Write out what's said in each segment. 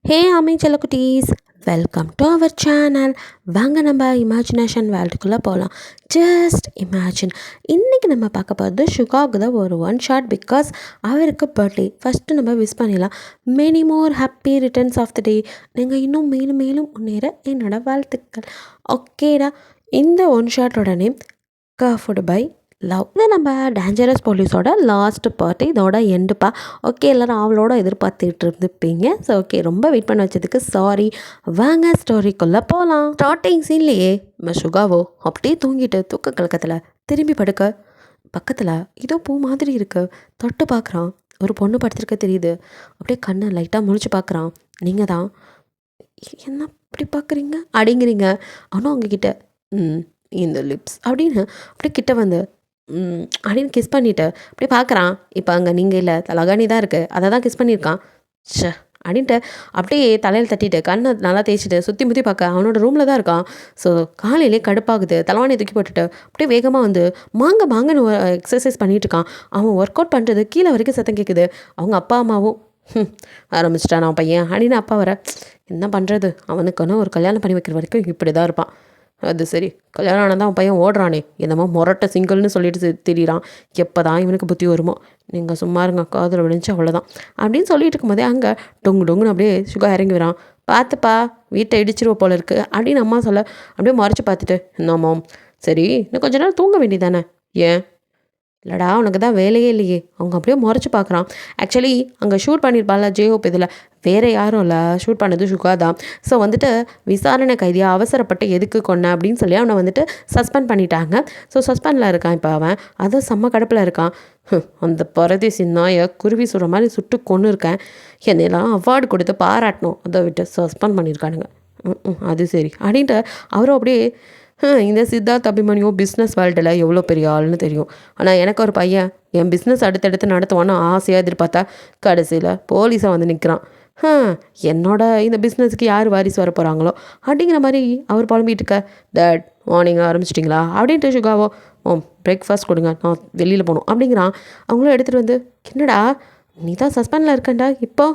ஹே அம்மி செல்லக்குட்டீஸ், welcome to our channel. வாங்க நம்ம இமேஜினேஷன் வேர்ல்டுக்குள்ளே போகலாம். Just imagine. இன்றைக்கி நம்ம பார்க்க போகிறது சுகாவுக்கு தான் ஒரு ஒன் ஷாட். பிகாஸ் அவருக்கு பர்த்டே. ஃபஸ்ட்டு நம்ம விஷ் பண்ணிடலாம். Many more happy returns of the day. நீங்கள் இன்னும் மேலும் மேலும் முன்னேற என்னோட வாழ்த்துக்கள். ஓகேடா. இந்த ஒன் ஷாட்டோட நேம் கஃப்டு பை லவ். இது நம்ம டேஞ்சரஸ் போலீஸோட லாஸ்ட் பார்ட்டி, இதோட எண்டுப்பா. ஓகே, எல்லோரும் அவளோட எதிர்பார்த்துட்டு இருந்துப்பீங்க. ஸோ ஓகே, ரொம்ப வெயிட் பண்ண வச்சதுக்கு சாரி. வாங்க ஸ்டோரிக்குள்ளே போகலாம். ஸ்டார்டிங் சீன்லேயே நம்ம சுகாவோ அப்படியே தூங்கிட்டு தூக்க கலக்கத்தில் திரும்பி படுக்க பக்கத்தில் ஏதோ பூ மாதிரி இருக்குது. தொட்டு பார்க்குறான். ஒரு பொண்ணு படுத்திருக்க தெரியுது. அப்படியே கண்ணை லைட்டாக முழிச்சு பார்க்குறான். நீங்கள் தான் என்ன இப்படி பார்க்குறீங்க அப்படிங்கிறீங்க. ஆனால் உங்ககிட்ட இந்த லிப்ஸ் அப்படின்னு அப்படியே கிட்ட வந்து அப்படின்னு கிஸ் பண்ணிவிட்டு அப்படியே பார்க்குறான். இப்போ அங்கே நீங்கள் இல்லை, தலகாணி தான் இருக்குது, அதை தான் கிஸ் பண்ணியிருக்கான். ச்சே அப்படின்ட்டு அப்படியே தலையில் தட்டிட்டு கண்ணை நல்லா தேய்ச்சிட்டு சுற்றி முற்றி பார்க்க அவனோட ரூமில் தான் இருக்கான். ஸோ காலையிலே கடுப்பாகுது. தலைவாணியை தூக்கி போட்டுட்டு அப்படியே வேகமாக வந்து மாங்கன்னு எக்ஸசைஸ் பண்ணிகிட்டு இருக்கான். அவன் ஒர்க் அவுட் பண்ணுறது கீழே வரைக்கும் சத்தம் கேட்குது. அவங்க அப்பா அம்மாவும் ஆரம்பிச்சிட்டான் அவன் பையன் அப்படின்னு அப்பா வர. என்ன பண்ணுறது, அவனுக்கான ஒரு கல்யாணம் பண்ணி வைக்கிற வரைக்கும் இப்படி தான் இருப்பான். அது சரி, கல்யாணம் ஆனால் தான் அவன் பையன் ஓடுறானே, என்னமோ மொரட்டை சிங்கிள்னு சொல்லிட்டு திரியிறான். எப்போ தான் இவனுக்கு புத்தி வருமோ. நீங்கள் சும்மா இருங்க, காதில் விழுந்துச்சு அவ்வளோதான் அப்படின்னு சொல்லிட்டு இருக்கும்போதே அங்கே டொங்குன்னு அப்படியே சுகா இறங்கி வரான். பார்த்துப்பா, வீட்டை இடிச்சிருவ போல இருக்குது அப்படின்னு அம்மா சொல்ல அப்படியே மறைச்சி பார்த்துட்டு, என்னம்மா சரி இன்னும் கொஞ்ச நேரம் தூங்க வேண்டியதானே, ஏன் இல்லைடா உனக்கு தான் வேலையே இல்லையே. அவங்க அப்படியே முறைச்சி பார்க்குறான். ஆக்சுவலி அங்கே ஷூட் பண்ணியிருப்பாள் ஜேஹோப், இதில் வேறு யாரும் இல்லை, ஷூட் பண்ணது சுகா தான். ஸோ வந்துட்டு விசாரணை கைதியாக அவசரப்பட்டு எதுக்கு கொன்ன அப்படின்னு சொல்லி அவனை வந்துட்டு சஸ்பெண்ட் பண்ணிட்டாங்க. ஸோ சஸ்பெண்டில் இருக்கான் இப்போ அவன். அதுவும் செம்ம கடுப்பில் இருக்கான். அந்த பரதேசி நாயை குருவி சுடுற மாதிரி சுட்டு கொன்று இருக்கேன், என்னெல்லாம் அவார்டு கொடுத்து பாராட்டணும், அதை விட்டு சஸ்பெண்ட் பண்ணியிருக்கானுங்க. அது சரி அப்படின்ட்டு அவரும் அப்படியே இந்த சித்தார்த் அபிமன்யு பிஸ்னஸ் வேர்ல்டில் எவ்வளோ பெரிய ஆள்னு தெரியும். ஆனால் எனக்கு ஒரு பையன் என் பிஸ்னஸ் அடுத்தடுத்து நடத்துவான்னு ஆசையாக எதிர்பார்த்தா கடைசியில் போலீஸை வந்து நிற்கிறான். என்னோட இந்த பிஸ்னஸுக்கு யார் வாரிசு வர போகிறாங்களோ அப்படிங்கிற மாதிரி அவர் புலம்பிகிட்டு இருக்க. டேட் மார்னிங் ஆரம்பிச்சிட்டிங்களா அப்படின்ட்டு சுகாவோ, பிரேக்ஃபாஸ்ட் கொடுங்க, நான் வெளியில் போகணும் அப்படிங்கிறான். அவங்களும் எடுத்துகிட்டு வந்து, என்னடா நீ தான் சஸ்பெண்டில் இருக்கண்டா இப்போ.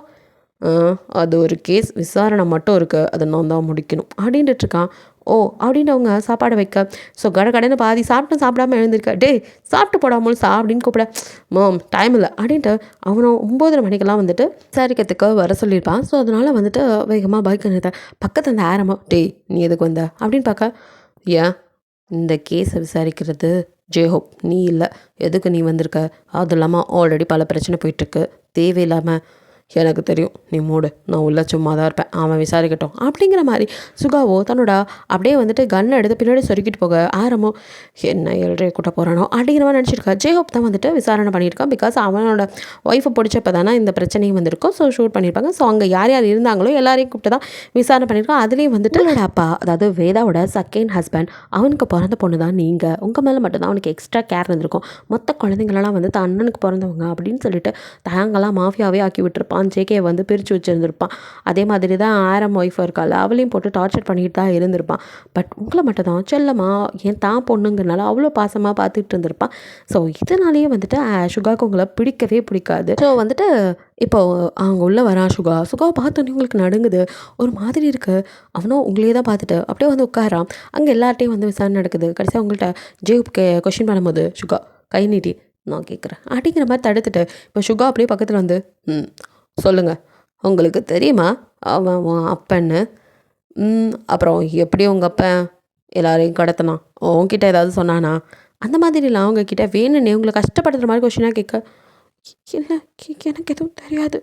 அது ஒரு கேஸ் விசாரணை மட்டும் இருக்குது, அதை நான் தான் முடிக்கணும் அப்படின்ட்டு இருக்கான். ஓ அப்படின்னு அவங்க சாப்பாடை வைக்க. ஸோ கடைன்னு பாதி சாப்பிடாம எழுந்திருக்க. டே சாப்பிட்டு போடாமல் அப்படின்னு கூப்பிட. டைம் இல்லை அப்படின்ட்டு அவனும் 9:30 மணிக்கெல்லாம் வந்துட்டு விசாரிக்கிறதுக்கு வர சொல்லியிருப்பான். ஸோ அதனால் வந்துட்டு வேகமாக பைக் நிறுத்த பக்கத்தில் அந்த ஆரம்போ, டே நீ எதுக்கு வந்த அப்படின்னு பார்க்க. ஏன் இந்த கேஸை விசாரிக்கிறது ஜேஹோப், நீ இல்லை, எதுக்கு நீ வந்திருக்க, அது இல்லாமல் ஆல்ரெடி பல பிரச்சனை போயிட்டுருக்கு, தேவையில்லாமல். எனக்கு தெரியும், நீ மூடு, நான் உள்ள சும்மா தான் இருப்பேன், அவன் விசாரிக்கட்டும் அப்படிங்கிற மாதிரி சுகாவோ தன்னோட அப்படியே வந்துட்டு கன்னை எடுத்து பின்னாடி சொருக்கிட்டு போக ஆரம்பம். என்ன ஏழரை கூட்ட போகிறானோ அப்படிங்கிற மாதிரி நினச்சிருக்கா. ஜேஹோப் தான் வந்துட்டு விசாரணை பண்ணியிருக்கான். பிகாஸ் அவனோட ஒய்ஃபை பிடிச்சப்போ தானே இந்த பிரச்சனையும் வந்திருக்கும். ஸோ ஷூட் பண்ணியிருப்பாங்க. ஸோ அங்கே யார் யார் இருந்தாங்களோ எல்லாரையும் கூப்பிட்டு தான் விசாரணை பண்ணியிருக்கான். அதுலேயும் வந்துட்டு அவனோட அப்பா, அதாவது வேதாவோட செகண்ட் ஹஸ்பண்ட், அவனுக்கு பிறந்த பொண்ணு தான் நீங்கள், உங்கள் மேலே மட்டும்தான் அவனுக்கு எக்ஸ்ட்ரா கேர் இருந்திருக்கும். மொத்த குழந்தைங்களெல்லாம் வந்து அண்ணனுக்கு பிறந்தவங்க அப்படின்னு சொல்லிட்டு தாங்களாம் மாஃபியாவே ஆக்கி விட்டுருப்பான். ஜேகே வந்து பிரித்து வச்சுருந்துருப்பான். அதே மாதிரி தான் ஆரம் ஒய்ஃபாக இருக்காள், அவளையும் போட்டு டார்ச்சர் பண்ணிட்டு தான் இருந்திருப்பான். பட் உங்களை மட்டும் தான் செல்லமாக ஏன் தான் பொண்ணுங்கிறனால அவ்வளோ பாசமாக பார்த்துட்டு இருந்திருப்பான். ஸோ இதனாலேயே வந்துட்டு சுகாவுக்கு உங்களை பிடிக்கவே பிடிக்காது. ஸோ வந்துட்டு இப்போது அவங்க உள்ளே வரான். சுகாவை பார்த்தோன்னே உங்களுக்கு நடுங்குது, ஒரு மாதிரி இருக்குது. அவனும் உங்களையே தான் பார்த்துட்டு அப்படியே வந்து உட்காரான். அங்கே எல்லார்ட்டையும் வந்து விசாரணை நடக்குது. கடைசியாக அவங்கள்ட்ட ஜேஹோப் கொஷின் பண்ணும்போது சுகா கை நீட்டி, நான் கேட்குறேன் அப்படிங்கிற மாதிரி தடுத்துட்டு இப்போ சுகா அப்படியே பக்கத்தில் வந்து, சொல்லுங்கள், உங்களுக்கு தெரியுமா அவன் அப்பன்னு, அப்புறம் எப்படி உங்கள் அப்பன் எல்லாரையும் கடத்தினான், உங்ககிட்ட ஏதாவது சொன்னானா அந்த மாதிரிலாம் அவங்கக்கிட்ட வேணும்னே உங்களை கஷ்டப்படுத்துகிற மாதிரி கொஷினாக கேட்க. இல்லை, எனக்கு எதுவும் தெரியாது.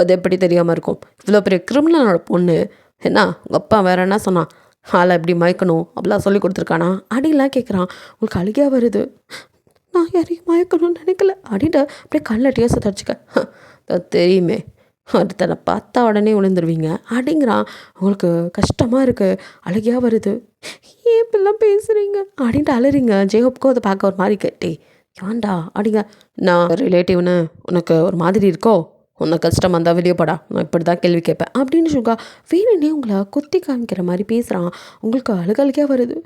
அது எப்படி தெரியாமல் இருக்கும், இவ்வளோ பெரிய கிரிமினலோட பொண்ணு, என்ன உங்கள் அப்பா வேறு என்ன சொன்னான், ஆளை எப்படி மயக்கணும் அப்படிலாம் சொல்லி கொடுத்துருக்கானா அப்படின்லாம் கேட்குறான். உங்களுக்கு அழுகையாக வருது. நான் யாரையும் மயக்கணும்னு நினைக்கல அப்படின்ட்டு அப்படியே கண்ணில் டேஸ்ட்டை தடிச்சுக்க. தெரியுமே, ஒருத்தனை பார்த்தா உடனே விழுந்துருவீங்க அப்படிங்கிறான். அவங்களுக்கு கஷ்டமாக இருக்குது, அழுகையாக வருது. ஏன் இப்படிலாம் பேசுகிறீங்க அப்படின்ட்டு அழுறீங்க. ஜேஹோப்க்கும் அதை பார்க்க ஒரு மாதிரி கேட்டே, ஏன்டா அப்படிங்க, நான் ரிலேட்டிவ்னு உனக்கு ஒரு மாதிரி இருக்கோ, உனக்கு கஷ்டம் வந்தால் வெளியே போடா, நான் இப்படி தான் கேள்வி கேட்பேன் அப்படின்னு சுகா வேணுன்னே உங்களை குத்தி காமிக்கிற மாதிரி பேசுகிறான். உங்களுக்கு அழுகையாக வருது.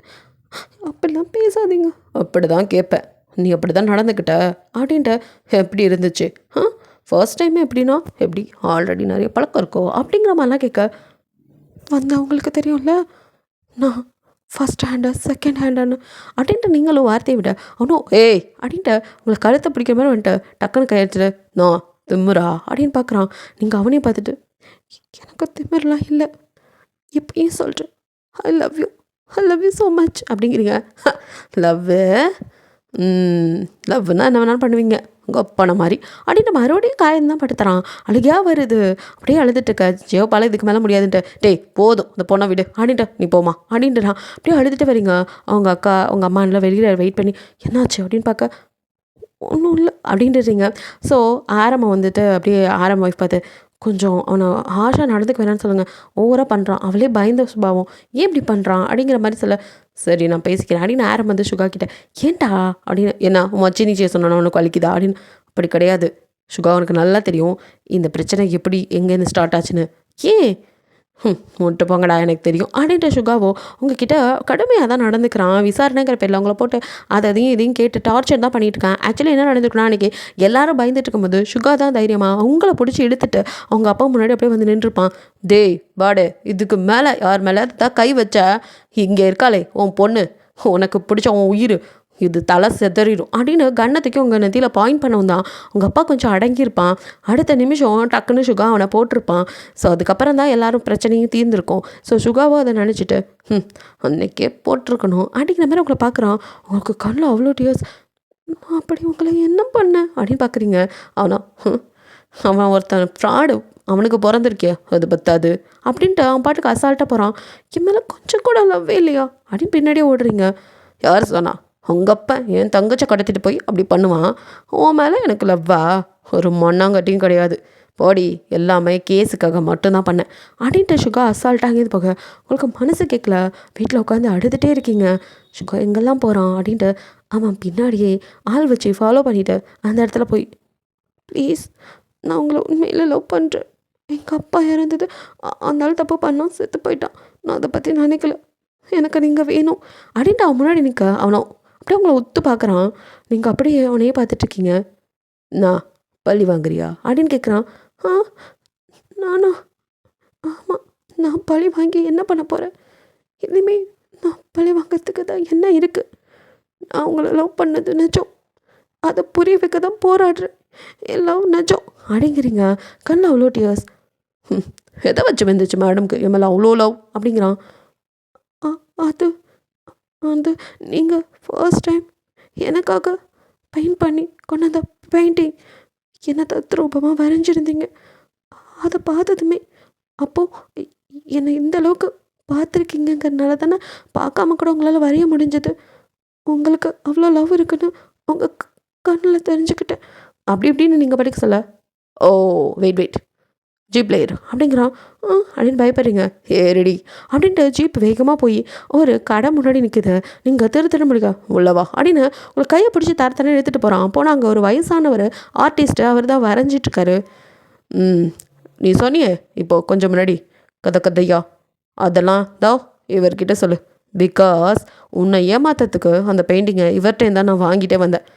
அப்படிலாம் பேசாதீங்க, அப்படி தான் கேட்பேன், நீ அப்படி தான் நடந்துக்கிட்ட அப்படின்ட்டு எப்படி இருந்துச்சு, ஃபர்ஸ்ட் டைம் எப்படின்னா எப்படி ஆல்ரெடி நிறைய பழக்கம் இருக்கோ அப்படிங்கிற மாதிரிலாம் கேட்க வந்து அவங்களுக்கு தெரியும்ல நான் ஃபஸ்ட் ஹேண்டு செகண்ட் ஹேண்டுன்னு அப்படின்ட்டு நீங்களும் வார்த்தையை விட அவனும் ஏய் அப்படின்ட்டு உங்களை கழுத்தை பிடிக்கிற மாதிரி வந்துட்டு டக்குன்னு கையெழுத்துட்டு நான் திம்முறா அப்படின்னு பார்க்குறான். நீங்கள் அவனையும் பார்த்துட்டு எனக்கு திமிரெலாம் இல்லை இப்பயும் சொல்கிறேன் ஐ லவ் யூ ஸோ மச் அப்படிங்கிறீங்க. லவ்வு லவ்னா என்ன வேணாலும் பண்ணுவீங்க உங்கள் அப்பான மாதிரி அப்படின்ட்டு மறுபடியும் காயந்தான் படுத்துறான். அழுகையாக வருது. அப்படியே அழுதுட்டு இருக்க ஜெயபால இதுக்கு மேலே முடியாதுன்ட்டு டேய் போதும் இந்த பொண்ணை விடு அப்படின்ட்டு நீ போமா அப்படின்ட்டுறான். அப்படியே அழுதுட்டு வரீங்க. அவங்க அக்கா அவங்க அம்மா எல்லாம் வெளியில் வெயிட் பண்ணி என்னாச்சு அப்படின்னு பார்க்க ஒன்றும் இல்லை அப்படின்றீங்க. ஸோ ஆரம்பம் வந்துட்டு அப்படியே ஆரம்ப ஒய்ஃப் பார்த்து கொஞ்சம் அவனை ஹார்ஷாக நடந்துக்க வேணான்னு சொல்லுங்கள், ஓவராக பண்ணுறான், அவளே பயந்த சுபாவம், ஏன் இப்படி பண்ணுறான் அப்படிங்கிற மாதிரி சொல்ல சரி நான் பேசிக்கிறேன் அப்படின்னு ஆரம் வந்து சுகா கிட்ட ஏன்டா அப்படின்னு என்ன மச்சி நீச்சியை சொன்னா உனக்கு வலிக்குதா அப்படின்னு. அப்படி கிடையாது சுகா, உனக்கு நல்லா தெரியும் இந்த பிரச்சனை எப்படி எங்கேருந்து ஸ்டார்ட் ஆச்சுன்னு. ஏன் முட்டு போங்கடா எனக்கு தெரியும் அப்படின்ட்டு சுகாவோ உங்ககிட்ட கடுமையாக தான் நடந்துக்கிறான். விசாரணைங்கிற பேரில் அவங்கள போட்டு அதையும் இதையும் கேட்டு டார்ச்சர் தான் பண்ணிட்டு இருக்கேன். ஆக்சுவலி என்ன நடந்துருக்குன்னா அன்றைக்கி எல்லாரும் பயந்துட்டு இருக்கும்போது சுகா தான் தைரியமாக அவங்கள பிடிச்சி எடுத்துட்டு அவங்க அப்பா முன்னாடி அப்படியே வந்து நின்றுப்பான். டேய் பாடு, இதுக்கு மேலே யார் மேலே தான் கை வச்ச இங்கே இருக்காளே உன் பொண்ணு, உனக்கு பிடிச்ச உன் உயிர் இது தலை செதறிடும் அப்படின்னு கன்னத்துக்கு உங்கள் நெத்தியில் பாயிண்ட் பண்ணவும் தான் உங்கள் அப்பா கொஞ்சம் அடங்கியிருப்பான். அடுத்த நிமிஷம் டக்குன்னு சுகா அவனை போட்டிருப்பான். ஸோ அதுக்கப்புறம் தான் எல்லாரும் பிரச்சனையும் தீர்ந்துருக்கும். ஸோ சுகாவோ அதை நினச்சிட்டு அன்னைக்கே போட்டிருக்கணும் அப்படிங்கிற மாதிரி உங்களை பார்க்குறான். உங்களுக்கு கண்ணில் அவ்வளோ டியர்ஸ். நான் அப்படி உங்களை என்ன பண்ணேன் அப்படின்னு பார்க்குறீங்க. அவன் ஒருத்தன் ஃப்ராடு, அவனுக்கு பிறந்திருக்கே அது பத்தாது அப்படின்ட்டு அவன் பாட்டுக்கு அசால்ட்டாக போகிறான். என் மேலே கொஞ்சம் கூட லவ்வே இல்லையா அப்படின்னு பின்னாடியே ஓடுறீங்க. யார் சொன்னா? உங்கள் அப்பா என் தங்கச்சை கடத்திட்டு போய் அப்படி பண்ணுவான். உன் மேலே எனக்கு லவ்வா? ஒரு மண்ணாங்கட்டியும் கிடையாது. போடி, எல்லாமே கேஸுக்காக மட்டும்தான் பண்ணேன் அப்படின்ட்டு சுகா அசால்ட்டாக இது போக உங்களுக்கு மனசு கேட்கல. வீட்டில் உட்காந்து அழுதுகிட்டே இருக்கீங்க. சுகா எங்கெல்லாம் போகிறான் அப்படின்ட்டு அவன் பின்னாடியே ஆள் வச்சு ஃபாலோ பண்ணிவிட்டு அந்த இடத்துல போய் ப்ளீஸ் நான் உங்களை உண்மையில் லவ் பண்ணுறேன். எங்கள் அப்பா இறந்தது அந்த ஆள் தப்பு பண்ணான், செத்து போயிட்டான். நான் அதை பற்றி நினைக்கல, எனக்கு நீங்கள் வேணும் அப்படின்ட்டு அவன் முன்னாடி நிற்க அவனோ அப்படியே உங்களை ஒத்து பார்க்குறான். நீங்கள் அப்படியே அவனையே பார்த்துட்ருக்கீங்க. நான் பள்ளி வாங்குறியா அப்படின்னு கேட்குறான். நானா? ஆமாம், நான் பழி வாங்கி என்ன பண்ண போகிறேன்? இனிமேல் நான் பழி வாங்கிறதுக்கு தான் என்ன இருக்குது? நான் உங்களை லவ் பண்ணது நிஜம், அதை புரிய வைக்க தான் போராடுறேன். எல்லாம் நிஜம் அப்படிங்கிறீங்க. கண்ணில் அவ்வளோ டியர்ஸ். எதை வச்சு வந்துச்சு மேடம்க்கு என் மேலே அவ்வளோ லவ் அப்படிங்கிறான். அது வந்து நீங்கள் ஃபர்ஸ்ட் டைம் எனக்காக பெயிண்ட் பண்ணி கொண்டு அந்த பெயிண்டிங் என்னை தத்ரூபமாக வரைஞ்சிருந்தீங்க. அதை பார்த்ததுமே அப்போது என்னை இந்த அளவுக்கு பார்த்துருக்கீங்கிறதுனால தானே பார்க்காம கூட உங்களால் வரைய முடிஞ்சது. உங்களுக்கு அவ்வளோ லவ் இருக்குன்னு உங்கள் கண்ணில் தெரிஞ்சுக்கிட்டேன் அப்படி இப்படின்னு நீங்கள் படிக்க சொல்ல ஓ வெயிட் ஜீப் லேயர் அப்படிங்கிறான். அப்படின்னு பயப்படுறீங்க. ஏறடி அப்படின்ட்டு ஜீப் வேகமாக போய் ஒரு கடை முன்னாடி நிற்குது. நீங்கள் திரு முடிக்க உள்ளவா அப்படின்னு ஒரு கையை பிடிச்சி தரத்தனை எடுத்துகிட்டு போகிறான். போனால் அங்கே ஒரு வயசானவர் ஆர்டிஸ்ட்டு அவர் தான் வரைஞ்சிட்ருக்காரு. நீ சொன்னியே இப்போது கொஞ்சம் முன்னாடி கதையா அதெல்லாம் தான் இவர்கிட்ட சொல்லு. பிகாஸ் உன்னை ஏமாத்தத்துக்கு அந்த பெயிண்டிங்கை இவர்கிட்ட தான் நான் வாங்கிட்டே வந்தேன்.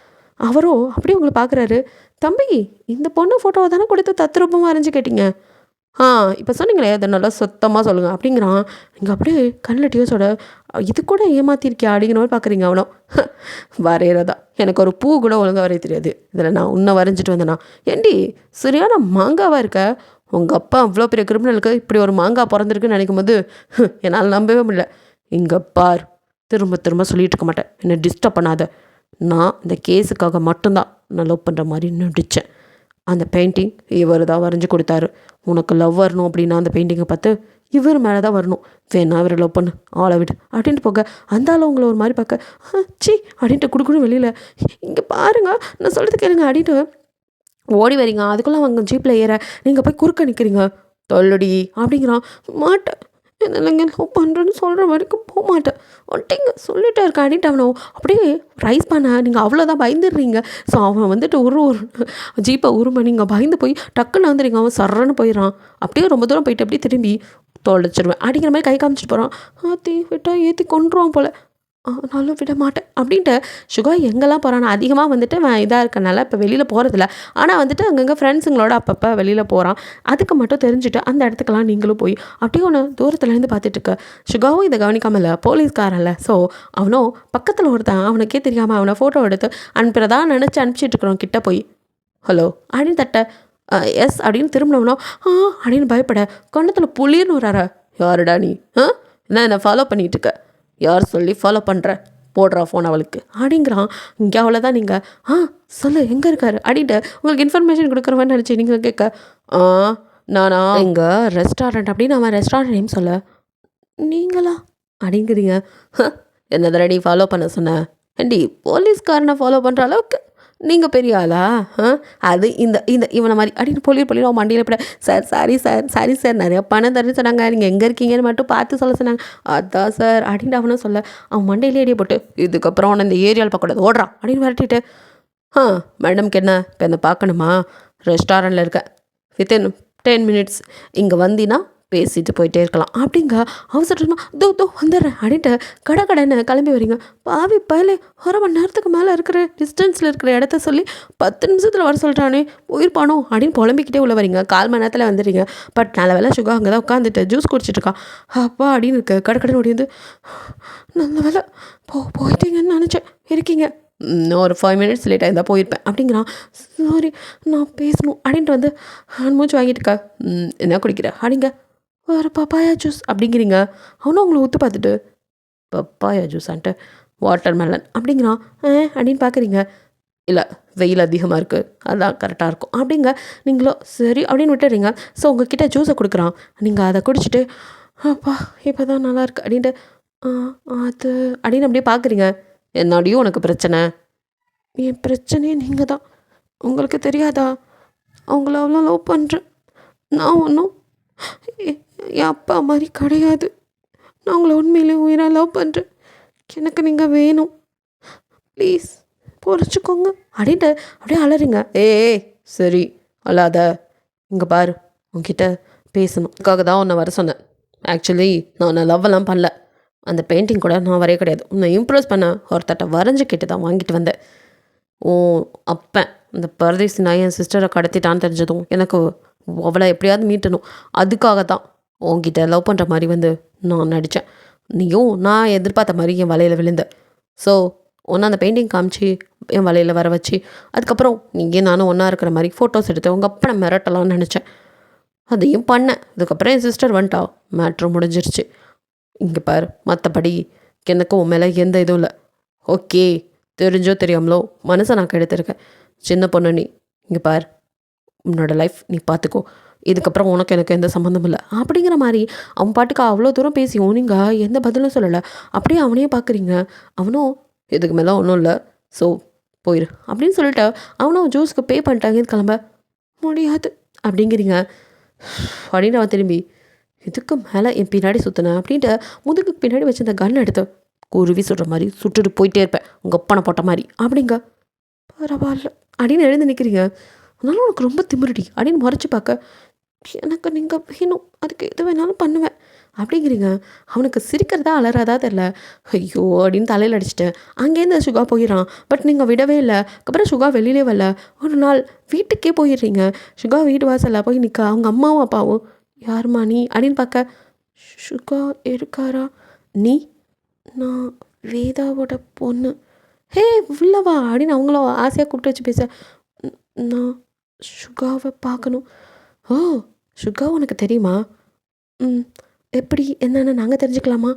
அவரும் அப்படியே உங்களை பார்க்குறாரு. தம்பி, இந்த பொண்ணு ஃபோட்டோவை தானே கொடுத்து தத்ரூபமாக வரைஞ்சி கேட்டிங்க. இப்போ சொன்னீங்களே அதை நல்லா சுத்தமாக சொல்லுங்கள் அப்படிங்கிறான். நீங்கள் அப்படியே கண்ணில் டியோஸோட இது கூட ஏமாத்திருக்கியா அப்படிங்கிற மாதிரி பார்க்குறீங்க. அவனோ வரைகிறதா எனக்கு ஒரு பூ கூட ஒழுங்காக வரைய தெரியாது, இதில் நான் உன்னை வரைஞ்சிட்டு வந்தேனா? ஏண்டி சரியான மாங்காவாக இருக்க? உங்கள் அப்பா அவ்வளோ பெரிய கிரிமினலுக்கு இப்படி ஒரு மாங்காய் பிறந்திருக்குன்னு நினைக்கும் போது என்னால் நம்பவே முடியல. இங்கே பார், திரும்ப திரும்ப சொல்லிகிட்டு இருக்க மாட்டேன், என்னை டிஸ்டர்ப் பண்ணாத. நான் இந்த கேஸுக்காக மட்டும்தான் நான் லவ் பண்ணுற மாதிரி நடித்தேன். அந்த பெயிண்டிங் இவர் தான் வரைஞ்சி கொடுத்தாரு. உனக்கு லவ் வரணும் அப்படின்னா அந்த பெயிண்டிங்கை பார்த்து இவர் மேலே தான் வரணும். வேணா இவர் லவ் பண்ணு, ஆளை விடு அப்படின்ட்டு போக அந்த ஆள் உங்களை ஒரு மாதிரி பார்க்க சி அப்படின்ட்டு குடுக்கணும் வெளியில். இங்கே பாருங்க நான் சொல்கிறது கேளுங்க அப்படின்ட்டு ஓடி வரீங்க. அதுக்குள்ளே அவங்க ஜீப்பில் ஏற நீங்கள் போய் குறுக்க நிற்கிறீங்க. தொல்லடி அப்படிங்கிறான். மாட்டேன், என்னங்க லவ் பண்ணுறேன்னு சொல்கிற வரைக்கும் போக மாட்டேன் ஒட்டிங்க சொல்லிட்டே இருக்க அப்படின்ட்டு அவனை அப்படியே ரைஸ் பண்ண நீங்கள் அவ்வளோதான் பயந்துடுறீங்க. ஸோ அவன் வந்துட்டு ஒரு ஜீப்பை உருமை நீங்கள் பயந்து போய் டக்குன்னு வந்துடுங்க. அவன் சர்றன்னு போயிடறான். அப்படியே ரொம்ப தூரம் போயிட்டு அப்படியே திரும்பி தொலைச்சிருவேன் அப்படிங்கிற மாதிரி கை காமிச்சிட்டு போகிறான். தீ விட்டால் ஏற்றி கொண்டுருவான் போல். நானும் விட மாட்டேன் அப்படின்ட்டு சுகா எங்கெல்லாம் போகிறான் அதிகமாக வந்துட்டு இதாக இருக்கனால இப்போ வெளியில் போகிறதில்ல. ஆனால் வந்துட்டு அங்கங்கே ஃப்ரெண்ட்ஸுங்களோட அப்பப்போ வெளியில் போகிறான். அதுக்கு மட்டும் தெரிஞ்சுட்டு அந்த இடத்துக்கெல்லாம் நீங்களும் போய் அப்படியே ஒன்று தூரத்துலேருந்து பார்த்துட்டு இருக்க. சுகாவும் இதை கவனிக்காமல் போலீஸ்காரன்ல. ஸோ அவனும் பக்கத்தில் ஒருத்தன் அவனுக்கே தெரியாமல் அவனை ஃபோட்டோ எடுத்து அனுப்புகிறதா நினச்சி அனுப்பிச்சிட்டு இருக்கிறோம் கிட்ட போய். ஹலோ அப்படின்னு தட்ட எஸ் அப்படின்னு திரும்பினவனோ அப்படின்னு பயப்பட கண்ணத்தில் புளிர்னு வரார. யாருடா நீ? என்ன ஃபாலோ பண்ணிகிட்டு இருக்க? யார் சொல்லி ஃபாலோ பண்ணுற? போடுறா ஃபோன் அவளுக்கு அப்படிங்கிறான். இங்கே அவ்வளோதான் நீங்கள் சொல்லு எங்கே இருக்காரு அப்படின்ட்டு உங்களுக்கு இன்ஃபர்மேஷன் கொடுக்குறவன்னு நினச்சி நீங்கள் கேட்க நானா இங்கே ரெஸ்டாரண்ட் அப்படின்னு அவன் ரெஸ்டாரண்ட் நேம் சொல்ல நீங்களா அப்படிங்கிறீங்க. என்ன தடவை ஃபாலோ பண்ண சொன்ன? ஏண்டி போலீஸ்காரனை ஃபாலோ பண்ணுற அளவுக்கு நீங்கள் பெரிய ஆளா? அது இந்த இந்த இவனை மாதிரி அப்படின்னு பொலிர் அவன் மண்டியில் போட சார் சாரி சார் நிறையா பணம் தரேன்னு சொன்னாங்க, நீங்கள் எங்கே இருக்கீங்கன்னு மட்டும் பார்த்து சொல்ல சொன்னாங்க. அதான் சார் அப்படின்ட்டு அவனும் சொல்ல அவன் மண்டையிலே அடியே போட்டு இதுக்கப்புறம் அவனை இந்த ஏரியாவில் பார்க்கக்கூடாது ஓடுறான் அப்படின்னு விரட்டிட்டு மேடம்க்கு என்ன இப்போ என்ன பார்க்கணுமா? ரெஸ்டாரண்ட்டில் இருக்கேன், வித்தின் 10 minutes இங்கே வந்தினா பேசிட்டு போயிட்டே இருக்கலாம் அப்படிங்க. அவசரமா தோ வந்துடுறேன் அப்படின்ட்டு கடைன்னு கிளம்பி வரீங்க. பாவி பயலே 1/2 மணி நேரத்துக்கு மேலே இருக்கிற டிஸ்டன்ஸில் இருக்கிற இடத்த சொல்லி 10 நிமிஷத்தில் வர சொல்கிறானே போயிருப்பானோ அப்படின்னு புலம்பிக்கிட்டே உள்ள வரீங்க. 1/4 மணி நேரத்தில் வந்துடுறீங்க. பட் நல்ல வேலை சுகா அங்கே தான் உட்காந்துட்டு ஜூஸ் குடிச்சிட்ருக்கான். அப்பா அப்படின்னு இருக்கு. கடைன்னு ஓடி வந்து நல்ல வேலை போயிட்டீங்கன்னு நினச்சேன் இருக்கீங்க. ஒரு 5 minutes லேட்டாக இருந்தால் போயிருப்பேன் அப்படிங்கிறான். சாரி நான் பேசணும் அப்படின்ட்டு வந்து மூச்சு வாங்கிட்டு இருக்கா. என்ன குடிக்கிற அப்படிங்க. வேறு பப்பாயா ஜூஸ் அப்படிங்கிறீங்க. அவனும் அவங்கள ஊற்று பார்த்துட்டு பப்பாயா ஜூஸான்ட்டு வாட்டர் மெலன் அப்படிங்கிறான். அப்படின்னு பார்க்குறீங்க. இல்லை வெயில் அதிகமாக இருக்குது அதுதான் கரெக்டாக இருக்கும் அப்படிங்க. நீங்களும் சரி அப்படின்னு விட்டுறீங்க. ஸோ உங்ககிட்ட ஜூஸை கொடுக்குறான். நீங்கள் அதை குடிச்சிட்டு அப்பா இப்போ தான் நல்லாயிருக்கு அப்படின்ட்டு அது அப்படின்னு அப்படியே பார்க்குறீங்க. என்னடியும் உனக்கு பிரச்சனை? என் பிரச்சனையே நீங்கள் தான். உங்களுக்கு தெரியாதா? அவங்கள அவ்வளோ லவ் பண்ணுறேன். நான் ஒன்றும் என் அப்பா மாதிரி கிடையாது. நான் உங்களை உண்மையிலே உயிராக லவ் பண்ணுறேன். எனக்கு நீங்கள் வேணும், ப்ளீஸ் புரிச்சுக்கோங்க அப்படின்ட்டு அப்படியே அலறீங்க. சரி அழாத, இங்கே பாரு உங்ககிட்ட பேசணும். அதுக்காக தான் உன்னை வர சொன்னேன். ஆக்சுவலி நான் உன்னை லவ்வெல்லாம் பண்ணல. அந்த பெயிண்டிங் கூட நான் வரைய கிடையாது. உன்னை இம்ப்ரெஸ் பண்ண ஒருத்தட்ட வரைஞ்சி கேட்டு தான் வாங்கிட்டு வந்தேன். அப்பன் இந்த பரதேசி நான் என் சிஸ்டரை கடத்திட்டான்னு தெரிஞ்சதும் எனக்கு அவளை எப்படியாவது மீட்டணும். அதுக்காக தான் உங்ககிட்ட லவ் பண்ணுற மாதிரி வந்து நான் நடித்தேன். நீயும் நான் எதிர்பார்த்த மாதிரி என் வலையில் விழுந்த. ஸோ ஒன்று அந்த பெயிண்டிங் காமிச்சு என் வலையில் வர வச்சு அதுக்கப்புறம் நீங்கள் நானும் ஒன்றா இருக்கிற மாதிரி ஃபோட்டோஸ் எடுத்து உங்கள் அப்பனை மிரட்டலாம்னு நினச்சேன். அதையும் பண்ணேன். அதுக்கப்புறம் என் சிஸ்டர் வந்துட்டா, மேட்ரு முடிஞ்சிருச்சு. இங்கே பாரு, மற்றபடி எனக்கு உன் மேலே எந்த இதுவும் இல்லை. ஓகே, தெரிஞ்சோ தெரியாமலோ மனசை நான் கெடுத்திருக்கேன். சின்ன பொண்ணு நீ. இங்கே பார், உன்னோட லைஃப் நீ பார்த்துக்கோ. இதுக்கப்புறம் உனக்கு எனக்கு எந்த சம்மந்தமும் இல்லை அப்படிங்கிற மாதிரி அவன் பாட்டுக்கு அவ்வளோ தூரம் பேசியும் நீங்கள் எந்த பதிலும் சொல்லலை. அப்படியே அவனையே பார்க்குறீங்க. அவனும் இதுக்கு மேலே ஒன்றும் இல்லை, ஸோ போயிரு அப்படின்னு சொல்லிட்டு அவனும் ஜூஸ்க்கு பே பண்ணிட்டாங்க. கிளம்ப முடியாது அப்படிங்கிறீங்க. அப்படின்னு அவன் திரும்பி இதுக்கு மேலே என் பின்னாடி சுற்றினேன் அப்படின்ட்டு முதுகுக்கு பின்னாடி வச்சு இந்த கன் எடுத்து குருவி சுடுற மாதிரி சுட்டுட்டு போயிட்டே இருப்பேன் உங்கள் அப்பனை போட்ட மாதிரி அப்படிங்க. பரவாயில்ல அப்படின்னு எழுந்து நிற்கிறீங்க. அதனால உனக்கு ரொம்ப திமிருடி அப்படின்னு முறைச்சி பார்க்க எனக்கு நீங்கள் வேணும், அதுக்கு எது வேணாலும் பண்ணுவேன் அப்படிங்கிறீங்க. அவனுக்கு சிரிக்கிறதா அலறாதா தெரில. ஐயோ அப்படின்னு தலையில் அடிச்சுட்டு அங்கேருந்து சுகா போயிடறான். பட் நீங்கள் விடவே இல்லை. அதுக்கப்புறம் சுகா வெளியிலே வரல. ஒரு நாள் வீட்டுக்கே போயிடுறீங்க. சுகா வீட்டு வாசலில் போய் நிற்க அவங்க அம்மாவும் அப்பாவும் யாருமா நீ அப்படின்னு பார்க்க சுகா இருக்காரா? நீ? நான் வேதாவோட பொண்ணு. ஹே உள்ளவா அப்படின்னு அவங்களும் ஆசையாக கூப்பிட்டு வச்சு பேச நான் சுகாவை பார்க்கணும். ஓ சுகா உனக்கு தெரியுமா? எப்படி என்னென்னு நாங்கள் தெரிஞ்சுக்கலாமா?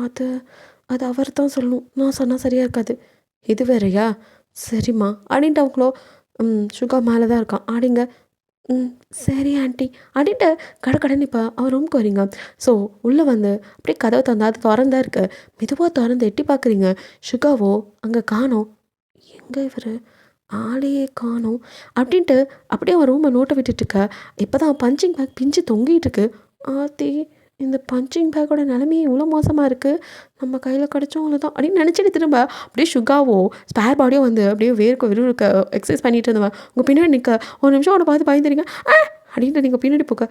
அது அது அவர் தான் சொல்லணும், நான் சொன்னால் சரியாக இருக்காது. இது வேறையா? சரிம்மா அப்படின்ட்டு அவங்களோ சுகா மேலே தான் இருக்கான் அப்படிங்க. சரி ஆண்டி அப்படின்ட்டு கடைன்னு இப்போ அவர் ரூமுக்கு வரீங்க. ஸோ உள்ளே வந்து அப்படியே கதவை திறந்தா அது திறந்தா இருக்கு. மெதுவாக திறந்து எட்டி பார்க்குறீங்க. சுகாவோ அங்கே காணோம். எங்கே இவர் ஆளையே காணோம் அப்படின்ட்டு அப்படியே அவன் ரூமை நோட்டை விட்டுட்டுருக்க. இப்போ தான் பஞ்சிங் பேக் பிஞ்சு தொங்கிட்டு இருக்கு. ஆத்தி இந்த பஞ்சிங் பேக்கோட நிலைமையே இவ்வளோ மோசமாக இருக்குது, நம்ம கையில் கிடச்சோம் அவ்வளோதான் அப்படின்னு நினச்சிட்டு திரும்ப அப்படியே சுகாவோ ஸ்பேர் பாடியோ வந்து அப்படியே விறுவிறுக்க எக்ஸசைஸ் பண்ணிட்டு இருந்தவன் உங்கள் பின்னாடி நிற்க. ஒரு நிமிஷம் அவனை பார்த்து பயந்துறீங்க. அப்படின்ட்டு நீங்கள் பின்னாடி போக்க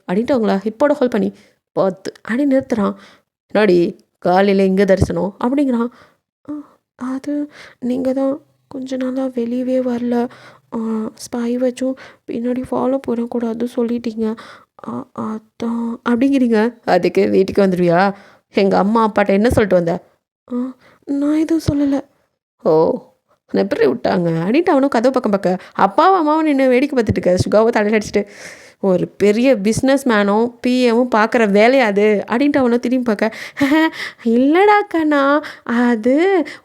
அப்படின்ட்டு அவங்கள ஹிப்போட ஹோல்ட் பண்ணி பார்த்து அப்படி நிறுத்துறான். முன்னாடி காலையில் எங்கே தரிசனம் அப்படிங்கிறான். "ஆ, அது நீங்கள் தான் கொஞ்ச நாளாக வெளியவே வரல, ஸ்பை வச்சும் பின்னாடி ஃபாலோ பண்ணக்கூடாது சொல்லிட்டீங்க, அதான் அப்படிங்கிறீங்க. அதுக்கு வீட்டுக்கு வந்துடுவியா? எங்கள் அம்மா அப்பாட்ட என்ன சொல்லிட்டு வந்த?" "ஆ, நான் எதுவும் சொல்லலை." "ஓ, உன்னை எப்படி விட்டாங்க?" அப்படின்ட்டு அவனும் கதவு பக்கம் பார்க்க அப்பாவும் அம்மாவும் நின்று வேடிக்கை பார்த்துட்டு இருக்க சுகாவை தலையில் அடிச்சுட்டு, ஒரு பெரிய பிஸ்னஸ் மேனும் பிஏவும் பார்க்குற வேலையா அது அப்படின்ட்டு அவனை திரும்பி பார்க்க, இல்லைடா கண்ணா, அது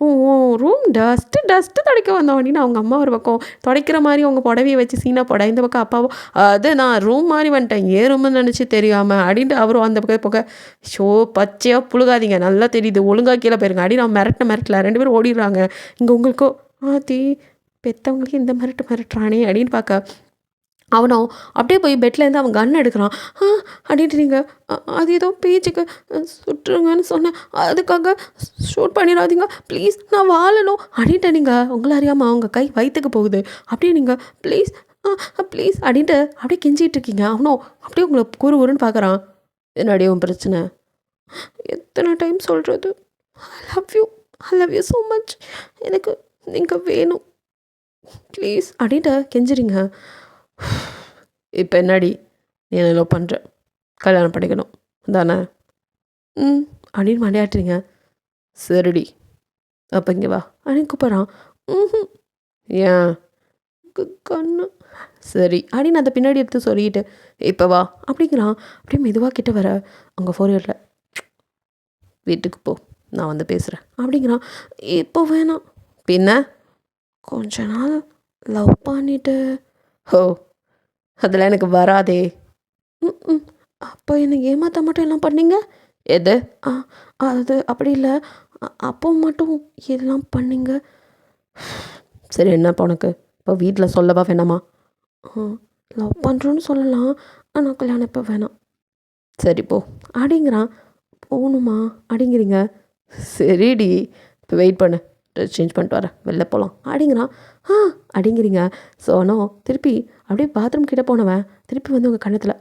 உன் ரூம் டஸ்ட்டு துடைக்க வந்தோம் அப்படின்னு அவங்க அம்மா ஒரு பக்கம் துடைக்கிற மாதிரி அவங்க புடவையை வச்சு சீனா போட, இந்த பக்கம் அப்பாவும் அது நான் ரூம் மாதிரி வந்துட்டேன், ஏன் ரூம்னு நினச்சி தெரியாமல் அப்படின்ட்டு அவரும் அந்த பக்கம் போக, ஷோ பச்சையாக புழுகாதீங்க, நல்லா தெரியுது, ஒழுங்காக கீழே போயிருங்க அப்படின்னு அவன் மிரட்டல 2 பேரும் ஓடிடுறாங்க. இங்கே உங்களுக்கோ ஆத்தி பெற்றவங்களுக்கு இந்த மிரட்டுறானே அப்படின்னு பார்க்க அவனும் அப்படியே போய் பெட்லேருந்து அவன் கன் எடுக்கிறான். அப்படின்ட்டு நீங்கள் அது ஏதோ பேச்சுக்கு சுட்டுருங்கன்னு சொன்னேன், அதுக்காக ஷூட் பண்ணிடாதீங்க ப்ளீஸ், நான் வாழணும் அப்படின்ட்டு நீங்கள் உங்களை அறியாமல் அவங்க கை வயிற்றுக்கு போகுது, அப்படியே நீங்கள் ப்ளீஸ் ப்ளீஸ் அப்படின்ட்டு அப்படியே கெஞ்சிட்டு இருக்கீங்க. அவனும் அப்படியே உங்களை ஊருன்னு பார்க்குறான். என்னடி உன் பிரச்சனை? எத்தனை டைம் சொல்கிறது, ஐ லவ் யூ ஸோ மச், எனக்கு நீங்கள் வேணும் ப்ளீஸ் அப்படின்ட்டு கெஞ்சிரிங்க. இப்போ என்னடி நீ என்ன லவ் பண்ணுற, கல்யாணம் பண்ணிக்கணும் தானே? அப்படின்னு மண்டையாட்டுறீங்க. சரிடி அப்போ இங்கே வா அப்படின்னு கூப்பிட்றான். ஏன் கண்ணு சரி அப்படின்னு அதை பின்னாடி எடுத்து சொல்லிட்டு இப்போ வா அப்படிங்கிறான். அப்படியே மெதுவாக கிட்ட வர அவங்க 4 இயரில் வீட்டுக்கு போ, நான் வந்து பேசுகிறேன் அப்படிங்கிறான். இப்போ வேணாம், பின்ன கொஞ்ச நாள் லவ் பண்ணிட்டு. ஹோ, அதெல்லாம் எனக்கு வராதே. அப்போ என்னை ஏமாற்ற மட்டும் எல்லாம் பண்ணீங்க? எது? அது அப்படி இல்லை, அப்போ மட்டும் எல்லாம் பண்ணீங்க. சரி என்னப்பா உனக்கு இப்போ வீட்டில் சொல்லவா வேணாமா? லவ் பண்ணுறோன்னு சொல்லலாம், ஆனால் கல்யாணம் இப்போ வேணாம். சரி போ அப்படிங்கிறான். போகணுமா அப்படிங்கிறீங்க. சரிடி இப்போ வெயிட் பண்ணு, ட்ரெஸ் சேஞ்ச் பண்ணிட்டு வரேன், வெளில போகலாம் அப்படிங்கிறான். அப்படிங்கிறீங்க. ஸோ ஆனால் திருப்பி அப்படியே பாத்ரூம் கிட்டே போனவன் திருப்பி வந்து உங்கள் கண்ணத்தில்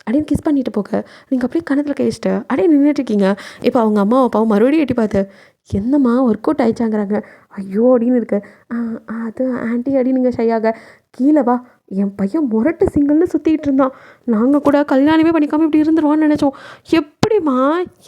அப்படின்னு கிஸ் பண்ணிட்டு போக நீங்கள் அப்படியே கணத்தில் கேச்சிட்டு அப்படியே நின்றுட்டுருக்கீங்க. இப்போ அவங்க அம்மா அப்பாவும் மறுபடியும் எட்டி பார்த்து என்னம்மா ஒர்க் அவுட் ஆயிடுச்சாங்கிறாங்க. ஐயோ அப்படின்னு இருக்கு. அது ஆண்டி அடி நீங்கள் ஷையாக கீழே வா, என் பையன் முரட்டு சிங்கிள்னு சுற்றிட்டு இருந்தான், நாங்கள் கூட கல்யாணமே பண்ணிக்காமல் இப்படி இருந்துருவான்னு நினச்சோம், எப்படிம்மா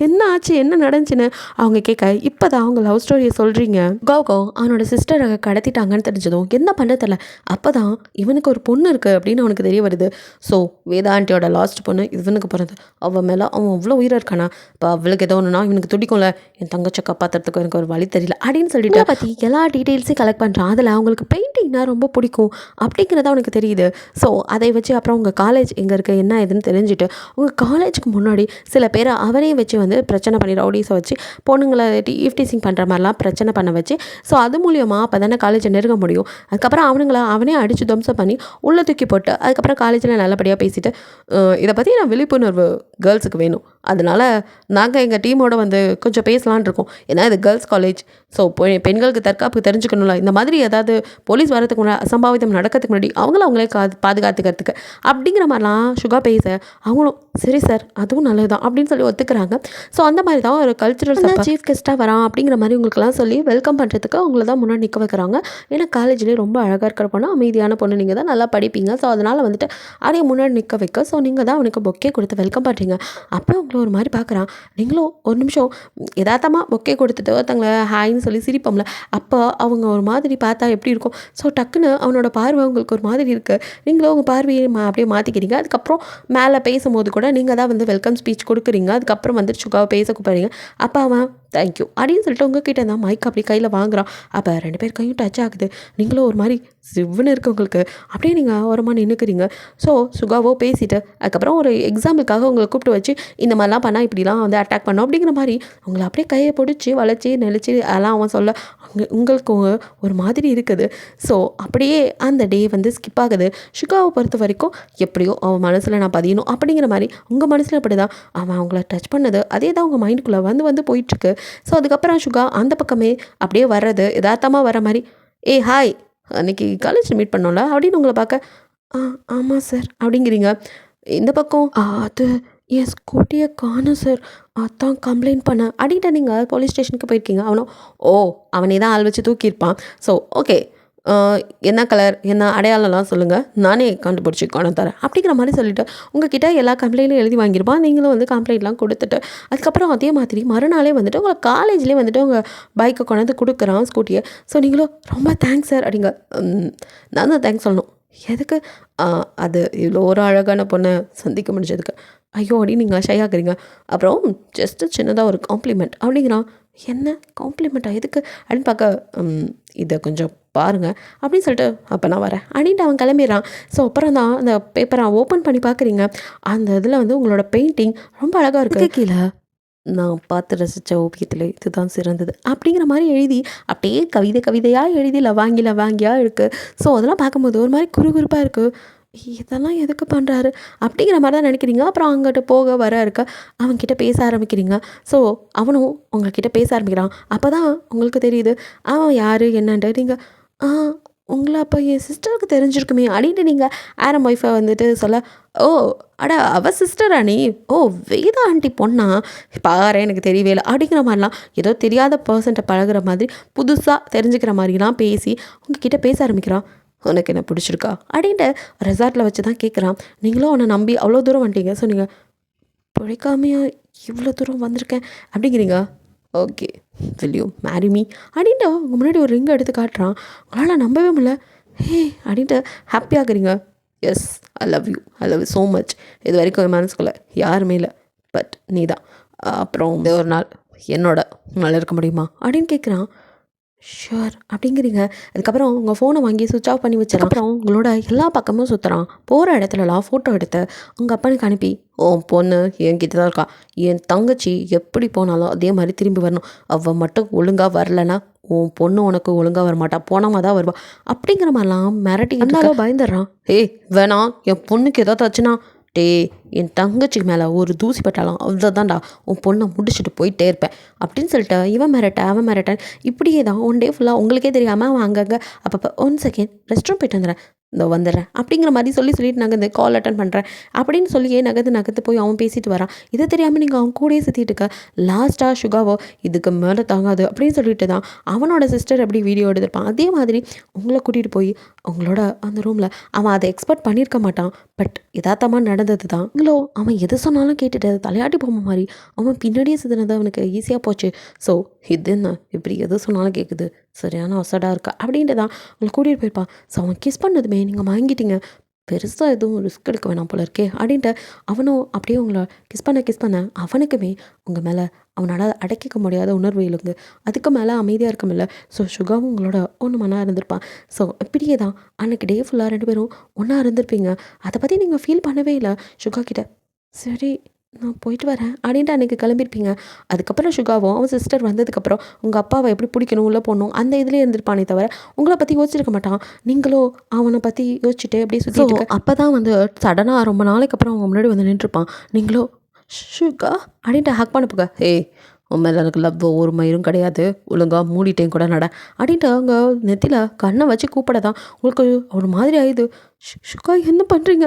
என்ன ஆச்சு என்ன நடந்துச்சுன்னு அவங்க கேட்க இப்போ தான் அவங்க லவ் ஸ்டோரியை சொல்கிறீங்க. கௌகவ் அவனோட சிஸ்டரை கடத்திட்டாங்கன்னு தெரிஞ்சதும் என்ன பண்ண தெரியல. அப்போ தான் இவனுக்கு ஒரு பொண்ணு இருக்குது அப்படின்னு அவனுக்கு தெரிய வருது. ஸோ வேதா ஆண்டியோட லாஸ்ட் பொண்ணு இவனுக்கு பிறந்து அவன் மேலே அவன் அவ்வளோ உயிராக இருக்கானா. இப்போ அவளுக்கு ஏதோ ஒன்றுனா இவனுக்கு துடிக்கும்ல, என் தங்கச்சை காப்பாற்றுறதுக்கு எனக்கு ஒரு வழி தெரியல அப்படின்னு சொல்லிட்டு பற்றி எல்லா டீட்டெயில்ஸையும் கலெக்ட் பண்ணுறான். அதில் அவங்களுக்கு பெயிண்டிங்னா ரொம்ப பிடிக்கும் அப்படிங்கிறத அவனுக்கு தெரியுது. ஸோ அதை வச்சு அப்புறம் உங்கள் காலேஜ் எங்கே இருக்குது என்ன ஏதுன்னு தெரிஞ்சுட்டு உங்கள் காலேஜுக்கு முன்னாடி சில பேரை அவனே வச்சு வந்து பிரச்சனை பண்ணி ரவுடிஸை வச்சு பொண்ணுங்களை ஈவ்டீசிங் பண்ணுற மாதிரிலாம் பிரச்சனை பண்ண வச்சு, ஸோ அது மூலியமாக அப்போ தானே காலேஜை நெருங்க முடியும். அதுக்கப்புறம் அவனே அடித்து துவம்சம் பண்ணி உள்ளே தூக்கி போட்டு அதுக்கப்புறம் காலேஜில் நல்லபடியாக பேசிட்டு இதை பற்றி நான் விழிப்புணர்வு கேர்ள்ஸுக்கு வேணும், அதனால் நாங்கள் எங்கள் டீமோட வந்து கொஞ்சம் பேசலான் இருக்கோம், ஏன்னா இது கேர்ள்ஸ் காலேஜ், ஸோ பெண்களுக்கு தற்காப்பு தெரிஞ்சுக்கணும்ல, இந்த மாதிரி ஏதாவது போலீஸ் வரதுக்கு முன்னாடி அசம்பாவிதம் நடக்கிறதுக்கு முன்னாடி அவங்களே பாதுகாத்துக்கிறதுக்கு அப்படிங்கிற மாதிரிலாம் சுகா பேச அவங்களும் சரி சார் அதுவும் நல்லது தான் அப்படின்னு சொல்லி ஒத்துக்கிறாங்க. ஸோ அந்த மாதிரி தான் ஒரு கல்ச்சுரல் சீஃப் கெஸ்ட்டாக வரான் அப்படிங்கிற மாதிரி உங்களுக்குலாம் சொல்லி வெல்கம் பண்ணுறதுக்கு அவங்கள தான் முன்னாடி நிற்க வைக்கிறாங்க. ஏன்னா காலேஜ்லேயே ரொம்ப அழகாக இருக்கிற பொண்ணு, அமைதியான பொண்ணு, நீங்கள் தான் நல்லா படிப்பீங்க, ஸோ அதனால் வந்துட்டு அதையும் முன்னாடி நிற்க வைக்க, ஸோ நீங்கள் தான் அவனுக்கு பொக்கே கொடுத்து வெல்கம் பண்ணுறீங்க. அப்போ அவங்கள ஒரு மாதிரி பார்க்குறான். நீங்களும் ஒரு நிமிஷம் யதார்த்தமாக பொக்கே கொடுத்துட்டு ஒருத்தங்களை ஹாய்ன்னு சொல்லி சிரிப்போம்ல, அப்போ அவங்க ஒரு மாதிரி பார்த்தா எப்படி இருக்கும். ஸோ டக்குன்னு அவனோட பார்வை உங்களுக்கு ஒரு மாதிரி இருக்குது, நீங்களும் உங்கள் பார்வையை அப்படியே மாற்றிக்கிறீங்க. அதுக்கப்புறம் மேலே பேசும்போது கூட நீங்கள் தான் வந்து வெல்கம் ஸ்பீச் கொடுக்குறீங்க. அதுக்கப்புறம் வந்து சுகாவை பேச கூப்பிடுறீங்க. அப்போ அவன் தேங்க்யூ அப்படின்னு சொல்லிட்டு உங்ககிட்ட தான் மைக் அப்படி கையில் வாங்குறான். அப்போ 2 பேர் கையும் டச் ஆகுது. நீங்களும் ஒரு மாதிரி சிவ்னு இருக்குது உங்களுக்கு, அப்படியே நீங்கள் ஓரமாக நின்றுக்கிறீங்க. ஸோ சுகாவோ பேசிட்டு அதுக்கப்புறம் ஒரு எக்ஸாம்பிளுக்காக உங்களை கூப்பிட்டு வச்சு இந்த மாதிரிலாம் பண்ணால் இப்படிலாம் வந்து அட்டாக் பண்ணோம் அப்படிங்கிற மாதிரி உங்களை அப்படியே கையை பிடிச்சி வளைச்சி நெளிச்சு அதெல்லாம் அவன் சொல்ல உங்களுக்கு ஒரு மாதிரி இருக்குது. ஸோ அப்படியே அந்த டே வந்து ஸ்கிப் ஆகுது. சுகாவை பொறுத்த வரைக்கும் எப்படியோ அவன் மனசில் நான் பதியணும் அப்படிங்கிற மாதிரி உங்கள் மனசில் அப்படி தான் அவன் அவங்கள டச் பண்ணது அதே தான் உங்கள் மைண்டுக்குள்ளே வந்து போயிட்டுருக்கு. ஸோ அதுக்கப்புறம் சுகா அந்த பக்கமே அப்படியே வர்றது யதார்த்தமாக வர மாதிரி, ஹாய் அன்றைக்கி காலேஜில் மீட் பண்ணோம்ல அப்படின்னு உங்களை பார்க்க ஆமாம் சார் அப்படிங்கிறீங்க. இந்த பக்கம் அது என் ஸ்கூட்டியை காணோம் சார், அதான் கம்ப்ளைண்ட் பண்ணேன் அப்படின்ட்டு நீங்கள் போலீஸ் ஸ்டேஷனுக்கு போயிருக்கீங்க. அவனும் ஓ அவனே தான் ஆள் வச்சு தூக்கியிருப்பான். ஸோ ஓகே, என்ன கலர் என்ன அடையாளம்லாம் சொல்லுங்கள், நானே கண்டுபிடிச்சி கொண்டு தரேன் அப்படிங்கிற மாதிரி சொல்லிவிட்டு உங்ககிட்ட எல்லா கம்ப்ளைண்ட்டும் எழுதி வாங்கியிருப்பான். நீங்களும் வந்து கம்ப்ளைண்ட்லாம் கொடுத்துட்டு அதுக்கப்புறம் அதே மாதிரி மறுநாளே வந்துட்டு உங்களை காலேஜ்லேயே வந்துட்டு உங்கள் பைக்கை கொண்டாந்து கொடுக்குறான், ஸ்கூட்டியை. ஸோ நீங்களும் ரொம்ப தேங்க்ஸ் சார் அப்படிங்க. நான் தான் தேங்க்ஸ் சொல்லணும். எதுக்கு? அது இவ்வளோ ஒரு அழகான பொண்ணை சந்திக்க முடிஞ்சதுக்கு. ஐயோ அப்படின்னு நீங்கள் ஷை ஆகுறீங்க. அப்புறம் ஜஸ்ட்டு சின்னதாக ஒரு காம்ப்ளிமெண்ட் அப்படிங்கிறான். என்ன காம்ப்ளிமெண்ட்டா எதுக்கு அப்படின்னு பார்க்க, இதை கொஞ்சம் பாருங்கள் அப்படின்னு சொல்லிட்டு அப்போ நான் வரேன் அப்படின்ட்டு அவன் கிளம்பிடுறான். ஸோ அப்புறம் தான் அந்த பேப்பரை ஓப்பன் பண்ணி பார்க்குறீங்க. அந்த இதில் வந்து உங்களோட பெயிண்டிங் ரொம்ப அழகாக இருக்குது. கீழே நான் பார்த்து ரசித்த ஓவியத்தில் இதுதான் சிறந்தது அப்படிங்கிற மாதிரி எழுதி அப்படியே கவிதையாக எழுதி லவாங்கியாக இருக்குது. ஸோ அதெல்லாம் பார்க்கும்போது ஒரு மாதிரி குறுகுறுப்பாக இருக்குது. இதெல்லாம் எதுக்கு பண்ணுறாரு அப்படிங்கிற மாதிரி தான் நினைக்கிறீங்க. அப்புறம் அங்கிட்ட போக வர இருக்க அவன்கிட்ட பேச ஆரம்பிக்கிறீங்க. ஸோ அவனும் உங்கள்கிட்ட பேச ஆரம்பிக்கிறான். அப்போ தான் உங்களுக்கு தெரியுது அவன் யார் என்னன்ட்டு. நீங்கள் உங்களை அப்போ என் சிஸ்டருக்கு தெரிஞ்சிருக்குமே அப்படின்ட்டு நீங்கள் ஆரம் ஒய்ஃபை வந்துட்டு சொல்ல, ஓ அட அவள் சிஸ்டரா நீ, ஓ வேதா ஆண்டி பொண்ணா, பாரு எனக்கு தெரியவே இல்லை அப்படிங்கிற மாதிரிலாம் ஏதோ தெரியாத பர்சன்ட்டை பழகுற மாதிரி புதுசாக தெரிஞ்சுக்கிற மாதிரிலாம் பேசி உங்ககிட்ட பேச ஆரம்பிக்கிறான். உனக்கு என்ன பிடிச்சிருக்கா அப்படின்ட்டு ரெசார்ட்டில் வச்சு தான் கேட்குறான். நீங்களும் அவனை நம்பி அவ்வளோ தூரம் வந்துட்டீங்க. ஸோ நீங்கள் பிடிக்காமையா இவ்வளோ தூரம் வந்திருக்கேன் அப்படிங்கிறீங்க. Okay, will you marry me அப்படின்ட்டு உங்கள் முன்னாடி ஒரு ரிங் எடுத்து காட்டுறான். உங்களால் நம்பவே முடியல. ஹே அப்படின்ட்டு ஹாப்பியாகிறீங்க. Yes, I love you so much. இது வரைக்கும் என் மனசுக்குள்ளே யாருமே இல்லை, பட் நீ தான். அப்புறம் ஒரு நாள் என்னோட நல்லா இருக்க முடியுமா அப்படின்னு கேட்குறான். ஷுர் அப்படிங்கிறீங்க. அதுக்கப்புறம் உங்கள் ஃபோனை வாங்கி சுவிட்ச் ஆஃப் பண்ணி வச்சிடறான். அப்புறம் உங்களோட எல்லா பக்கமும் சுற்றுறான். போகிற இடத்துலலாம் ஃபோட்டோ எடுத்து உங்கள் அப்பனுக்கு அனுப்பி, உன் பொண்ணு என்கிட்ட தான் இருக்கா, என் தங்கச்சி எப்படி போனாலும் அதே மாதிரி திரும்பி வரணும், அவள் மட்டும் ஒழுங்காக வரலன்னா உன் பொண்ணு உனக்கு ஒழுங்காக வரமாட்டா, போனமாக தான் வருவா அப்படிங்கிற மாதிரிலாம் மிரட்டி இருந்தாலும் பயந்துடுறான். ஏய் வேணாம், என் பொண்ணுக்கு ஏதாவது ஆச்சுன்னா டே என் தங்கச்சிக்கு மேலே ஒரு தூசி பட்டாலும் அவ்வளோதான்டா, உன் பொண்ணை முடிச்சுட்டு போயிட்டே இருப்பேன் அப்படின்னு சொல்லிட்டு இவன் அவன் மிரட்டன் இப்படியே தான் ஒன் டே ஃபுல்லாக உங்களுக்கே தெரியாமல் அவன் அங்கங்கே அப்பப்போ 1 செகண்ட் ரெஸ்ட் ரூம் போயிட்டு வந்துடுறேன், இந்த வந்துடுறேன் அப்படிங்கிற மாதிரி சொல்லிட்டு நகர்ந்து கால் அட்டன் பண்ணுறேன் அப்படின்னு சொல்லியே நகர்ந்து போய் அவன் பேசிட்டு வரான். இதை தெரியாமல் நீங்கள் அவன் கூடயே சுற்றிட்டு இருக்க. லாஸ்ட்டாக சுகாவோ இதுக்கு மேலே தாங்காது அப்படின்னு சொல்லிட்டு தான் அவனோட சிஸ்டர் எப்படி வீடியோ எடுத்திருப்பான் அதே மாதிரி உங்களை கூட்டிகிட்டு போய் உங்களோட அந்த ரூமில் அவன் அதை எக்ஸ்பெக்ட் பண்ணியிருக்க மாட்டான். பட் யதார்த்தமாக நடந்தது தான். இவ்வளோ அவன் எது சொன்னாலும் கேட்டுட்டு தலையாட்டி போன மாதிரி அவன் பின்னாடியே சுற்றினது அவனுக்கு ஈஸியாக போச்சு. ஸோ இது என்ன இப்படி எது சொன்னாலும் கேட்குது, சரியான ஒசடாக இருக்கா அப்படின்ட்டு தான் உங்களை கூட்டிகிட்டு போயிருப்பான். ஸோ அவன் கிஸ் பண்ணதுமே நீங்கள் வாங்கிட்டீங்க, பெருசாக எதுவும் ரிஸ்க் எடுக்க வேணாம் போல இருக்கே அப்படின்ட்டு அவனும் அப்படியே உங்களை கிஸ் பண்ண அவனுக்குமே உங்கள் மேலே அவனால் அடக்கிக்க முடியாத உணர்வு இழுங்க. அதுக்கு மேலே அமைதியாக இருக்கமில்ல. ஸோ சுகாவும் உங்களோட ஒன்று மனாக இருந்திருப்பான். ஸோ இப்படியே தான் அன்றைக்கி டே ஃபுல்லாக 2 பேரும் ஒன்றா இருந்திருப்பீங்க. அதை பற்றி நீங்கள் ஃபீல் பண்ணவே இல்லை. சுகா கிட்ட சரி நான் போயிட்டு வரேன் அப்படின்ட்டு அன்றைக்கி கிளம்பியிருப்பீங்க. அதுக்கப்புறம் சுகாவும் அவன் சிஸ்டர் வந்ததுக்கப்புறம் உங்கள் அப்பாவை எப்படி பிடிக்கணும் உள்ளே போகணும் அந்த இதுலேயே இருந்திருப்பானே தவிர உங்களை பற்றி யோசிச்சிருக்க மாட்டான். நீங்களும் அவனை பற்றி யோசிச்சுட்டு அப்படியே சுற்றி அப்போ தான் வந்து சடனாக ரொம்ப நாளைக்கு அப்புறம் அவங்க முன்னாடி வந்து நின்றுருப்பான். நீங்களும் சுகா அப்படின்ட்டு ஹக் பண்ண போக, ஏய் உன் மேலே எனக்கு லவ் ஒரு மயிரும் கிடையாது, ஒழுங்காக மூடிட்டேன் கூட நட அப்படின்ட்டு அவங்க நெத்தியில் கண்ணை வச்சு கூப்பிட தான் உங்களுக்கு ஒரு மாதிரி ஆயிடுது. சுகா என்ன பண்ணுறீங்க?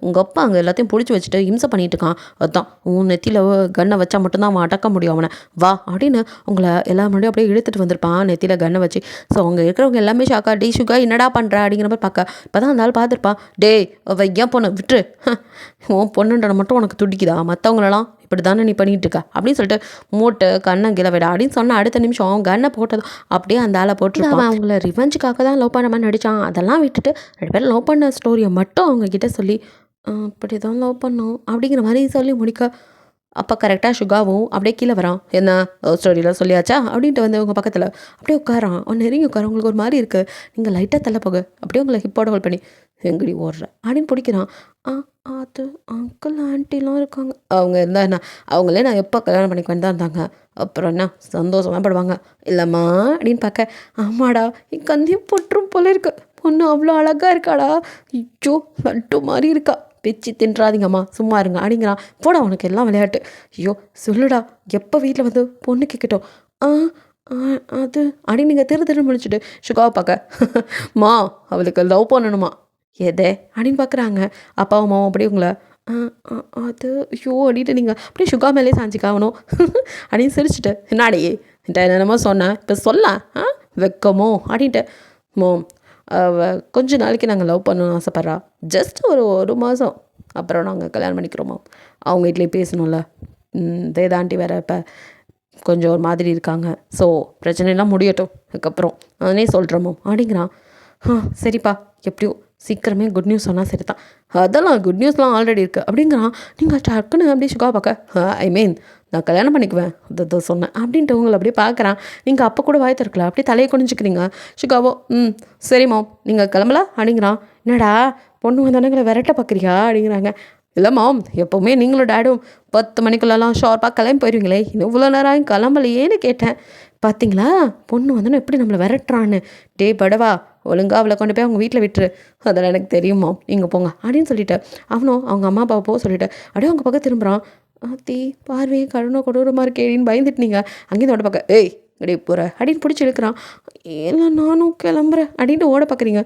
உங்கள் அப்பா அங்கே எல்லாத்தையும் பிடிச்சி வச்சுட்டு இம்சை பண்ணிட்டு இருக்கான், அதுதான் உன் நெத்தியில் கண்ணை வச்சா மட்டும்தான் அவன் அடக்க முடியும் அவனை, வா அப்படின்னு உங்களை எல்லா முன்னாடியும் அப்படியே இழுத்துட்டு வந்திருப்பான் நெத்தியில் கண்ணை வச்சு. ஸோ அவங்க இருக்கிறவங்க எல்லாமே ஷாக்கா, டே சுகா என்னடா பண்ணுற அப்படிங்கிற மாதிரி பார்க்க. இப்போ தான் அந்த ஆள் பார்த்துருப்பான். டே ஏன் பொண்ணு விட்டுரு, உன் பொண்ணுன்ற மட்டும் உனக்கு துடிக்குதா, மற்றவங்களெல்லாம் இப்படி தானே நீ பண்ணிகிட்டு இருக்க அப்படின்னு சொல்லிட்டு மூட்டை கண்ணை கிளவிடா அப்படின்னு சொன்னால் அடுத்த நிமிஷம் கண்ணை போட்டதும் அப்படியே அந்த ஆளை போட்டுருப்பான். அவங்கள ரிவெஞ்சுக்காக தான் லவ் பண்ண மாதிரி நடித்தான். அதெல்லாம் விட்டுட்டு 2 பேரும் லவ் பண்ண ஸ்டோரியை மட்டும் அவங்கக்கிட்ட சொல்லி அப்படி தான் லவ் பண்ணோம் அப்படிங்கிற மாதிரி சொல்லி முடிக்க. அப்போ கரெக்டாக சுகாவும் அப்படியே கீழே வரான். என்ன ஸ்டோரியெலாம் சொல்லியாச்சா அப்படின்ட்டு வந்து உங்கள் பக்கத்தில் அப்படியே உட்காரான். அவன் நெருங்கி உட்கார. உங்களுக்கு ஒரு மாதிரி இருக்குது, நீங்கள் லைட்டாக தள்ள போக அப்படியே உங்களை ஹிப்போட ஹோல்ட் பண்ணி எங்கடி ஓடுற அப்படின்னு பிடிக்கிறான். அது அங்கிள் ஆண்டிலாம் இருக்காங்க, அவங்க இருந்தால் என்ன, அவங்களே நான் எப்போ கல்யாணம் பண்ணிக்குவேன் தான் இருந்தாங்க, அப்புறம் என்ன சந்தோஷமாக படுவாங்க இல்லைம்மா அப்படின்னு பார்க்க. ஆமாடா என் கந்தியும் பொற்றும் போல இருக்கு, பொண்ணு அவ்வளோ அழகாக இருக்காடா, ஐயோ லட்டு மாதிரி இருக்கா, பிச்சு தின்றாதீங்கம்மா சும்மா இருங்க அப்படிங்கிறான். போடா உனக்கு எல்லாம் விளையாட்டு, ஐயோ சொல்லுடா எப்போ வீட்டில் வந்து பொண்ணு கேட்கட்டும். அது அப்படின்னு நீங்கள் திரு முடிச்சுட்டு சுகாவை பார்க்க, மா அவளுக்கு லவ் பண்ணணுமா எதே அப்படின்னு பார்க்குறாங்க. அப்பாவும் அம்மாவும் அப்படியே உங்களை அ அ அது ஐயோ! அப்படின்ட்டு நீங்கள் அப்படியே சுகா மேலே சாஞ்சிக்காவணும் அப்படின்னு சிரிச்சுட்டு, என்னாடி என்ட்ட என்னென்னமோ சொன்னேன், இப்போ சொல்லேன் வெக்கமோ அப்படின்ட்டு. மோம் அவ கொஞ்ச நாளைக்கு நாங்கள் லவ் பண்ணணும்னு ஆசைப்பட்றா. ஜஸ்ட் ஒரு 1 மாதம். அப்புறம் நாங்கள் கல்யாணம் பண்ணிக்கிறோமோ. அவங்க வீட்லேயும் பேசணும்ல. வேதா ஆண்டி வேறு இப்போ கொஞ்சம் ஒரு மாதிரி இருக்காங்க. ஸோ பிரச்சனைலாம் முடியட்டும். அதுக்கப்புறம் நானே சொல்கிறேன் மேம் அப்படிங்கிறான். சரிப்பா, எப்படியோ சீக்கிரமே குட் நியூஸ் சொன்னால் சரி தான். அதெல்லாம் குட் நியூஸ்லாம் ஆல்ரெடி இருக்குது அப்படிங்கிறான். நீங்கள் டக்குன்னு அப்படியே சுகா பார்க்க ஐ மீன் நான் கல்யாணம் பண்ணிக்குவேன் அதை சொன்னேன் அப்படின்ட்டு உங்களை அப்படியே பார்க்குறான். நீங்கள் அப்போ கூட வாய் திறக்கல, அப்படியே தலையை குனிஞ்சிக்கிறீங்க. சுகாவோ சரி மாம் நீங்கள் கிளம்பலாம் அப்படிங்கிறான். என்னடா பொண்ணு வந்தானுங்களை விரட்ட பார்க்குறியா அப்படிங்கிறாங்க. இல்லை மாம், எப்போவுமே நீங்களும் டேடும் 10 மணிக்குள்ளெல்லாம் ஷார்ப்பாக கிளம்பி போயிடுவீங்களே, இன்னும் இவ்வளோ நேரம் ஆகும் கிளம்பலையேன்னு கேட்டேன். பார்த்தீங்களா பொண்ணு வந்தோன்னு எப்படி நம்மளை விரட்டுறான்னு. டே படவா, ஒழுங்காக அவளை கொண்டு போய் அவங்க வீட்டில் விட்டுரு. அதெல்லாம் எனக்கு தெரியுமா, நீங்கள் போங்க அப்படின்னு சொல்லிட்டு அவனும் அவங்க அம்மா அப்பாவை போக சொல்லிட்டு அப்படியே அவங்க பக்கம் திரும்புகிறான். ஆத்தி பார்வையை கொடூரமாக இருக்கேடின்னு பயந்துட்டு நீங்கள் அங்கேருந்து ஓட பார்க்க, ஏய் இப்படி போகிற அப்படின்னு பிடிச்சி இழுக்கிறான். இல்லை நானும் கிளம்புறேன் அப்படின்ட்டு ஓட பார்க்குறீங்க.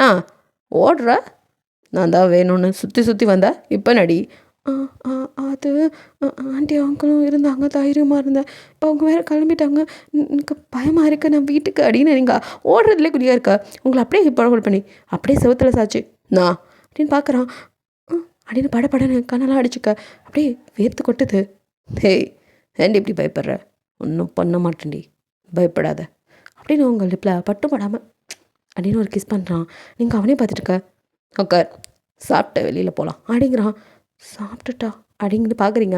நான் ஓடுற, நான் தான் வேணும்னு சுற்றி சுற்றி வந்தேன், இப்போ நடி. அது ஆண்டி அங்கிளும் இருந்தாங்க, தைரியமாக இருந்தேன். இப்போ அவங்க வேறு கிளம்பிட்டாங்க, எனக்கு பயமாக இருக்குது, நான் வீட்டுக்கு அப்படின்னு நீங்கள் ஓடுறதுலே குறியாக இருக்கா. உங்களை அப்படியே இப்போ பண்ணி அப்படியே செவத்தில் சாச்சு நான் அப்படின்னு பார்க்குறான். அப்படின்னு படப்படன்னு கண்ணெல்லாம் அடிச்சுக்க அப்படியே வேர்த்து கொட்டுது. ஹேய் ஏண்டி இப்படி பயப்படுற, ஒன்றும் பண்ண மாட்டேன்டி, பயப்படாத அப்படின்னு உங்கள் லிப்பில் படாமல் அப்படின்னு ஒரு கிஸ் பண்ணுறான். நீங்கள் அவனே பார்த்துட்டு இருக்க. உக்கார், சாப்பிட்ட வெளியில் போகலாம் அப்படிங்கிறான். சாப்பிட்டுட்டா அப்படிங்கிட்டு பார்க்குறீங்க.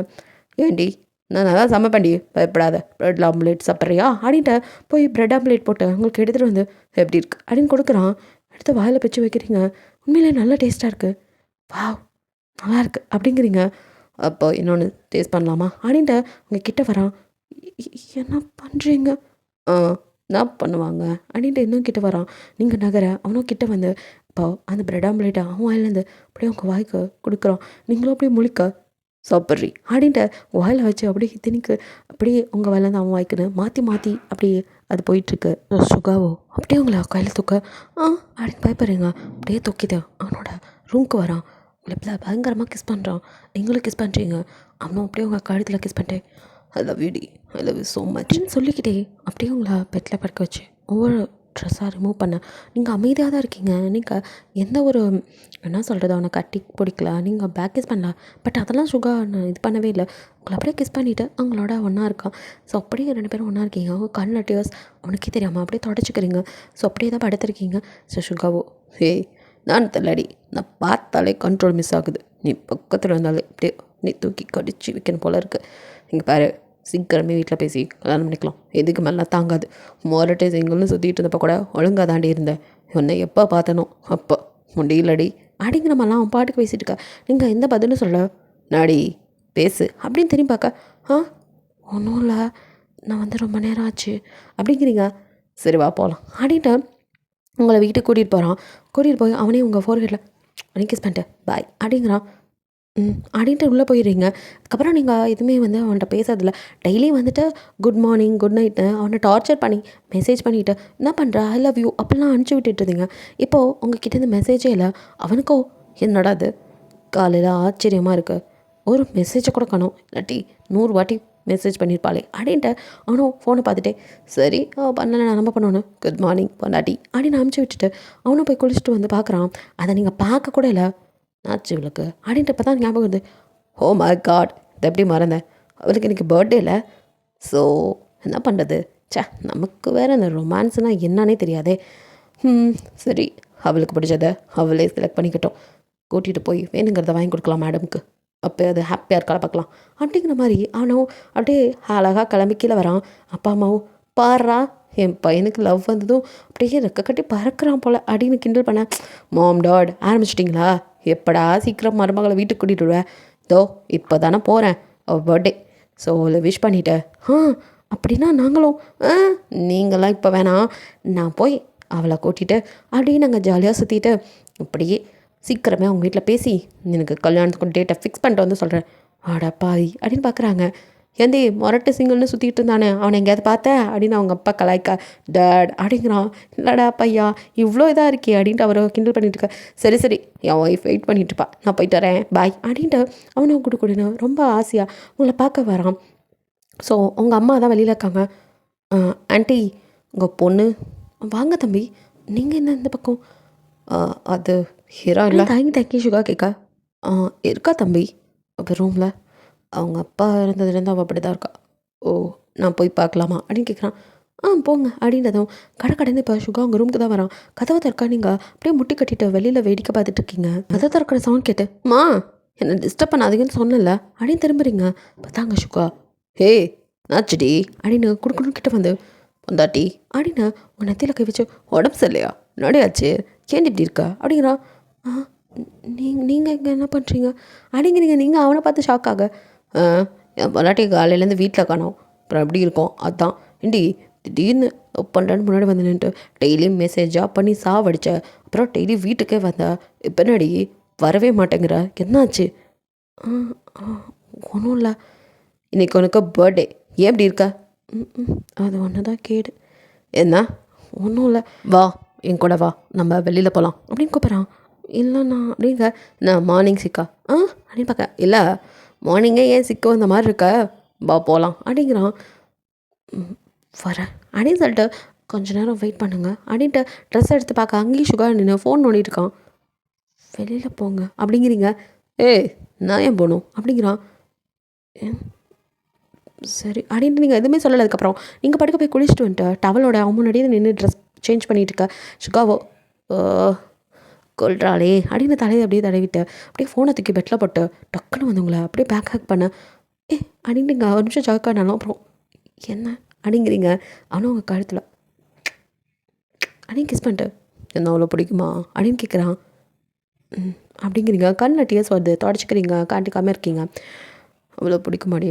ஏண்டி நான் நல்லா சமைப்பேன்டி, பயப்படாத, ப்ரெட் ஆம்லேட் சாப்பிட்றியா அப்படின்ட்டு போய் ப்ரெட் ஆம்லேட் போட்டு உங்களுக்கு எடுத்துகிட்டு வந்து எப்படி இருக்குது அப்படின்னு கொடுக்குறான். எடுத்து வாயில் பிச்சு வைக்கிறீங்க. உண்மையிலே நல்லா டேஸ்ட்டாக இருக்குது. வாவ் நல்லாயிருக்கு அப்படிங்கிறீங்க. அப்போ இன்னொன்று டேஸ்ட் பண்ணலாமா அப்படின்ட்டு உங்கள் கிட்ட வரான். என்ன பண்ணுறீங்க? என்ன பண்ணுவாங்க அப்படின்ட்டு இன்னும் கிட்ட வரான். நீங்கள் நகர அவனும் கிட்ட வந்து இப்போ அந்த ப்ரெட் ஆம்லேட்டை அவன் வாயிலேருந்து அப்படியே உங்கள் வாய்க்கு கொடுக்குறான். நீங்களும் அப்படியே முழிக்க சாப்பிட்றி அப்படின்ட்டு வாயில் வச்சு அப்படியே திணிக்கு அப்படியே உங்கள் வாயிலேருந்து அவன் வாய்க்குன்னு மாற்றி மாற்றி அப்படியே அது போயிட்டுருக்கு. சுகாவோ அப்படியே உங்களை கையில் தூக்க அப்படின்னு பயப்படுறீங்க. அப்படியே தூக்கிட்டு அவனோட ரூமுக்கு வரான். உங்களை பயங்கரமாக கிஸ் பண்ணுறான். நீங்களும் கிஸ் பண்ணுறீங்க. அவனும் அப்படியே உங்கள் கழுத்தில் கிஸ் பண்ணிட்டேன். ஐ லவ் யூ டி, ஐ லவ் யூ ஸோ மச்ன்னு சொல்லிக்கிட்டே அப்படியே உங்களை பெட்டில் படுக்க வச்சு ஒவ்வொரு ட்ரெஸ்ஸாக ரிமூவ் பண்ண. நீங்கள் அமைதியாக தான் இருக்கீங்க. நீங்கள் எந்த ஒரு என்ன சொல்கிறது, அவனை கட்டி பிடிக்கல, நீங்கள் பேக் கிஸ் பண்ணல. பட் அதெல்லாம் சுகா இது பண்ணவே இல்லை. உங்களை அப்படியே கிஸ் பண்ணிவிட்டு அவங்களோட ஒன்றா இருக்கான். ஸோ அப்படியே 2 பேரும் ஒன்றா இருக்கீங்க. அவங்க கண்ணில் டியர்ஸ் அவனுக்கே தெரியாமல் அப்படியே தொடச்சிக்கிறீங்க. ஸோ அப்படியே தான் படுத்திருக்கீங்க. ஸோ சுகாவோ ஹேய் நான் தெரியலடி, நான் பார்த்தாலே கண்ட்ரோல் மிஸ் ஆகுது. நீ பக்கத்தில் இருந்தாலே அப்படியே நீ தூக்கி கடிச்சு வைக்கணும் போல இருக்குது. இங்கே பாரு, சீக்கிரமே வீட்டில் பேசி கல்யாணம் பண்ணிக்கலாம். எதுக்கு மேலே தாங்காது. மொரட்டே சிங்கிள்னு சுற்றிட்டு இருந்தப்போ கூட ஒழுங்காக தாண்டி இருந்தேன். உன்னை எப்போ பார்த்தனோ அப்போ முடியலடி அப்படிங்கிற மாதிரிலாம் அவன் பாட்டுக்கு பேசிகிட்டு இருக்கா. நீங்கள் எந்த பதிலும் சொல்ல, நாடி பேசு அப்படின்னு திரும்பி பார்க்க. ஒன்றும் இல்லை, நான் வந்து ரொம்ப நேரம் ஆச்சு அப்படிங்கிறீங்க. சரி வா போகலாம் அப்படின்ட்டு உங்களை வீட்டுக்கு கூட்டிகிட்டு போகிறான். கூட்டிகிட்டு போய் அவனே உங்கள் ஃபோர்ஹெட்டில் அப்படின்னு கிஸ் பண்ணிட்டேன் பாய் அப்படிங்கிறான். அப்படின்ட்டு உள்ளே போயிடுறீங்க. அதுக்கப்புறம் நீங்கள் எதுவுமே வந்து அவன்கிட்ட பேசுறதில்ல. டெய்லி வந்துட்டு குட் மார்னிங் குட் நைட்டு அவனை டார்ச்சர் பண்ணி மெசேஜ் பண்ணிவிட்டு என்ன பண்ணுற ஐ லவ் யூ அப்படிலாம் அனுப்பிச்சி விட்டுட்டு இருந்தீங்க. இப்போது உங்ககிட்ட இந்த மெசேஜே இல்லை. அவனுக்கோ என்னடா அது காலையில் ஆச்சரியமாக இருக்குது, ஒரு மெசேஜை கூட காணோம், இல்லாட்டி 100 வாட்டி மெசேஜ் பண்ணியிருப்பாளே அப்படின்ட்டு அவனும் ஃபோனை பார்த்துட்டே சரி பண்ணலை நான் நம்ம பண்ணணும் குட் மார்னிங் பொண்டாட்டி அப்படின்னு அனுப்பிச்சி விட்டுட்டு அவனும் போய் குளிச்சுட்டு வந்து பார்க்குறான். அதை நீங்கள் பார்க்க கூட இல்லை. ஆச்சு இவளுக்கு அப்படின்ட்டு இப்போ தான் ஞாபகம் வருது. ஓ மை காட், இதை எப்படி மறந்தேன், அவளுக்கு இன்றைக்கி பர்த்டே இல்லை. ஸோ என்ன பண்ணுறது, நமக்கு வேறு இந்த ரொமான்ஸ்னால் என்னன்னே தெரியாதே. சரி அவளுக்கு பிடிச்சதை அவளே செலக்ட் பண்ணிக்கிட்டோம். கூட்டிகிட்டு போய் வேணுங்கிறத வாங்கி கொடுக்கலாம் மேடமுக்கு, அப்போ அது ஹாப்பியாக இருக்கால பார்க்கலாம் அப்படிங்கிற மாதிரி அவனும் அப்படியே அழகாக கிளம்பி கீழே வரான். அப்பா அம்மாவும் பாடுறா என் பையனுக்கு லவ் வந்ததும் அப்படியே ரெக்க கட்டி பறக்கிறான் போல் அப்படின்னு கிண்டல் பண்ண. மாம் டாட் ஆரம்பிச்சிட்டிங்களா, எப்படா சீக்கிரம் மருமகளை வீட்டுக்கு கூட்டிகிட்டு விடுவேன், இதோ இப்போ தானே போகிறேன் அவள் பர்த்டே, ஸோ அவளை விஷ் பண்ணிட்டேன். அப்படின்னா நாங்களும் நீங்களாம் இப்போ வேணாம், நான் போய் அவளை கூட்டிகிட்டு அப்படியே நாங்கள் ஜாலியாக சுற்றிட்டு அப்படியே சீக்கிரமே அவங்க வீட்டில் பேசி எனக்கு கல்யாணத்துக்கு டேட்டை ஃபிக்ஸ் பண்ணிட்டு வந்து சொல்கிறேன். ஆடா பாதி அப்படின்னு பார்க்குறாங்க. ஏந்தி மொரட்டு சிங்கிள்னு சுற்றிட்டு இருந்தானே அவனை எங்கேயாவது பார்த்தேன் அப்படின்னு அவங்க அப்பா கலாய்க்கா. டேட் அப்படிங்கிறான். இல்லைடா பையா இவ்வளோ இதாக இருக்கே அப்படின்ட்டு அவரை கிண்டல் பண்ணிட்டு இருக்க. சரி சரி என் ஒய்ஃப் வெயிட் பண்ணிட்டுப்பா, நான் போயிட்டு வரேன் பாய் அப்படின்ட்டு அவனை கொடுன்னு ரொம்ப ஆசையாக உங்களை பார்க்க வரான். ஸோ உங்கள் அம்மா தான் வெளியில் இருக்காங்க. ஆண்டி உங்கள் பொண்ணு வாங்க தம்பி, நீங்கள் என்ன இந்த பக்கம்? அது ஹீரோ இல்லை தேங்கி சுகா கேட்க. இருக்கா தம்பி அப்போ ரூமில், அவங்க அப்பா இருந்ததுலேருந்து அவள் அப்படி தான் இருக்கா. ஓ நான் போய் பார்க்கலாமா அப்படின்னு கேட்குறான். போங்க அப்படின்றதும் கடைன்னு இப்போ சுகா அவங்க ரூமுக்கு தான் வரான். கதவை திறக்கா. நீங்கள் அப்படியே முட்டி கட்டிட்டு வெளியில் வேடிக்கை பார்த்துட்டு இருக்கீங்க. கதை திறக்கிற சவுண்ட் கேட்டு மா என்னை டிஸ்டர்ப் பண்ணாதீங்கன்னு சொன்னல அப்படின்னு திரும்புறீங்க. பார்த்தாங்க சுகா. ஹே நாச்சுடி அப்படின்னு குடுக்கணும் கிட்ட வந்து பொந்தாட்டி அப்படின்னு உன் நெத்தியில் கை வச்சு உடம்பு சரியில்லையா நடையாச்சு ஏன் இப்படி இருக்கா அப்படிங்கிறா. நீங்கள் இங்கே என்ன பண்ணுறீங்க அப்படிங்கிறீங்க. நீங்கள் அவனை பார்த்து ஷாக் ஆக. என் பொண்டாட்டி காலையிலேருந்து வீட்டில் காணோம், அப்புறம் எப்படி இருக்கும் அதான். ஏண்டி திடீர்னு லவ் பண்ணுறேன்னு முன்னாடி வந்து நின்றுட்டு டெய்லியும் மெசேஜாக பண்ணி சாவடிச்ச, அப்புறம் டெய்லி வீட்டுக்கே வந்தா, இப்போ என்னடி வரவே மாட்டேங்கிற, என்னாச்சு? ஒன்றும் இல்லை, இன்றைக்கி உனக்கு பர்த்டே, ஏன் இப்படி இருக்க? அது ஒன்று தான் கேடு. என்ன? ஒன்றும் இல்லை, வா என் கூட வா நம்ம வெளியில் போகலாம் அப்படின்னு கூப்பிட்றான். இல்லைண்ணா அப்படிங்க. நான் மார்னிங் சிக்கா அப்படின்னு பார்க்க. இல்லை மார்னிங்கே ஏன் சிக்க வந்த மாதிரி இருக்க, வா போகலாம் அப்படிங்கிறான். வரேன் அப்படின்னு சொல்லிட்டு கொஞ்ச நேரம் வெயிட் பண்ணுங்க அப்படின்ட்டு ட்ரெஸ் எடுத்து பார்க்க அங்கேயும் சுகர் நின்று ஃபோன் நோண்டிட்டு இருக்கான். வெளியில் போங்க அப்படிங்கிறீங்க. நான் ஏன் போகணும் அப்படிங்கிறான். சரி அப்படின்ட்டு நீங்கள் எதுவுமே சொல்லலை. அதுக்கப்புறம் நீங்கள் படுக்க போய் குளிச்சுட்டு வந்துட்டு டவலோட அவன் முன்னாடியே நின்று ட்ரெஸ் சேஞ்ச் பண்ணிகிட்டு இருக்க. சுகாவோ கொல்றாளே அப்படின்னு தலையை அப்படியே தடவிட்டு அப்படியே ஃபோனை தூக்கி பெட்டில் போட்டு டக்குன்னு வந்தவங்கள அப்படியே பேக் ஹேக் பண்ண. அப்படின்னு நீங்கள் ஒரு நிமிஷம் ஜாக்கானாலும் அப்புறம் என்ன அப்படிங்கிறீங்க. அவனும் உங்கள் கழுத்தில் அப்படின்னு கிஸ் பண்ணிட்டு என்ன அவ்வளோ பிடிக்குமா அப்படின்னு கேட்குறான். அப்படிங்கிறீங்க. கண்ணில் டியர்ஸ் வருது, தொடச்சிக்கிறீங்க, காட்டிக்காமல் இருக்கீங்க. அவ்வளோ பிடிக்குமாடி?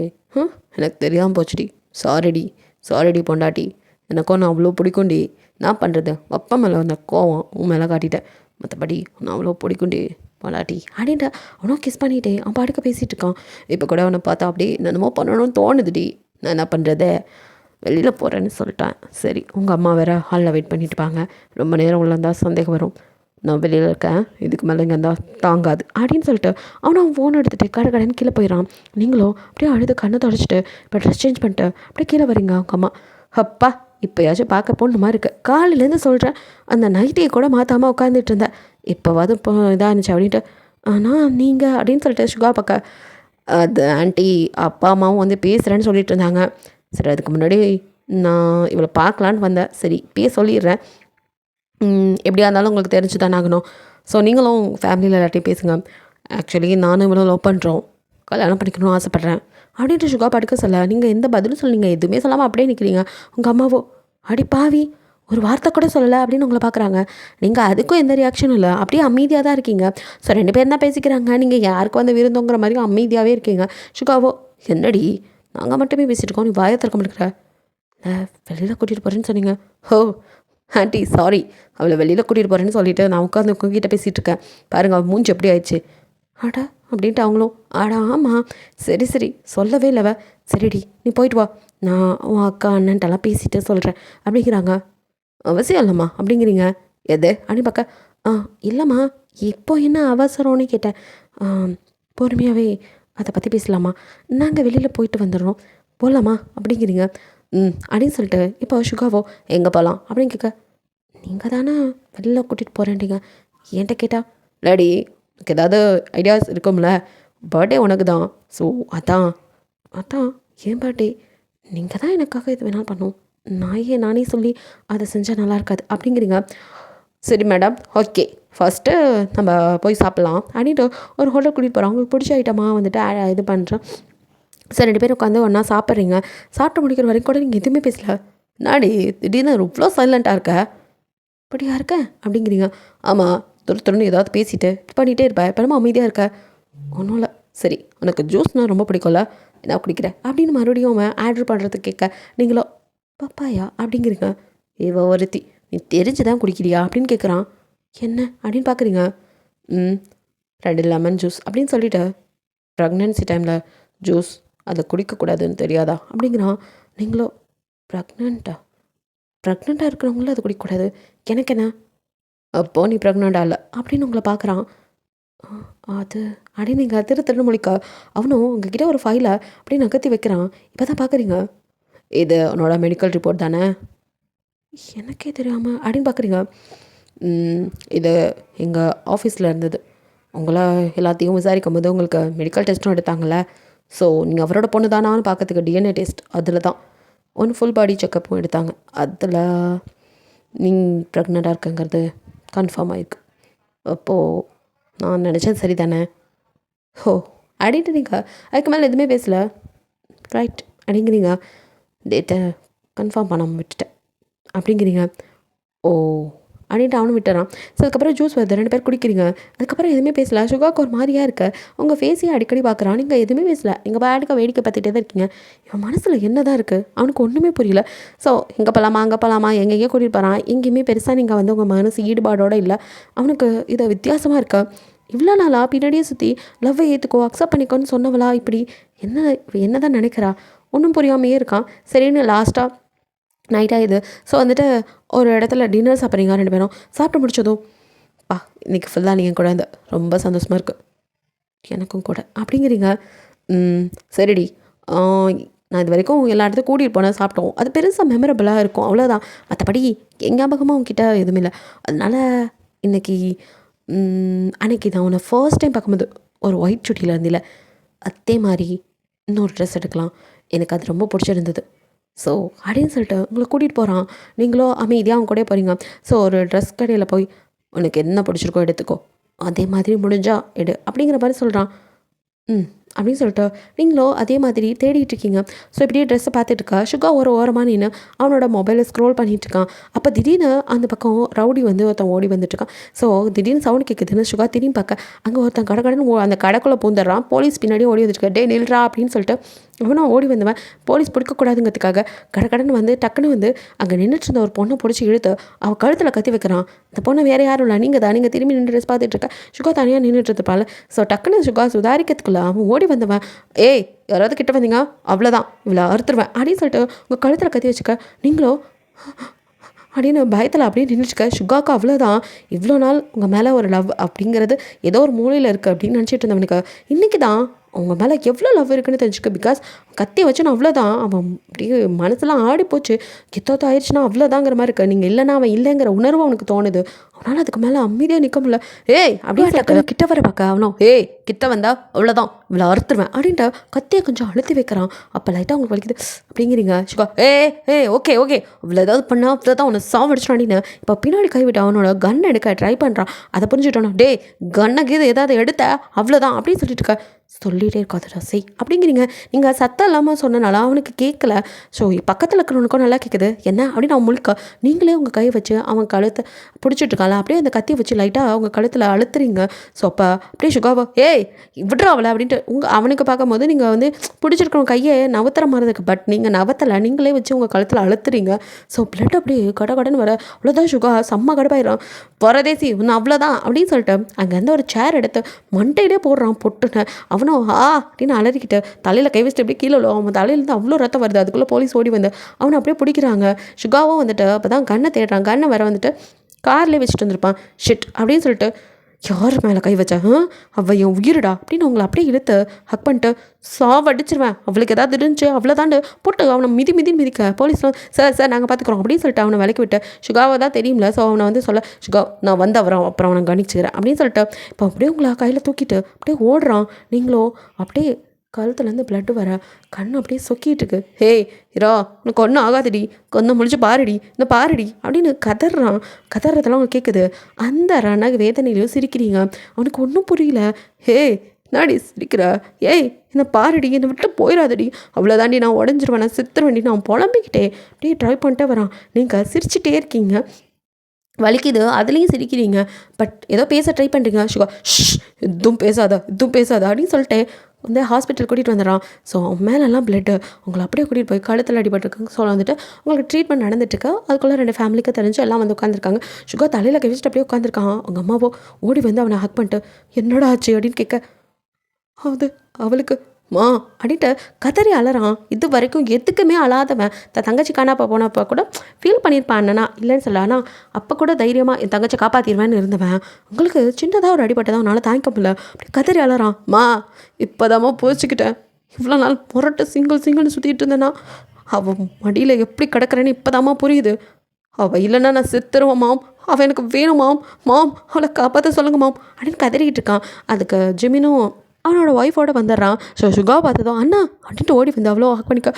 எனக்கு தெரியாமல் போச்சுடி, சாரிடி பொண்டாட்டி, எனக்கும் நான் அவ்வளோ பிடிக்கும்டி. நான் பண்ணுறது அப்பா மேலே வந்த கோவம் உன் மேலே காட்டிட்டேன், மற்றபடி நான் அவ்வளோ பிடிக்கும்டி பொண்டாட்டி அப்படின்ட்டு அவனும் கிஸ் பண்ணிட்டே அவன் பாடுக்க பேசிகிட்டு இருக்கான். இப்போ கூட அவனை பார்த்தா அப்படியே என்னமோ பண்ணணும்னு தோணுதுடி. நான் என்ன பண்ணுறது, வெளியில் போகிறேன்னு சொல்லிட்டேன். சரி உங்கள் அம்மா வேறு ஹாலில் வெயிட் பண்ணிட்டுப்பாங்க, ரொம்ப நேரம் உள்ள இருந்தால் சந்தேகம் வரும், நான் வெளியில் இருக்கேன், இதுக்கு மேலே இங்கே இருந்தால் தாங்காது அப்படின்னு சொல்லிட்டு அவன் ஃபோன் எடுத்துகிட்டு கடைன்னு கீழே போயிடறான். நீங்களும் அப்படியே அழுது கண்ணை தொடச்சிட்டு இப்போ ட்ரெஸ் சேஞ்ச் பண்ணிட்டு அப்படியே கீழே வரீங்க. அவங்க அம்மா அப்பா இப்போயாச்சும் பார்க்க போன மாதிரி இருக்குது, காலையிலேருந்து சொல்கிறேன் அந்த நைட்டியை கூட மாற்றாமல் உட்காந்துட்டு இருந்தேன், இப்போவாது இப்போ இதாக இருந்துச்சு அப்படின்ட்டு. ஆனால் நீங்கள் அப்படின்னு சொல்லிட்டு சுகா பார்க்க அது ஆண்டி அப்பா அம்மாவும் வந்து பேசுகிறேன்னு சொல்லிட்டு இருந்தாங்க. சரி அதுக்கு முன்னாடி நான் இவளை பார்க்கலான்னு வந்தேன், சரி இப்பயே சொல்லிடுறேன், எப்படியா இருந்தாலும் உங்களுக்கு தெரிஞ்சு தானே ஆகணும். ஸோ நீங்களும் ஃபேமிலியில் எல்லாத்தையும் பேசுங்க. ஆக்சுவலி நானும் இவ்வளோ லவ் பண்ணுறோம், கல்யாணம் பண்ணிக்கணும்னு ஆசைப்பட்றேன் அப்படின்ட்டு சுகா படுக்க சொல்ல நீங்கள் எந்த பதிலும் சொல்லுங்க, எதுவுமே சொல்லாமல் அப்படியே நிற்கிறீங்க. உங்கள் அம்மாவோ அடி பாவி ஒரு வார்த்தை கூட சொல்லலை அப்படின்னு உங்களை பார்க்குறாங்க. நீங்கள் அதுக்கும் எந்த ரியாக்ஷனும் இல்லை, அப்படியே அமைதியாக தான் இருக்கீங்க. ஸோ 2 பேரும் தான் பேசிக்கிறாங்க, நீங்கள் யாருக்கும் வந்து விருந்தோங்கிற மாதிரி அமைதியாகவே இருக்கீங்க. சுகாவோ என்னடி நாங்கள் மட்டுமே பேசிகிட்டு இருக்கோம், நீ வாயை திறக்க மாட்டேங்கிற, வெளியில் கூட்டிகிட்டு போகிறேன்னு சொன்னீங்க. ஆண்டி சாரி, அவளை வெளியில் கூட்டிகிட்டு போகிறேன்னு சொல்லிவிட்டு நான் உட்காந்து உங்ககிட்ட பேசிகிட்டு இருக்கேன், பாருங்கள் அவள் மூஞ்சி எப்படி ஆயிடுச்சு. ஆடா அப்படின்ட்டு அவங்களும் ஆடா ஆமாம் சரி சொல்லவே இல்லைவ, சரிடி நீ போயிட்டு வா, நான் உன் அக்கா அண்ணன்ட்டெல்லாம் பேசிட்டு சொல்கிறேன் அப்படிங்கிறாங்க. அவசியம் இல்லைம்மா அப்படிங்கிறீங்க. எது அப்படின்னு பார்க்க இல்லைம்மா இப்போ என்ன அவசரம்னு கேட்டேன். பொறுமையாகவே அதை பற்றி பேசலாமா, நாங்கள் வெளியில் போயிட்டு வந்துடுறோம் போகலாமா அப்படிங்கிறீங்க. அப்படின்னு சொல்லிட்டு இப்போ சுகாவோ எங்கே போகலாம் அப்படின்னு கேட்க, நீங்கள் தானே வெளியில் கூட்டிகிட்டு போகிறேன்டிங்க என்கிட்ட கேட்டா. லேடி எனக்கு ஏதாவது ஐடியாஸ் இருக்கும்ல, பர்த்டே உனக்கு தான், ஸோ அதான் ஏன் பர்த்டே, நீங்கள் தான் எனக்காக இது வேணாலும் பண்ணும், நானே சொல்லி அதை செஞ்சால் நல்லா இருக்காது அப்படிங்கிறீங்க. சரி மேடம் ஓகே ஃபஸ்ட்டு நம்ம போய் சாப்பிட்லாம் அப்படின்ட்டு ஒரு ஹோட்டல் கூட்டிகிட்டு போகிறோம். அவங்களுக்கு பிடிச்ச ஐட்டமாக வந்துட்டு இது பண்ணுறேன். சரி 2 பேரும் உட்காந்து ஒன்றா சாப்பிட்றீங்க. சாப்பிட்டு முடிக்கிற வரைக்கும் கூட நீங்கள் எதுவுமே பேசல, நாடி திடீர்னு இவ்வளோ சைலண்ட்டாக இருக்க, இப்படியா இருக்க அப்படிங்கிறீங்க. ஆமாம் துருன்னு ஏதாவது பேசிட்டு பண்ணிகிட்டே இருப்பேன், இப்போ அமைதியாக இருக்க. ஒன்றும் இல்லை, சரி உனக்கு ஜூஸ்னால் ரொம்ப பிடிக்கும்ல, என்ன குடிக்கிறேன் அப்படின்னு மறுபடியும் அவன் ஆர்டர் பண்ணுறதுக்கு கேட்க, நீங்களோ பப்பாயா அப்படிங்கிறீங்க. இவ ஒருத்தி நீ தெரிஞ்சு தான் குடிக்கிறியா அப்படின்னு கேட்குறான். என்ன அப்படின்னு பார்க்குறீங்க. 2 லெமன் ஜூஸ் அப்படின்னு சொல்லிவிட்டு ப்ரெக்னென்சி டைமில் ஜூஸ் அதை குடிக்கக்கூடாதுன்னு தெரியாதா அப்படிங்கிறான். நீங்களோ ப்ரெக்னெண்ட்டாக இருக்கிறவங்களும் அது குடிக்கக்கூடாது, எனக்கு என்ன? அப்போ நீ ப்ரெக்னெண்ட்டாக இல்லை அப்படின்னு உங்களை பார்க்குறான். அது அப்படி நீங்கள் திருன்னு முழிக்க அவனும் உங்ககிட்ட ஒரு ஃபைலை அப்படி நகர்த்தி வைக்கிறான். இப்போ தான் பார்க்குறீங்க, இது உன்னோட மெடிக்கல் ரிப்போர்ட் தானே? எனக்கே தெரியாமல் அப்படின்னு பார்க்குறீங்க. இது எங்கள் ஆஃபீஸில் இருந்தது. உங்களை எல்லாத்தையும் விசாரிக்கும் போது உங்களுக்கு மெடிக்கல் டெஸ்ட்டும் எடுத்தாங்கள்ல, ஸோ நீங்கள் அவரோட பொண்ணு தானான்னு பார்க்கறதுக்கு டிஎன்ஏ டெஸ்ட் அதில் தான் ஒன்று ஃபுல் பாடி செக்கப்பும் எடுத்தாங்க. அதில் நீங்கள் ப்ரெக்னெண்ட்டாக இருக்குங்கிறது கன்ஃபார்ம் ஆகிருக்கு. அப்போது நான் நினச்சது சரி தானே? ஹோ அப்படின்ட்டு நீங்கள் அதுக்கு மேலே எதுவுமே பேசலை. ரைட் அப்படிங்கிறீங்க. டேட்டை கன்ஃபார்ம் பண்ணாமல் விட்டுட்டேன் அப்படிங்கிறீங்க. ஓ அப்படின்ட்டு அவனும் விட்டுறான். ஸோ அதுக்கப்புறம் ஜூஸ் வருது, 2 பேர் குடிக்கிறீங்க. அதுக்கப்புறம் எதுவுமே பேசல. சுகாக்கு ஒரு மாதிரியாக இருக்க உங்கள் ஃபேஸையும் அடிக்கடி பார்க்குறான். நீங்கள் எதுவுமே பேசல, நீங்கள் பாட்டுக்க வேடிக்கை பார்த்துட்டே தான் இருக்கீங்க. இவன் மனசில் என்ன தான் இருக்குது அவனுக்கு ஒன்றுமே புரியல. ஸோ இங்கே போகலாமா அங்கே போகலாமா எங்கெங்கேயோ கூட்டிகிட்டு போகிறான். எங்கேயுமே பெருசாக நீங்கள் வந்து உங்கள் மனசு ஈடுபாடோடு இல்லை. அவனுக்கு இதை வித்தியாசமாக இருக்கா. இவ்வளோ நாளாக பின்னாடியே சுற்றி லவ்வை ஏற்றுக்கோ அக்செப்ட் பண்ணிக்கோன்னு சொன்னவளா இப்படி என்ன தான் நினைக்கிறா ஒன்றும் புரியாமையே இருக்கான். சரின்னு லாஸ்ட்டாக நைட் ஆகுது. ஸோ வந்துட்டு ஒரு இடத்துல டின்னர் சாப்பிட்றீங்க 2 பேரும். சாப்பிட்டு முடிச்சதும் இன்றைக்கி ஃபுல்லாக நீங்கள் கூட இந்த ரொம்ப சந்தோஷமாக இருக்குது, எனக்கும் கூட அப்படிங்கிறீங்க. சரிடி, நான் இது வரைக்கும் எல்லா இடத்துக்கும் கூட்டிகிட்டு போனேன், சாப்பிட்டோம், அது பெருசாக மெமரபிளாக இருக்கும், அவ்வளோதான். மற்றபடி ஞாபகமாக உங்ககிட்ட எதுவுமே இல்லை. அதனால் இன்றைக்கி அன்றைக்கி நான் உன்னை ஃபர்ஸ்ட் டைம் பார்க்கும்போது ஒரு ஒயிட் சுட்டியில் இருந்தில்ல, அதே மாதிரி இன்னொரு ட்ரெஸ் எடுக்கலாம், எனக்கு அது ரொம்ப பிடிச்சிருந்தது. ஸோ அப்படின்னு சொல்லிட்டு உங்களை கூட்டிகிட்டு போகிறான். நீங்களோ அமைதியாக அவங்க கூட போகிறீங்க. ஸோ ஒரு ட்ரெஸ் கடையில் போய் உனக்கு என்ன பிடிச்சிருக்கோ எடுத்துக்கோ, அதே மாதிரி முடிஞ்சா எடு அப்படிங்கிற மாதிரி சொல்கிறான். அப்படின்னு சொல்லிட்டு நீங்களோ அதே மாதிரி தேடிட்டு இருக்கீங்க. ஸோ இப்படியே ட்ரெஸ்ஸை பார்த்துட்டு இருக்கா. சுகா ஒரு ஓரமாக நின்று அவனோட மொபைலை ஸ்க்ரோல் பண்ணிகிட்ருக்கான். அப்போ திடீர்னு அந்த பக்கம் ரவுடி வந்து ஒருத்தன் ஓடி வந்துட்டுருக்கான். ஸோ திடீர்னு சவுண்ட் கேட்குதுன்னு சுகா திரும்பி பார்க்க அங்கே ஒருத்தன் கடைன்னு அந்த கடைக்குள்ளே பூந்துடுறான். போலீஸ் பின்னாடி ஓடி வந்துட்டுருக்கா. டே நில்றா அப்படின்னு சொல்லிட்டு அவனும் ஓடி வந்தவன் போலீஸ் பிடிக்கக்கூடாதுங்கிறதுக்காக கடைன்னு வந்து டக்குன்னு வந்து அங்கே நின்றுட்டு இருந்த ஒரு பொண்ணை பிடிச்சி இழுத்து அவள் கழுத்தில் கத்தி வைக்கிறான். இந்த பொண்ணை வேறு யாரும் இல்லை, நீங்கள் தான். நீங்கள் திரும்பி நின்று ட்ரெஸ் பார்த்துட்டு இருக்க. சுகா தனியாக நின்றுட்டு இருப்பாள். ஸோ டக்குன்னு சுகா சுதாரிக்கிறதுக்குள்ள அவன் ஓடி வந்தவன், ஏய் யாராவது கிட்ட வந்தீங்க அவ்வளோதான், இவ்வளோ அறுத்துருவேன் அப்படின்னு சொல்லிட்டு உங்கள் கழுத்தில் கத்தி வச்சுக்க. நீங்களோ அப்படின்னு பயத்தில் அப்படியே நின்றுச்சுக்க. சுகாக்கு அவ்வளோதான், இவ்வளோ நாள் உங்கள் மேலே ஒரு லவ் அப்படிங்கிறது ஏதோ ஒரு மூலையில் இருக்குது அப்படின்னு நினச்சிட்டு இருந்தவனுக்கு இன்றைக்கி தான் அவங்க மேலே எவ்வளோ லவ் இருக்குன்னு தெரிஞ்சுக்க. பிகாஸ் கத்தி வச்சுன்னா அவ்வளோதான், அவன் அப்படியே மனசுலாம் ஆடி போச்சு, கித்தோத்த ஆயிடுச்சுன்னா அவ்வளோதாங்கிற மாதிரி இருக்கு. நீங்கள் இல்லைன்னா அவன் இல்லைங்கிற உணர்வு அவனுக்கு தோணுது. அவனால் அதுக்கு மேலே அமைதியாக நிற்க முடியல. ஏய் அப்படியே கிட்ட வர பார்க்க அவனும், ஏய் கிட்ட வந்தா அவ்வளோதான், இவ்வளோ அறுத்துருவேன் அப்படின்ட்டு கத்தியை கொஞ்சம் அழுத்தி வைக்கிறான். அப்போ லைட்டாக உங்களுக்கு வலிக்குது அப்படிங்கிறீங்க. சுகா ஓகே இவ்வளோ ஏதாவது பண்ணால் அவ்வளோதான் உன்னை சாவடிச்சிடும் அப்படின்னு இப்போ பின்னாடி கைவிட்டு அவனோட கன் எடுக்க ட்ரை பண்ணுறான். அதை புரிஞ்சுட்டோம். டே கன்னை கீது ஏதாவது எடுத்த அவ்வளோதான் அப்படின்னு சொல்லிட்டு இருக்க. சொல்லிகிட்டே இருக்காதுடா செய் அப்படிங்கிறீங்க. நீங்கள் சத்தம் இல்லாமல் சொன்னனால அவனுக்கு கேட்கல. ஸோ பக்கத்தில் இருக்கிறவனுக்கும் நல்லா கேட்குது. என்ன அப்படின்னு அவன் முழுக்க நீங்களே உங்கள் கை வச்சு அவன் கழுத்தை பிடிச்சிட்ருக்கால அப்படியே அந்த கத்தியை வச்சு லைட்டாக அவங்க கழுத்தில் அழுத்துறீங்க. ஸோ அப்போ அப்படியே சுகாவோ ஏய் விட்றா அவளை அப்படின்ட்டு அவனுக்கு பார்க்கும்போது நீங்கள் வந்து பிடிச்சிருக்கிறவங்க கையை நவத்துற மாதிரி இருக்குது. பட் நீங்கள் நவத்தலை, நீங்களே வச்சு உங்கள் கழுத்தில் அழுத்துறீங்க. ஸோ பிளட் அப்படியே கடன் வர அவ்வளோதான். சுகா செம்ம கடுப்பாயிடும். பரதேசி ஒன்று அவ்வளோதான் அப்படின்னு சொல்லிட்டு அங்கேருந்து ஒரு சேர் எடுத்து மண்டையிலே போடுறான் பொட்டுன்னு. அவனும் அப்படின்னு அலறிக்கிட்டு தலையில் கை வச்சுட்டு அப்படியே கீழே அவன் தலையிலேருந்து அவ்வளோ ரத்தம் வருது. அதுக்குள்ளே போலீஸ் ஓடி வந்து அவனை அப்படியே பிடிக்கிறாங்க. சுகாவும் வந்துட்டு அப்போ தான் கண்ணை தேடுறான். கண்ணை வர வந்துட்டு கார்லேயே வச்சுட்டு வந்திருப்பான். ஷிட் அப்படின்னு சொல்லிட்டு யார் மேலே கை வச்சா அவள் என் உயிரிடா அப்படின்னு அவங்கள அப்படியே இழுத்து ஹக் பண்ணிட்டு சாவடிச்சிருவேன், அவளுக்கு ஏதாவது இருந்துச்சு அவ்வளோதாண்டு போட்டு அவனை மிதிக்க போலீஸ்லாம் சார் நாங்கள் பார்த்துக்குறோம் அப்படின்னு சொல்லிட்டு அவனை விலக்கி விட்டு சுகாவை தான் தெரியும்ல. ஸோ அவனை வந்து சொல்ல சுகா நான் வந்து அப்புறம் அவனை கவனிச்சுக்கிறேன் அப்படின்னு சொல்லிட்டு இப்போ அப்படியே உங்களை கையில் தூக்கிட்டு அப்படியே ஓடுறான். நீங்களும் அப்படியே கழுத்துலேருந்து பிளட்டு வர கண் அப்படியே சொக்கிட்டு இருக்கு. இரா உனக்கு ஒன்றும் ஆகாதடி, கொஞ்சம் முடிச்சு பாருடி, இந்த பாருடி அப்படின்னு கதறதெல்லாம் அவனுக்கு கேட்குது. அந்த ரண வேதனையிலையும் சிரிக்கிறீங்க. அவனுக்கு ஒன்றும் புரியல. நாடி சிரிக்கிற, என்ன பாருடி, என்னை விட்டு போயிடாதடி, அவ்வளோதாண்டி நான் உடஞ்சிருவேன், நான் சித்திரவேண்டி நான் புலம்பிக்கிட்டே அப்படியே ட்ரை பண்ணிட்டே வரான். நீங்கள் சிரிச்சிட்டே இருக்கீங்க, வலிக்குது, அதுலேயும் சிரிக்கிறீங்க. பட் ஏதோ பேச ட்ரை பண்ணுறீங்க. சுகா எதுவும் பேசாத அப்படின்னு சொல்லிட்டு வந்து ஹாஸ்பிட்டல் கூட்டிகிட்டு வந்துடுறான். ஸோ அவன் மேலெல்லாம் பிளட்டு உங்களை அப்படியே கூட்டிகிட்டு போய் கழுத்தில் அடிபட்டுருக்குங்க. ஸோ வந்துட்டு உங்களுக்கு ட்ரீட்மெண்ட் நடந்துட்டுருக்கு. அதுக்குள்ளே 2 ஃபேமிலிக்கு தெரிஞ்சு எல்லாம் வந்து உட்காந்துருக்காங்க. சுகா தலையில் கவிச்சிட்டு அப்படியே உட்காந்துருக்கான். அவங்க அம்மாவோ ஓடி வந்து அவனை ஹக் பண்ணிட்டு என்னடா ஆச்சு அப்படின்னு கேட்க அவளுக்கு மா அப்படின்ட்டு கதறி அலறான். இது வரைக்கும் எதுக்குமே அழாதவன் தங்கச்சி காணாப்பா போனப்போ கூட ஃபீல் பண்ணியிருப்பான் அண்ணனா இல்லைன்னு சொல்ல. ஆனால் அப்போ கூட தைரியமாக என் தங்கச்சி காப்பாற்றிடுவேன்னு இருந்தவன் உங்களுக்கு சின்னதாக ஒரு அடிபட்டதான் அவனால் தாங்கிக்க முடியல. அப்படி கதறி அலறான். மா இப்போதாம்மா போச்சுக்கிட்டேன். இவ்வளோ நாள் முரட்டு சிங்கிள்னு சுற்றிட்டு இருந்தேன்னா அவன் மடியில் எப்படி கிடக்கிறேன்னு இப்போதாம்மா புரியுது. அவள் இல்லைன்னா நான் செத்துருவேன் மாம். அவள் எனக்கு வேணும் மாம். மாம் அவளை காப்பாற்ற சொல்லுங்க மாம் அப்படின்னு கதறிக்கிட்டு இருக்கான். அதுக்கு ஜிமினும் அவனோட ஒய்ஃபோட வந்துடுறான். ஸோ சுகா பார்த்ததும் அண்ணா அப்படின்ட்டு ஓடி வந்து அவ்வளோ ஹக் பண்ணிக்க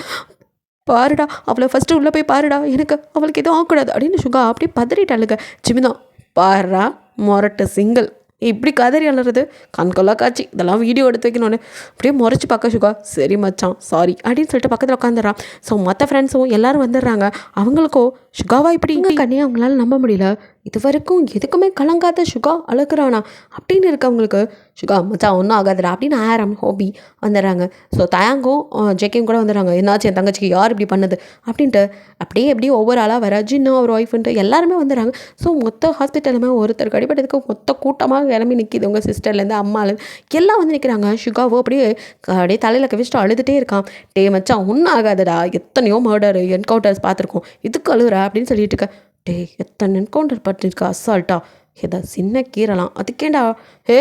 பாருடா அவளை ஃபஸ்ட்டு உள்ளே போய் பாருடா எனக்கு அவளுக்கு எதுவும் ஆகக்கூடாது அப்படின்னு சுகா அப்படியே பதறிட்டாளுங்க. ஜிமிதான் பாருடா மொரட்டு சிங்கிள் இப்படி கதறி அலறது கண்கொள்ளா காட்சி. இதெல்லாம் வீடியோ எடுத்து வைக்கணும்னு அப்படியே முறைச்சி பார்க்க சுகா சரி மச்சான் சாரி அப்படின்னு சொல்லிட்டு பக்கத்தில் உட்காந்துறான். ஸோ மற்ற ஃப்ரெண்ட்ஸும் எல்லோரும் வந்துடுறாங்க. அவங்களுக்கும் சுகாவா இப்படி இங்கே கண்ணியை அவங்களால நம்ப முடியல. இது வரைக்கும் எதுக்குமே கலங்காத சுகா அழுக்கிறானா அப்படின்னு இருக்கவங்களுக்கு சுகா மச்சான் ஒன்றும் ஆகாதுடா அப்படின்னு ஆரம் ஹோபி வந்துடுறாங்க. ஸோ தயாங்கும் ஜேக்கையும் கூட வந்துடுறாங்க. என்னாச்சு என் தங்கச்சிக்கு யார் இப்படி பண்ணது அப்படின்ட்டு அப்படியே எப்படி ஒவ்வொரு ஆளாக வர ஜின்னா ஒரு ஒய்ஃப்ன்ட்டு எல்லாருமே வந்துடுறாங்க. ஸோ மொத்த ஹாஸ்பிட்டலுமே ஒருத்தருக்கு அடிப்பட்டதுக்கு மொத்த கூட்டமாக கிளம்பி நிற்கிது. உங்கள் சிஸ்டர்லேருந்து அம்மாலேருந்து எல்லாம் வந்து நிற்கிறாங்க. சுகாவோ அப்படியே தலையில் கவிச்சிட்டு அழுதுகிட்டே இருக்கான். டே மச்சான் ஒன்றும் ஆகாதுடா எத்தனையோ மர்டர் என்கவுண்டர்ஸ் பார்த்துருக்கோம் இதுக்கு அழுகுற அப்படின்னு சொல்லிட்டு இருக்க. டே எத்தனை என்கவுண்டர் பண்ணிருக்கா அசால்ட்டா ஏதா சின்ன கீரலாம் அதுக்கேண்டா ஹே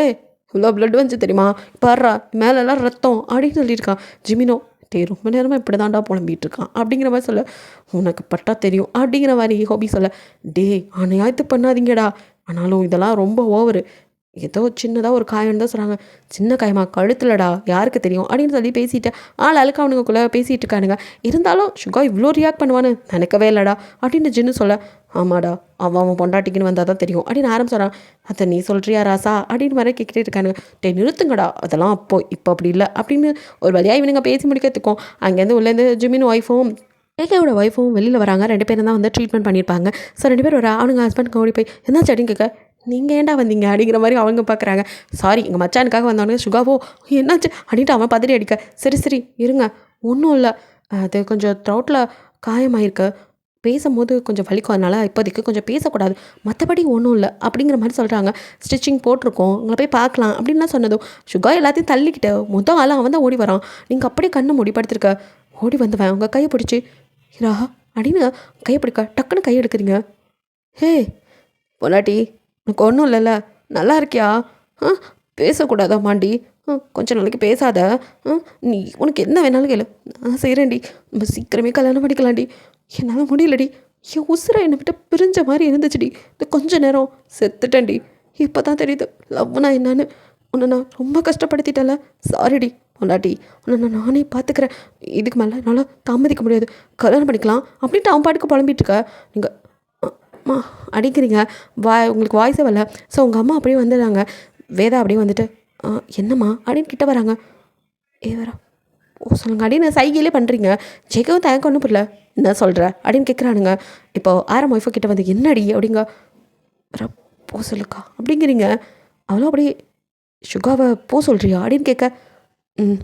இவ்வளோ பிளட் வந்துச்சு தெரியுமா பாடுறா மேலெல்லாம் ரத்தம் அப்படின்னு சொல்லியிருக்கான். ஜிமினோ டே ரொம்ப நேரமாக இப்படி தான்டா புலம்பிகிட்டு இருக்கான் அப்படிங்கிற மாதிரி சொல்ல. உனக்கு பட்டா தெரியும் அப்படிங்கிற மாதிரி ஹோபி சொல்ல. டே அநியாயத்து பண்ணாதீங்கடா ஆனாலும் இதெல்லாம் ரொம்ப ஓவரு. ஏதோ சின்னதாக ஒரு காயம்னு தான் சொல்கிறாங்க. சின்ன காயமா கழுத்துலடா யாருக்கு தெரியும் அப்படின்னு சொல்லி பேசிட்டு அழுக்க அவனுக்குள்ளே பேசிகிட்டு இருக்கானுங்க. இருந்தாலும் சுகா இவ்வளோ ரியாக்ட் பண்ணுவான்னு நினைக்கவே இல்லைடா அப்படின்னு ஜின்னு சொல்ல. ஆமாடா அவன் பொண்டாட்டிக்குன்னு வந்தால் தான் தெரியும் அப்படின்னு ஆரம்பிச்சான். அதை நீ சொல்கிறியா ராசா அப்படின்னு மாதிரி கேட்டுகிட்டே இருக்கானுங்க. டே நிறுத்துங்கடா அதெல்லாம் இப்போ அப்படி இல்லை அப்படின்னு ஒரு வழியாக இவனுங்க பேசி முடிக்கிறதுக்கும் அங்கேருந்து உள்ளேருந்து ஜிமின் ஒய்ஃபும் ஏகேவோட ஒய்ஃபும் வெளியில் வராங்க. 2 பேரும் தான் வந்து ட்ரீட்மெண்ட் பண்ணியிருப்பாங்க. ஸோ 2 பேர் அவனுங்க ஹஸ்பண்ட் ஓடி போய் என்ன செடின்னு கேட்க நீங்கள் ஏன்டா வந்தீங்க அப்படிங்கிற மாதிரி அவங்க பார்க்குறாங்க. சாரி எங்கள் மச்சானுக்காக வந்தவனுங்க. சுகாவோ என்னாச்சு அப்படின்ட்டு அவன் பதறி அடிக்க. சரி இருங்க ஒன்றும் இல்லை அது கொஞ்சம் த்ரோட்டில் காயமாயிருக்கு பேசும்போது கொஞ்சம் வலிக்கும் அதனால் இப்போதைக்கு கொஞ்சம் பேசக்கூடாது மற்றபடி ஒன்றும் இல்லை அப்படிங்கிற மாதிரி சொல்கிறாங்க. ஸ்டிச்சிங் போட்டிருக்கோம் உங்களை போய் பார்க்கலாம் அப்படின்லாம் சொன்னதும் சுகா எல்லாத்தையும் தள்ளிக்கிட்டு மொத்தம் ஆளாக அவன் தான் ஓடி வரான். நீங்கள் அப்படியே கண்ணை முடிப்படுத்திருக்க ஓடி வந்தவன் உங்கள் கையை பிடிச்சி ரா அப்படின்னு கையை பிடிக்க டக்குன்னு கையை எடுக்கிறீங்க. ஹே பொன்னாட்டி உனக்கு ஒன்றும் இல்லைல்ல நல்லா இருக்கியா பேசக்கூடாதா மாண்டி கொஞ்சம் நாளைக்கு பேசாத நீ உனக்கு என்ன வேணாலும் கேளு நான் செய்கிறேன்டி நம்ம சீக்கிரமே கல்யாணம் பண்ணிக்கலாம்டி என்னால் முடியலடி என் உசுரை என்னை விட்டு பிரிஞ்ச மாதிரி இருந்துச்சுடி இந்த கொஞ்ச நேரம் செத்துட்டேன்டி இப்போ தான் தெரியுது லவ்னா என்னன்னு உன்னை நான் ரொம்ப கஷ்டப்படுத்திட்டேன்ல சாரிடி பொண்டாட்டி உன்னை நானே பார்த்துக்கிறேன் இதுக்கு மேலே என்னால் தாமதிக்க முடியாது கல்யாணம் பண்ணிக்கலாம் அப்படின்ட்டு அவன் பாட்டுக்கு புலம்பிகிட்ருக்க. நீங்கள் அம்மா அடிக்கிறீங்க உங்களுக்கு வாய்ஸே வரல. ஸோ உங்கள் அம்மா அப்படியே வந்துடுறாங்க. வேதா அப்படியே வந்துட்டு என்னம்மா அப்படின்னு கிட்ட வராங்க. வரா சொல்லுங்க அப்படின்னு சைகையிலே பண்ணுறீங்க. ஜெகவும் தயக்கம் ஒன்றும் புரியல என்ன சொல்கிற அப்படின்னு கேட்குறானுங்க. இப்போது ஆரம் ஒய்ஃபை கிட்ட வந்து என்னடி அப்படிங்க போ சொல்லுக்கா அப்படிங்கிறீங்க. அவ்வளோ அப்படியே சுகாவை போ சொல்கிறியா அப்படின்னு கேட்க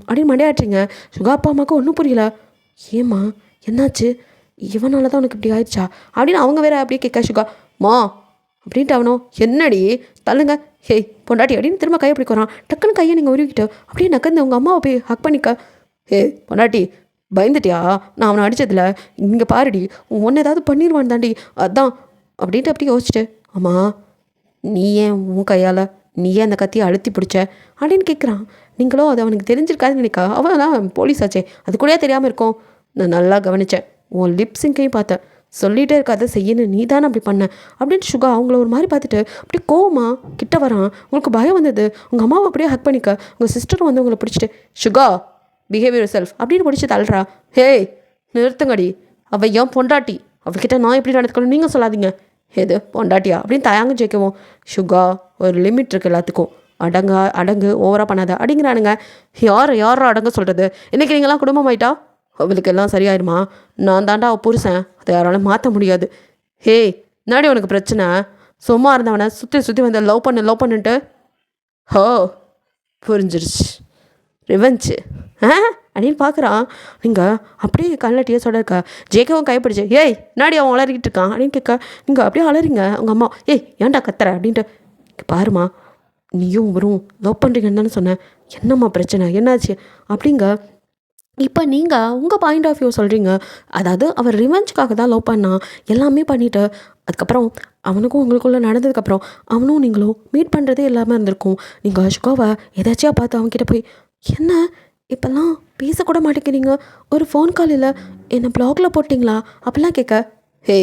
அப்படின்னு மண்டையாட்டுறீங்க. சுகா அப்பா அம்மாவுக்கு ஒன்றும் புரியல. ஏம்மா என்னாச்சு இவனால தான் உனக்கு இப்படி ஆயிடுச்சா அப்படின்னு அவங்க வேற அப்படியே கேட்க. சுகா மா அப்படின்ட்டு அவனோ என்னடி தள்ளுங்க ஹேய் பொண்டாட்டி அப்படின்னு திரும்ப கையை பிடிக்கிறான். டக்குன்னு கையை நீங்கள் உருவிக்கிட்டு அப்படியே நக்கந்து உங்கள் அம்மாவை போய் ஹக் பண்ணிக்க. ஹே பொண்டாட்டி பயந்துட்டியா நான் அவனை அடித்ததில்ல இங்கே பாருடி ஒன்று ஏதாவது பண்ணிடுவான் தாண்டி அதான் அப்படின்ட்டு அப்படி யோசிச்சுட்டு ஆமாம் நீ ஏன் உன் கையால் நீ ஏன் அந்த கத்தியை அழுத்தி பிடிச்ச அப்படின்னு கேட்குறான். நீங்களோ அது அவனுக்கு தெரிஞ்சிருக்காதுன்னு நினைக்கா அவன் போலீஸ் ஆச்சே அது கூட தெரியாமல் இருக்கும். நான் நல்லா கவனித்தேன் உன் லிப்ஸிங்கையும் பார்த்தேன் சொல்லிகிட்டே இருக்காத செய்யணும் நீ தானே அப்படி பண்ண அப்படின்ட்டு சுகா அவங்கள ஒரு மாதிரி பார்த்துட்டு அப்படியே கோவமா கிட்ட வரான். உங்களுக்கு பயம் வந்தது உங்கள் அம்மாவை அப்படியே ஹக் பண்ணிக்க. உங்கள் சிஸ்டரும் வந்து உங்களை பிடிச்சிட்டு சுகா பிஹேவியர் செல்ஃப் அப்படின்னு பிடிச்சி தள்ளுறா. ஹேய் நிறுத்துங்கடி அவள் ஏன் பொண்டாட்டி அவள்கிட்ட நான் எப்படி நடத்துக்கணும் நீங்கள் சொல்லாதீங்க. எது பொண்டாட்டியா அப்படின்னு தயாங்க ஜெயிக்கவும். சுகா ஒரு லிமிட் இருக்குது எல்லாத்துக்கும் அடங்கு ஓவராக பண்ணாத அப்படிங்கிறானுங்க. யாரா அடங்க சொல்கிறது இன்றைக்கி நீங்களாம் குடும்பம் ஆயிட்டா அவளுக்கு எல்லாம் சரியாயிருமா நான் தாண்டா அவள் புருஷன் அதை யாராலும் மாற்ற முடியாது. ஹே நாடி உனக்கு பிரச்சனை சும்மா இருந்தவனை சுற்றி வந்து லவ் பண்ணுன்ட்டு ஹோ புரிஞ்சிருச்சு ரிவெஞ்சு அப்படின்னு பார்க்குறான். நீங்கள் அப்படியே கண்ணட்டியே சொல்லிருக்க. ஜேக்கவும் கைப்பிடிச்சு ஏய் நாடி அவன் வளரிக்கிட்டு இருக்கான் அப்படின்னு கேட்க. நீங்கள் அப்படியே அலறிங்க. உங்கள் அம்மா ஏய் ஏன்டா கத்துற அப்படின்ட்டு பாருமா நீயும் வரும் லவ் பண்ணுறீங்கன்னு தானே சொன்னேன் என்னம்மா பிரச்சனை, என்னாச்சு அப்படிங்க. இப்போ நீங்கள் உங்கள் பாயிண்ட் ஆஃப் வியூ சொல்கிறீங்க. அதாவது அவர் ரிவெஞ்சுக்காக தான் லவ் பண்ணான், எல்லாமே பண்ணிவிட்டு அதுக்கப்புறம் அவனுக்கும் உங்களுக்குள்ளே நடந்ததுக்கப்புறம் அவனும் நீங்களும் மீட் பண்ணுறதே இல்லாமல் இருந்திருக்கும். நீங்கள் சுகாவை எதாச்சியாக பார்த்து அவன்கிட்ட போய் என்ன இப்போல்லாம் பேசக்கூட மாட்டேங்கிறீங்க, ஒரு ஃபோன் கால் இல்லை, என்னை ப்ளாகில் போட்டிங்களா அப்படிலாம் கேட்க, ஹே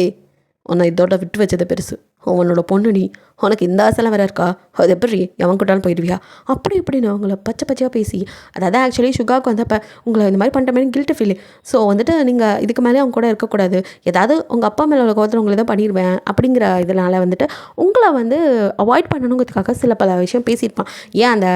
உன்னை இதோட விட்டு வச்சது பெருசு, அவனோட பொண்ணு நீ, உனக்கு இந்த ஆசைலாம் வேறு இருக்கா, அது எப்படி எவன் கூட்டாலும் போயிடுவியா அப்படி இப்படின்னு அவங்கள பச்சை பச்சையாக பேசி, அதாவது ஆக்சுவலி சுகாவுக்கு வந்தப்போ உங்களை இந்த மாதிரி பண்ணிட்ட மாதிரி கில்ட்டு ஃபீல். ஸோ வந்துட்டு நீங்கள் இதுக்கு மேலே அவங்க கூட இருக்கக்கூடாது, ஏதாவது உங்கள் அப்பா மேலே உள்ள கோவத்தில் உங்களை தான் பண்ணிடுவேன் அப்படிங்கிற இதனால் வந்துட்டு உங்களை வந்து அவாய்ட் பண்ணணுங்கிறதுக்காக சில பல விஷயம் பேசியிருப்பான். ஏன் அந்த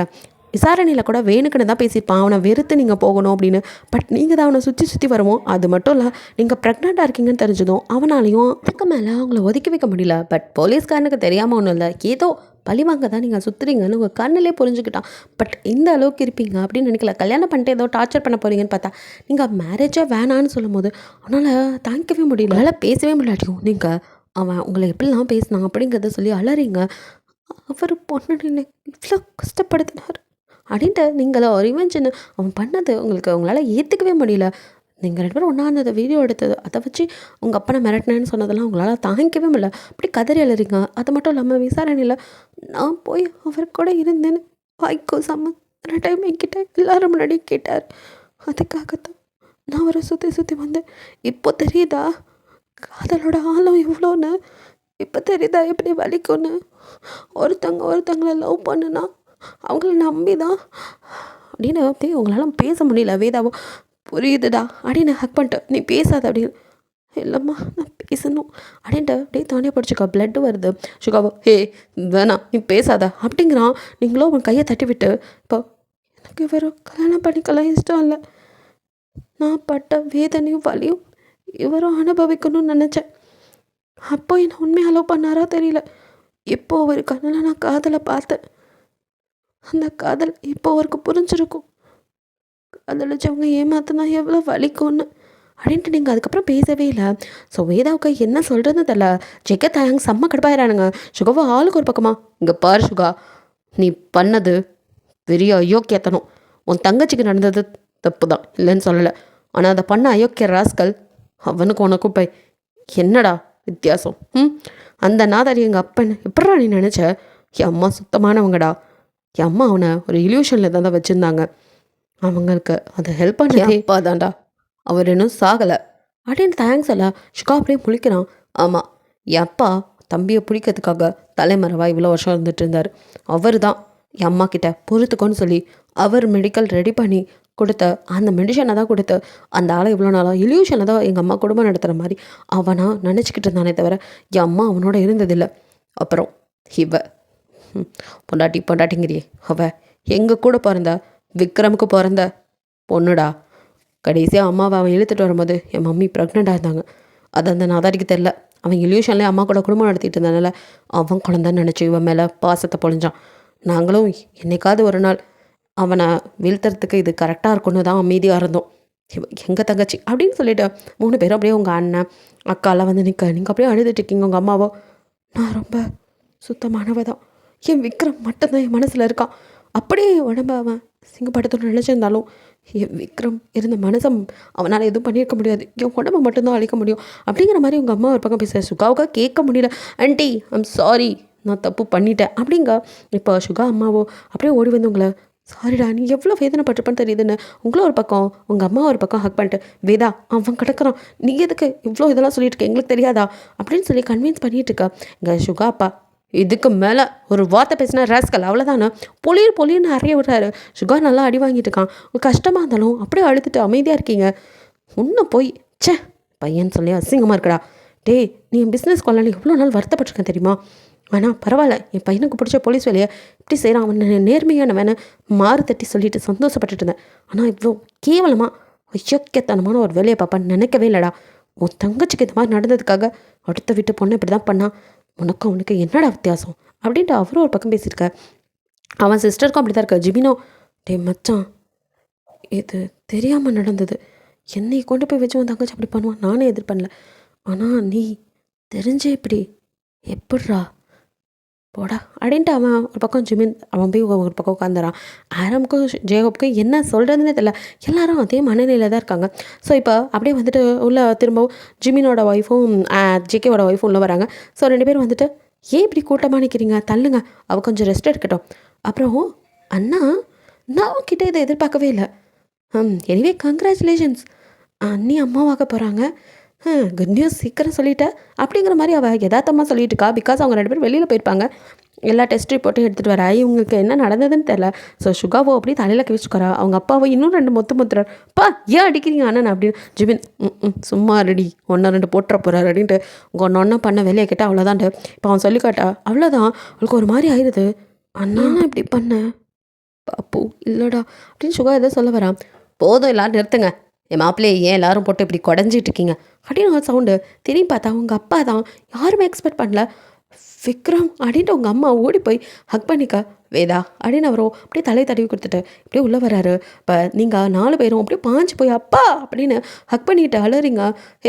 விசாரணையில் கூட வேணுக்குன்னு தான் பேசியிருப்பான், அவனை வெறுத்து நீங்கள் போகணும் அப்படின்னு. பட் நீங்கள் தான் அவனை சுற்றி வருவோம். அது மட்டும் இல்லை, நீங்கள் ப்ரெக்னெண்ட்டாக இருக்கீங்கன்னு தெரிஞ்சதும் அவனாலையும் அதுக்கு மேலே அவங்கள ஒதுக்கி வைக்க முடியல. பட் போலீஸ்காரனுக்கு தெரியாமல் ஒன்றும் இல்லை, ஏதோ பழிவாங்க தான் நீங்கள் சுற்றுறீங்கன்னு உங்கள் கண்ணிலே புரிஞ்சுக்கிட்டான். பட் இந்த அளவுக்கு இருப்பீங்க அப்படின்னு நினைக்கல. கல்யாணம் பண்ணிட்டு ஏதோ டார்ச்சர் பண்ண போகிறீங்கன்னு பார்த்தா நீங்கள் மேரேஜாக வேணான்னு சொல்லும் போது அவனால் தாங்கிக்கவே முடியல, அவனால் பேசவே முடியாட்டியும் நீங்கள் அவன் உங்களை எப்படிலாம் பேசினான் அப்படிங்கிறத சொல்லி அலறீங்க. அவர் பொண்ணு இவ்வளோ கஷ்டப்படுத்தினார் அப்படின்ட்டு நீங்களோ ரிவெஞ்சுன்னு அவன் பண்ணது உங்களுக்கு உங்களால் ஏற்றுக்கவே முடியல. நீங்கள் 2 பேரும் ஒன்றா இருந்ததை வீடியோ எடுத்தது, அதை வச்சு உங்கள் அப்பனை மிரட்டினேன்னு சொன்னதெல்லாம் உங்களால் தாங்கிக்கவே முடியல. அப்படி கதறி எழுறீங்க. அது மட்டும் இல்லாமல் விசாரணையில் நான் போய் அவர் கூட இருந்தேன்னு வாய்க்கோ சம்ம டைம் என்கிட்ட எல்லாரும் முன்னாடி கேட்டார். அதுக்காகத்தான் நான் அவரை சுற்றி வந்தேன். இப்போ தெரியுதா காதலோட ஆழம் எவ்வளோன்னு, இப்போ தெரியுதா எப்படி வலிக்கும்னு. ஒருத்தங்கள லவ் பண்ணுனா அவங்கள நம்பி தான் அப்படின்னு அப்படியே உங்களால் பேச முடியல. வேதாவோ புரியுதுடா அப்படின்னு ஹக் பண்ணிட்டு நீ பேசாத அப்படின்னு, இல்லைம்மா நான் பேசணும் அப்படின்ட்டு அப்படியே தானே படிச்சுக்கா. பிளட்டு வருது. சுகாவோ ஹே வேணாம் நீ பேசாத அப்படிங்கிறான். நீங்களும் அவன் கையை தட்டி விட்டு, இப்போ எனக்கு இவரும் கல்யாணம் பண்ணிக்கலாம் இஷ்டம் இல்லை, நான் பட்ட வேதனையும் வலியும் இவரும் அனுபவிக்கணும்னு நினச்சேன். அப்போ என்னை உண்மையாக அலோவ் பண்ணாரா தெரியல. இப்போ ஒரு கண்ணில் நான் காதலை பார்த்தேன். அந்த காதல் இப்போ அவருக்கு புரிஞ்சிருக்கும், காதலிச்சவங்க ஏமாத்தினா எவ்வளோ வலிக்கும்னு அப்படின்ட்டு. நீங்கள் அதுக்கப்புறம் பேசவே இல்லை. ஸோ வேதாவுக்கு என்ன சொல்கிறதுன்னு தெரில. ஜெகத்தாயங்க செம்ம கடுப்பாயிரானுங்க. சுகாவா ஆளுக்கு ஒரு பக்கமா, இங்கே பாரு சுகா, நீ பண்ணது பெரிய அயோக்கியத்தனம். உன் தங்கச்சிக்கு நடந்தது தப்பு தான், இல்லைன்னு சொல்லலை. ஆனால் அதை பண்ண அயோக்கிய ராஸ்கல் அவனுக்கு உனக்கும் போய் என்னடா வித்தியாசம்? அந்த நாதாரி எங்கள் அப்பன் எப்படா நீ நினச்ச? என் அம்மா சுத்தமானவங்கடா. என் அம்மா அவனை ஒரு இல்யூஷனில் தான் வச்சுருந்தாங்க. அவங்களுக்கு அதை ஹெல்ப் பண்ணதே அப்பா தான்டா, அவர் இன்னும் சாகலை அப்படின்னு தேங்க்ஸ் எல்லாம். சுகா அப்படியே முழிக்கிறான். ஆமாம், என் அப்பா தம்பியை பிடிக்கிறதுக்காக தலைமறைவாக இவ்வளோ வருஷம் இருந்துட்டு இருந்தார். அவர் தான் என் அம்மா கிட்ட பொறுத்துக்கோன்னு சொல்லி அவர் மெடிக்கல் ரெடி பண்ணி கொடுத்த அந்த மெடிஷனை தான் கொடுத்து அந்த ஆளை இவ்வளோ நாளாக இல்யூஷனில் தான் எங்கள் அம்மா குடும்பம் நடத்துகிற மாதிரி அவனாக நினச்சிக்கிட்டு இருந்தானே தவிர என் அம்மா அவனோட இருந்ததில்லை. அப்புறம் இவ பொண்டாட்டிங்கிறியே, அவ எங்கள் கூட பிறந்த விக்ரமுக்கு பிறந்த பொண்ணுடா. கடைசியாக அம்மாவை அவன் இழுத்துட்டு வரும்போது என் மம்மி ப்ரெக்னெண்ட்டாக இருந்தாங்க. அது அந்த நாதாரிக்கு தெரில. அவன் இல்யூஷன்லேயே அம்மா கூட குடும்பம் நடத்திட்டு இருந்தனால அவன் குழந்தைன்னு நினச்சி இவன் மேலே பாசத்தை பொழிஞ்சான். நாங்களும் என்னைக்காவது ஒரு நாள் அவனை வீழ்த்துறதுக்கு இது கரெக்டாக இருக்குன்னு தான் அமைதியாக இருந்தோம். எங்கள் தங்கச்சி அப்படின்னு சொல்லிட்டு 3 பேரும் அப்படியே உங்கள் அண்ணன் அக்காலாம் வந்து நீங்கள் அப்படியே அழுதுட்டு இருக்கீங்க. உங்கள் அம்மாவோ நான் ரொம்ப சுத்தமானவ தான், என் விக்ரம் மட்டும்தான் என் மனசில் இருக்கான். அப்படியே உடம்பு அவன் சிங்கப்படத்தோடு நினச்சிருந்தாலும் என் விக்ரம் இருந்த மனசை அவனால் எதுவும் பண்ணியிருக்க முடியாது, என் உடம்பை மட்டும்தான் அழிக்க முடியும் அப்படிங்கிற மாதிரி உங்கள் அம்மா ஒரு பக்கம் பேச சுகாவுக்கா கேட்க முடியல. ஆண்டி ஐம் சாரி, நான் தப்பு பண்ணிட்டேன் அப்படிங்க. இப்போ சுகா அம்மாவோ அப்படியே ஓடி வந்து உங்களை சாரிடா நீ எவ்வளோ வேதனைப்பட்டிருப்பான்னு தெரியுதுன்னு உங்களும் ஒரு பக்கம் உங்கள் அம்மா ஒரு பக்கம் ஹக் பண்ணிட்டு, வேதா அவன் கிடக்குறான், நீ எதுக்கு இவ்வளோ இதெல்லாம் சொல்லிட்டு இருக்க, எங்களுக்கு தெரியாதா அப்படின்னு சொல்லி கன்வின்ஸ் பண்ணிகிட்டு இருக்கா. இங்கே சுகா அப்பா இதுக்கு மேலே ஒரு வார்த்தை பேசினா ராஸ்கல் அவ்வளோதானே பொலின்னு அறைய விடுறாரு. சுகா நல்லா அடி வாங்கிட்டு இருக்கான். கஷ்டமாக இருந்தாலும் அப்படியே அழுதுட்டு அமைதியாக இருக்கீங்க. இன்னும் போய் சே பையன் சொல்லி அசிங்கமாக இருக்கடா. டேய் நீ என் பிஸ்னஸ் கொள்ளலாம் எவ்வளோ நாள் வருத்தப்பட்டிருக்கேன் தெரியுமா? ஆனால் பரவாயில்ல, என் பையனுக்கு பிடிச்ச போலீஸ் வேலையை இப்படி செய்கிறான், அவன் நேர்மையானவனை மாறு தட்டி சொல்லிட்டு சந்தோஷப்பட்டுட்டு இருந்தேன். ஆனால் இவ்வளோ கேவலமாக ஐயோக்கியத்தனமான ஒரு வேலையை பார்ப்பான்னு நினைக்கவே இல்லைடா. உன் தங்கச்சிக்கு இந்த மாதிரி நடந்ததுக்காக அடுத்த வீட்டு பொண்ணு இப்படி தான் பண்ணான், உனக்கு என்னடா வித்தியாசம் அப்படின்ட்டு அவரும் ஒரு பக்கம் பேசியிருக்க. அவன் சிஸ்டருக்கும் அப்படி தான் இருக்க. ஜிமினோ டே மச்சான் இது தெரியாமல் நடந்தது, என்னை கொண்டு போய் வச்சு உன் தங்கச்சி அப்படி பண்ணுவான் நானே எதிர்பண்ணல. ஆனால் நீ தெரிஞ்சே இப்படி எப்பட்றா போடா அப்படின்ட்டு அவன் ஒரு பக்கம் ஜிமின் அவன் போய் ஒரு பக்கம் உட்காந்துறான். ஆரம்க்கும் ஜேகப்க்கும் என்ன சொல்கிறதுனே தெரியல. எல்லாரும் அதே மனநிலையில் தான் இருக்காங்க. ஸோ இப்போ அப்படியே வந்துட்டு உள்ள திரும்பவும் ஜிமினோட ஒய்ஃபும் ஜேகேவோட ஒய்ஃபும் உள்ள வராங்க. ஸோ 2 பேரும் வந்துட்டு ஏன் இப்படி கூட்டமாக நிற்கிறீங்க, தள்ளுங்க, அவள் கொஞ்சம் ரெஸ்ட் எடுக்கட்டும். அப்புறம் அண்ணா நான் உன்கிட்ட இதை எதிர்பார்க்கவே இல்லை. எனிவே கங்க்ராச்சுலேஷன்ஸ், அண்ணி அம்மாவாக போகிறாங்க. குட் நியூஸ், சீக்கிரம் சொல்லிட்டேன் அப்படிங்கிற மாதிரி அவள் யதார்த்தமாக சொல்லிட்டு இருக்கா. பிகாஸ் அவங்க 2 பேரும் வெளியில் போயிருப்பாங்க. எல்லா டெஸ்ட் ரிப்போர்ட்டும் எடுத்துகிட்டு வரா. இவங்களுக்கு என்ன நடந்ததுன்னு தெரில. ஸோ சுகாவோ அப்படி தலையில் கவிச்சுக்கிறா. அவங்க அப்பாவை இன்னும் 2 முத்துறாரு. பா ஏன் அடிக்கிறீங்க அண்ணன் அப்படின்னு. ஜிபின் சும்மா ரெடி, 1-2 போட்டுற போகிறார் அப்படின்ட்டு உங்கள் ஒன்றா பண்ண வேலையை கேட்டால் அவ்வளோதான்ட்டு. இப்போ அவன் சொல்லிக்காட்டா அவ்வளோதான். அவளுக்கு ஒரு மாதிரி ஆயிடுது. அண்ணா இப்படி பண்ண பாப்பு இல்லைடா அப்படின்னு சுகா எதை சொல்ல வரான். போதும் எல்லாரும் நிறுத்துங்க, என் மாப்பிள்ளையை ஏன் எல்லாரும் போட்டு இப்படி குடஞ்சிட்டு இருக்கீங்க அப்படின்னு ஒரு சவுண்டு. திரும்பி பார்த்தா உங்கள் அப்பா தான். யாருமே எக்ஸ்பெக்ட் பண்ணல. விக்ரம் அப்படின்ட்டு உங்கள் அம்மா ஓடி போய் ஹக் பண்ணிக்க வேதா அப்படின்னு அவரும் அப்படியே தலையை தடவி கொடுத்துட்டு இப்படியே உள்ளே வராரு. இப்போ நீங்கள் 4 பேரும் அப்படியே பாஞ்சு போய் அப்பா அப்படின்னு ஹக் பண்ணிக்கிட்டு அழுறீங்க.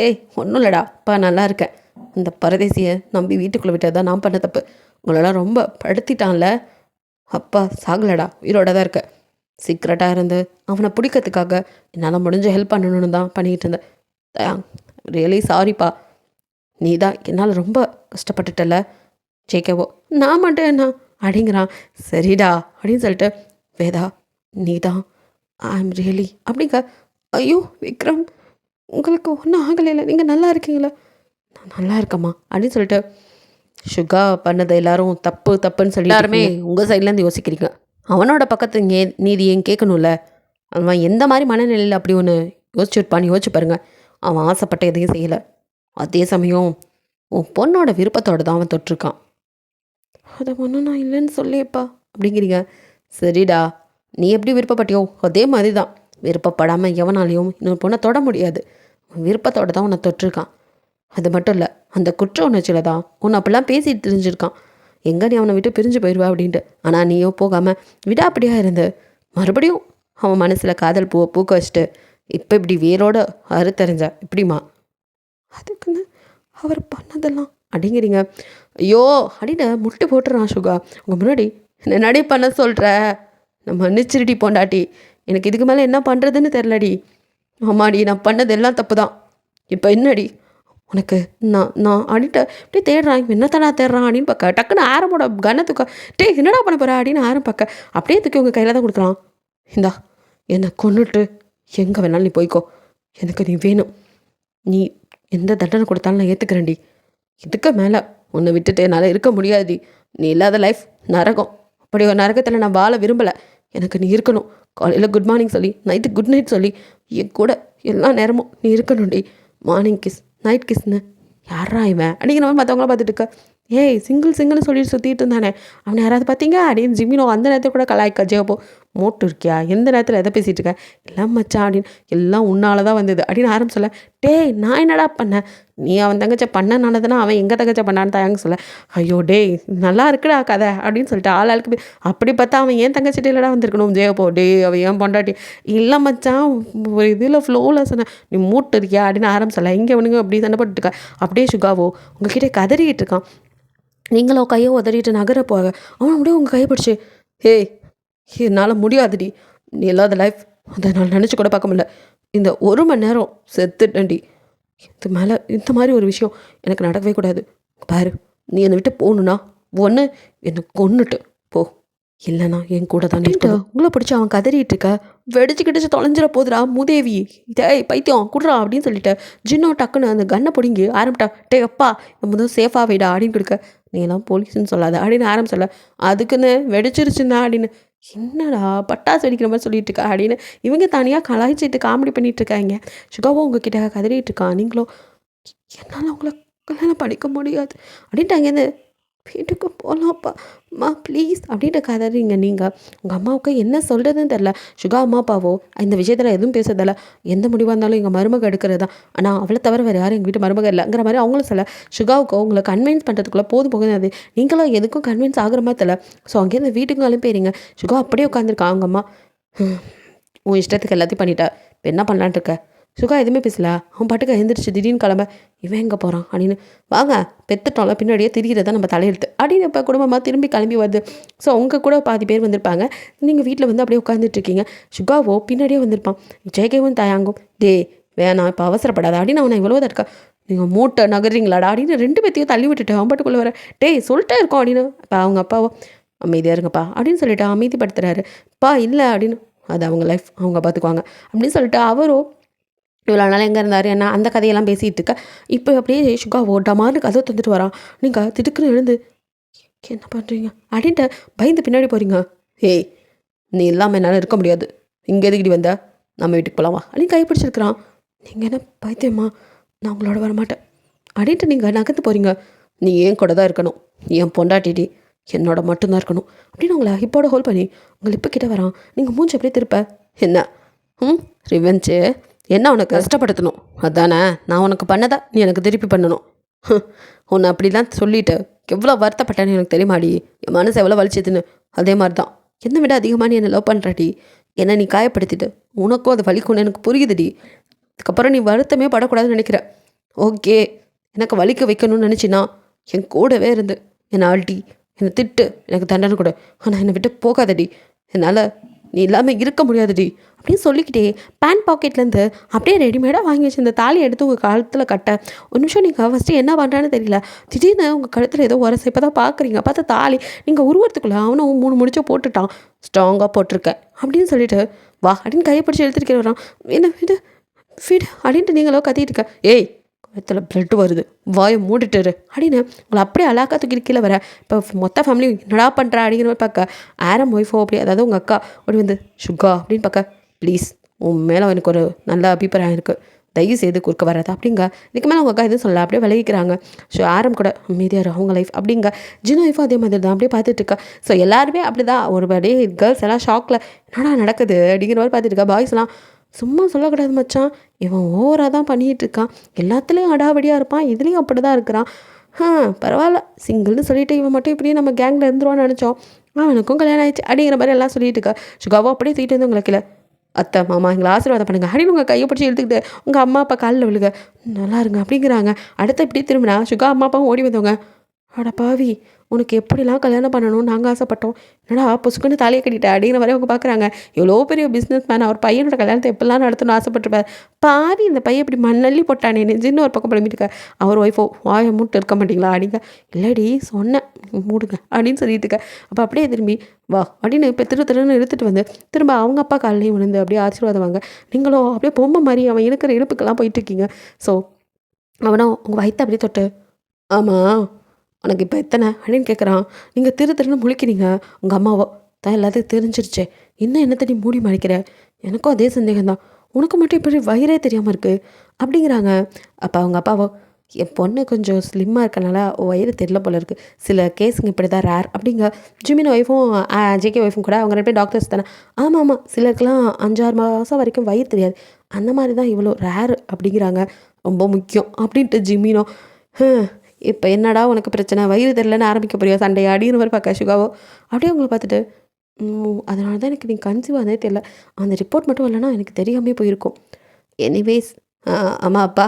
ஏய் ஒன்றும் இல்லைடா, அப்பா நல்லா இருக்கேன். இந்த பரதேசியை நம்பி வீட்டுக்குள்ளே விட்டது தான் நான் பண்ண தப்பு. உங்களெல்லாம் ரொம்ப படுத்திட்டான்ல. அப்பா சாகலடா, உயிரோட தான் இருக்க. சீக்கிரட்டாக இருந்து அவனை பிடிக்கிறதுக்காக என்னால் முடிஞ்ச ஹெல்ப் பண்ணணும்னு தான் பண்ணிக்கிட்டு இருந்தேன். ரியலி சாரிப்பா, நீ தான் என்னால் ரொம்ப கஷ்டப்பட்டுட்டல. ஜேகேவோ நான் மட்டும் என்ன அப்படிங்கிறான். சரிடா அப்படின்னு சொல்லிட்டு வேதா நீ தான் ஐ எம் ரியலி அப்படிங்க. ஐயோ விக்ரம் உங்களுக்கு ஒன்றும் ஆகலைல்ல, நீங்கள் நல்லா இருக்கீங்களா? நான் நல்லா இருக்கம்மா அப்படின்னு சொல்லிட்டு சுகா பண்ணதை எல்லாரும் தப்பு தப்புன்னு சொல்லி எல்லாருமே உங்கள் சைட்லேருந்து யோசிக்கிறீங்க. அவனோட பக்கத்து நீதி ஏன் கேட்கணும்ல. அவன் எந்த மாதிரி மனநிலையில் அப்படி ஒன்று யோசிச்சுருப்பான்னு யோசிச்சு பாருங்க. அவன் ஆசைப்பட்ட எதையும் செய்யலை. அதே சமயம் உன் பொண்ணோட விருப்பத்தோடு தான் அவன் தொட்டிருக்கான். அதை ஒன்றும் நான் இல்லைன்னு சொல்லியப்பா அப்படிங்கிறீங்க. சரிடா, நீ எப்படி விருப்பப்பட்டியோ அதே மாதிரி தான். விருப்பப்படாமல் எவனாலையும் இன்னொரு பொண்ணை தொட முடியாது. விருப்பத்தோடு தான் உன்னை தொட்டிருக்கான். அது மட்டும் இல்லை, அந்த குற்ற உணர்ச்சியில் தான் உன்னை அப்படிலாம் பேசிட்டு தெரிஞ்சிருக்கான். எங்கே நீ அவனை விட்டு பிரிஞ்சு போயிடுவா அப்படின்ட்டு. ஆனால் நீயோ போகாமல் விடாப்படியாக இருந்து மறுபடியும் அவன் மனசில் காதல் பூவை பூக்க வச்சுட்டு இப்போ இப்படி வேரோட அறுத்தறிஞ்ச இப்படிமா அதுக்குன்னு அவர் பண்ணதெல்லாம் அப்படிங்கிறீங்க. ஐயோ அப்படின்னு முட்டி போட்டுறான் சுகா. உங்கள் முன்னாடி என்னடி பண்ண சொல்கிற, நான் மன்னிச்சிருடி பொண்டாட்டி, எனக்கு இதுக்கு மேலே என்ன பண்ணுறதுன்னு தெரிலடி. ஆமாடி நான் பண்ணது எல்லாம் தப்பு தான். இப்போ என்னடி உனக்கு நான் அப்படின்ட்டு அப்படியே தேடுறான். என்ன தானே தேடுறான் அப்படின்னு பார்க்க டக்குன்னு ஆரம்போட கனத்துக்கா டே என்னடா பண்ண போகிறா அப்படின்னு ஆரம் பார்க்க அப்படியே தூக்கி உங்கள் கையில் தான் கொடுக்குறான். இந்தா என்னை கொன்னுட்டு எங்கே வேணாலும் நீ போய்க்கோ, எனக்கு நீ வேணும். நீ எந்த தண்டனை கொடுத்தாலும் நான் ஏற்றுக்கிறேன்டி. இதுக்கு மேலே உன்னை விட்டுட்டு என்னால் இருக்க முடியாது. நீ இல்லாத லைஃப் நரகம். அப்படி ஒரு நரகத்தில் நான் வாழ விரும்பலை. எனக்கு நீ இருக்கணும். காலையில் குட் மார்னிங் சொல்லி நைட்டு குட் நைட் சொல்லி என் கூட எல்லா நேரமும் நீ இருக்கணும்டி. மார்னிங் கிஸ் நைட் கிஸ்ன்னு யாரா இவன் அப்படிங்கிற மாதிரி மற்றவங்களாம் பார்த்துட்டு இருக்க. ஏய் சிங்கிள்னு சொல்லிட்டு சுற்றிட்டு இருந்தானே அவனை யாராவது பார்த்தீங்க அப்படின்னு ஜிமினோ அந்த நேரத்தில் கூட கலாய்க்கா. ஜேப்போ மோட்டு இருக்கியா, எந்த நேரத்தில் எதை பேசிகிட்டு இருக்கேன், எல்லாம் மச்சான் அப்படின்னு எல்லாம் உன்னால தான் வந்தது அப்படின்னு ஆரம்பிச்சு சொல்ல. டேய் நான் என்னடா பண்ணேன், நீ அவன் தங்கச்ச பண்ணனாலதானே அவன் எங்கள் தங்கச்ச பண்ணான்னு தாங்க சொல்ல. ஐயோ டேய் நல்லா இருக்குடா கதை அப்படின்னு சொல்லிட்டு ஆளுக்கு அப்படி பார்த்தா அவன் ஏன் தங்கச்சிட்டு இல்லடா வந்திருக்கணும். ஜேப்போ டே அவன் ஏன் பொண்டாட்டி இல்லை மச்சான் ஒரு இதில் ஃப்ளோவில் சொன்னேன் நீ மூட்டு இருக்கியா அப்படின்னு ஆரம்பிச்சல. இங்கே அவனுங்க அப்படி சண்டை போட்டுருக்கா. அப்படியே சுகாவோ உங்ககிட்ட கதறிக்கிட்டு இருக்கான். நீங்களோ கையை உதறிட்டு நகர போக அவன் அப்படியே உங்கள் கையை பிடிச்சி ஏய் என்னால் முடியாதுடி, நீ இல்லாத லைஃப் அதை நான் நினச்சி கூட பார்க்க முடியல. இந்த 1 மணி நேரம் செத்துட்டேன்டி. இது மேலே இந்த மாதிரி ஒரு விஷயம் எனக்கு நடக்கவே கூடாது. பாரு நீ என்னை விட்டு போகணுன்னா ஒன்று என்னை கொன்னுட்டு போ, இல்லைண்ணா என் கூட தான் நிற்க. உங்களை பிடிச்சி அவன் கதறிட்டு இருக்க. வெடிச்சு தொலைஞ்சிட போதுடா மூதேவி, டேய் பைத்தியம் குடுறா அப்படின்னு சொல்லிட்டு ஜின்னோ டக்குன்னு அந்த கன்னை பிடிங்கி ஆரம்பிட்டா. டே அப்பா முதல் சேஃபாக வைடா அப்படின்னு கொடுக்க. நீ எல்லாம் போலீஸ்ன்னு சொல்லாத அப்படின்னு ஆரம்பிச்சல. அதுக்குன்னு வெடிச்சிருச்சுன்னா அப்படின்னு என்னடா பட்டாசு வெடிக்கிற மாதிரி சொல்லிட்டு இருக்கா அப்படின்னு இவங்க தனியாக கலாய்ச்சிட்டு காமெடி பண்ணிட்டு இருக்காங்க. சுகாவும் உங்ககிட்ட கதறிட்டு இருக்கான். நீங்களோ என்னால் உங்களை கல்யாணம் பண்ணிக்க முடியாது அப்படின்ட்டு அங்கேருந்து வீட்டுக்கு போகலாம்ப்பா அம்மா ப்ளீஸ் அப்படின்ட்டு கதறீங்க. நீங்கள் உங்கள் அம்மாவுக்கு என்ன சொல்கிறதுன்னு தெரில. சுகா அம்மா அப்பாவோ இந்த விஷயத்தில் எதுவும் பேசுறதில்ல. எந்த முடிவாக இருந்தாலும் எங்கள் மருமக எடுக்கிறது தான். ஆனால் அவளை தவிர வேறு யாரும் எங்கள் வீட்டு மருமக இல்லைங்கிற மாதிரி அவங்களும் சொல்ல. சுகாவுக்கோ உங்களை கன்வின்ஸ் பண்ணுறதுக்குள்ளே போகுது அது. நீங்களும் எதுக்கும் கன்வின்ஸ் ஆகிற மாதிரி தெரியல. ஸோ அங்கேருந்து வீட்டுக்கு அனுப்பிடுறீங்க. சுகா அப்படியே உட்காந்துருக்கா. அவங்க அம்மா உன் இஷ்டத்துக்கு எல்லாத்தையும் பண்ணிட்டா இப்போ என்ன பண்ணலான்ட்டு இருக்க, சுகா எதுவுமே பேசல. அவன் பாட்டுக்கு எழுந்திரிச்சு திடீர்னு கிளம்ப, இவன் எங்கே போகிறான் அப்படின்னு. வாங்க பெத்துட்டோம்ல பின்னாடியே திரிகிறதா நம்ம தலையெழுத்து அப்படின்னு இப்போ குடும்பமாக திரும்பி கிளம்பி வருது. ஸோ அவங்க கூட பாதி பேர் வந்திருப்பாங்க. நீங்கள் வீட்டில் வந்து அப்படியே உட்காந்துட்ருக்கீங்க. சுகாவோ பின்னாடியே வந்திருப்பான். ஜெயகேவும் தயாங்கும், டே வேணாம் இப்போ அவசரப்படாத அப்படின்னு அவனை இவ்வளோ தான் இருக்கா. நீங்கள் மூட்டை நகர்றீங்களாடா அப்படின்னு 2 பேத்தையும் தள்ளி விட்டுட்டு அவன் பாட்டுக்குள்ளே வர, டேய் சொல்லிட்டே இருக்கோம் அப்படின்னு. இப்போ அவங்க அப்பாவோ, அமைதியாக இருங்கப்பா அப்படின்னு சொல்லிட்டு அமைதிப்படுத்துறாரு. பா இல்லை அப்படின்னு, அது அவங்க லைஃப் அவங்க பார்த்துக்குவாங்க அப்படின்னு சொல்லிட்டு அவரோ இவ்வளோ நாள் எங்கே இருந்தார் என்ன அந்த கதையெல்லாம் பேசிகிட்டு இருக்க. இப்போ அப்படியே சுகா ஓட்டமானு கதை தந்துட்டு வரான். நீங்கள் திடுக்குன்னு எழுந்து என்ன பண்ணுறீங்க அப்படின்ட்டு பயந்து பின்னாடி போகிறீங்க. ஏய் நீ இல்லாமல் என்னால் இருக்க முடியாது, இங்கே எதுக்கிடி வந்த, நம்ம வீட்டுக்கு போகலாமா அப்படின்னு கைப்பிடிச்சிருக்கிறான். நீங்கள் என்ன பைத்தியமா, நான் உங்களோட வரமாட்டேன் அப்படின்ட்டு நீங்கள் நகர்ந்து போகிறீங்க. நீ ஏன் கூட தான் இருக்கணும், என் பொண்டாட்டிடி என்னோட மட்டும்தான் இருக்கணும் அப்படின்னு உங்களை ஹிப்போட ஹோல்ட் பண்ணி உங்கள் இப்போ கிட்ட வரான். நீங்கள் மூஞ்சி அப்படியே திருப்ப, என்ன ரிவெஞ்சு, என்ன உனக்கு கஷ்டப்படுத்தணும் அதானே, நான் உனக்கு பண்ணதா நீ எனக்கு திருப்பி பண்ணணும். உன்னை அப்படிலாம் சொல்லிட்டு எவ்வளோ வருத்தப்பட்டேன்னு எனக்கு தெரியுமாடி, என் மனசு எவ்வளோ வலிச்சதுன்னு. அதே மாதிரி தான் என்னை விட அதிகமாக நீ என்னை லவ் பண்ணுறடி, என்னை நீ காயப்படுத்திட்டு உனக்கும் அது வலிக்கும்னு எனக்கு புரியுதுடி. அதுக்கப்புறம் நீ வருத்தமே படக்கூடாதுன்னு நினைக்கிற. ஓகே, எனக்கு வலிக்க வைக்கணும்னு நினச்சின்னா என் கூடவே இருந்து என்னை ஆள்டி என்னை திட்டு எனக்கு தண்டனை கொடு, ஆனால் என்னை விட்டு போகாதடி, என்னால் நீ இல்லாமல் இருக்க முடியாதுடி அப்படின்னு சொல்லிக்கிட்டே பேண்ட் பாக்கெட்லேருந்து அப்படியே ரெடிமேடாக வாங்கி வச்சு இந்த தாலியை எடுத்து உங்கள் கழுத்தில் கட்ட. ஒரு நிமிஷம் நீங்கள் ஃபஸ்ட்டு என்ன பண்ணுறான்னு தெரியல, திடீர்னு உங்கள் கழுத்தில் ஏதோ உரசை இப்போ தான் பார்க்குறீங்க. பார்த்தா தாலி நீங்கள் உருவத்துக்குள்ளே அவனும் 3 முடிச்சோ போட்டுட்டான், ஸ்ட்ராங்காக போட்டிருக்கேன் அப்படின்னு சொல்லிட்டு வா அப்படின்னு கையை பிடிச்சி எடுத்துருக்கிற வரான். என்ன இது ஃபீட் அப்படின்ட்டு நீங்களோ கத்திட்டு இருக்க. ஏய் கழுத்தில் பிளட்டு வருது, வாயை மூடிட்டுரு அப்படின்னு உங்களை அப்படியே அழகாக தூக்கிட்டு கீழே வர. இப்போ மொத்த ஃபேமிலி என்னடா பண்ணுறா அப்படிங்கிற மாதிரி பார்க்க ஆரம் ஒய்ஃபோ அப்படி, அதாவது உங்கள் அக்கா அப்படி வந்து சுகா அப்படின்னு பார்க்க, ப்ளீஸ் உன் மேலே எனக்கு ஒரு நல்ல அபிப்பிராயம் இருக்குது, தயவு செய்து குறுக்க வராது அப்படிங்க. இதுக்கு மேலே உங்கள் அக்கா எதுவும் சொல்லலாம், அப்படியே விலகிக்கிறாங்க. ஸோ ஆரம் கூட மீதியார் அவங்க லைஃப் அப்படிங்க. ஜினோ ஒய்ஃபும் அதே மாதிரி தான் அப்படியே பார்த்துட்டு இருக்கா. ஸோ எல்லாருமே அப்படி தான் ஒரு அப்படியே கேர்ள்ஸ் எல்லாம் ஷாக்கில் என்னடா நடக்குது அப்படிங்கிற மாதிரி பார்த்துட்டு இருக்கா. பாய்ஸ்லாம் சும்மா சொல்லக்கூடாது மச்சான், இவன் ஓவராக தான் பண்ணிகிட்டு இருக்கான், எல்லாத்துலேயும் அடாவடியாக இருப்பான், இதுலேயும் அப்படி தான் இருக்கிறான். பரவாயில்ல சிங்கிள்னு சொல்லிட்டு இவன் மட்டும் இப்படியே நம்ம கேங்கில் இருந்துருவான்னு நினச்சோம், அவனுக்கும் கல்யாணம் ஆயிடுச்சு அப்படிங்கிற மாதிரி எல்லாம் சொல்லிட்டு இருக்கா. சுகாவோ அப்படியே தூக்கிட்டு வந்து உங்களை கீழே, அத்தை மாமா எங்களை ஆசீர்வாதம் பண்ணுங்க அப்படின்னு உங்கள் கையை பிடிச்சி எடுத்துக்கிட்டு உங்கள் அம்மா அப்பா காலில் விழுக, நல்லா இருங்க அப்படிங்கிறாங்க. அடுத்து இப்படி திரும்பினா சுகா அம்மா அப்பாவும் ஓடி வந்தவங்க, அட பாவி உனக்கு எப்படிலாம் கல்யாணம் பண்ணணும்னு நாங்கள் ஆசைப்பட்டோம், என்னடா பொசுக்குன்னு தாலியை கட்டிட்ட அப்படிங்கிற மாதிரி அவங்க பார்க்குறாங்க. எவ்வளோ பெரிய பிஸ்னஸ் மேன், அவர் பையனோட கல்யாணத்தை எப்படிலாம் நடத்தணும்னு ஆசைப்பட்டுருப்பார். பாவி இந்த பையன் இப்படி மண்ணள்ளி போட்டானே நெஞ்சின்னு ஒரு பக்கம் புலம்பிட்டு இருக்க. அவர் ஒய்ஃபோ வாயை மூட்டு இருக்க மாட்டிங்களா அப்படிங்க, இல்லடி சொன்னேன் மூடுங்க அப்படின்னு சொல்லிட்டு இருக்க. அப்போ அப்படியே திரும்பி வா அப்படின்னு இப்போ திருன்னு இழுத்துட்டு வந்து திரும்ப அவங்க அப்பா காலையும் விழுந்து அப்படியே ஆசீர்வாதம் வாங்க. நீங்களும் அப்படியே பொம்மை மாதிரி அவன் இருக்கிற இடுப்புக்கெல்லாம் போயிட்டுருக்கீங்க. ஸோ அவனும் உங்கள் வயிற்று அப்படியே தொட்டு, ஆமாம் உனக்கு இப்போ எத்தனை அப்படின்னு கேட்குறான். நீங்கள் திருன்னு முழிக்கிறீங்க. உங்கள் அம்மாவோ தான் எல்லாத்தையும் தெரிஞ்சிருச்சே, இன்னும் என்ன தண்ணி மூடி மறைக்கிற, எனக்கும் அதே சந்தேகம்தான், உனக்கு மட்டும் இப்படி வயிறே தெரியாமல் இருக்குது அப்படிங்கிறாங்க. அப்போ அவங்க அப்பாவோ, என் பொண்ணு கொஞ்சம் ஸ்லிம்மாக இருக்கனால வயிறு தெரியல போல இருக்குது, சில கேஸுங்க இப்படி தான் ரேர் அப்படிங்க. ஜிமின் ஒய்ஃபும் ஜேகே ஒய்ஃபும் கூட அவங்க 2 பேரும் டாக்டர்ஸ் தானே. ஆமாம் ஆமாம், சிலருக்குலாம் 5-6 மாதம் வரைக்கும் வயிறு தெரியாது, அந்த மாதிரி தான் இவ்வளோ ரேர் அப்படிங்கிறாங்க. ரொம்ப முக்கியம் அப்படின்ட்டு ஜிமினோ, இப்போ என்னடா உனக்கு பிரச்சனை, வயிறு தெரியலன்னு ஆரம்பிக்க போறியா சண்டையா அப்படிங்கிற மாதிரி பார்க்க சுகாவோ அப்படியே உங்களை பார்த்துட்டு, அதனால தான் எனக்கு நீங்கள் கன்சீவ் ஆனதே தெரியல, அந்த ரிப்போர்ட் மட்டும் இல்லைன்னா எனக்கு தெரியாமே போயிருக்கும். எனிவேஸ் அம்மா அப்பா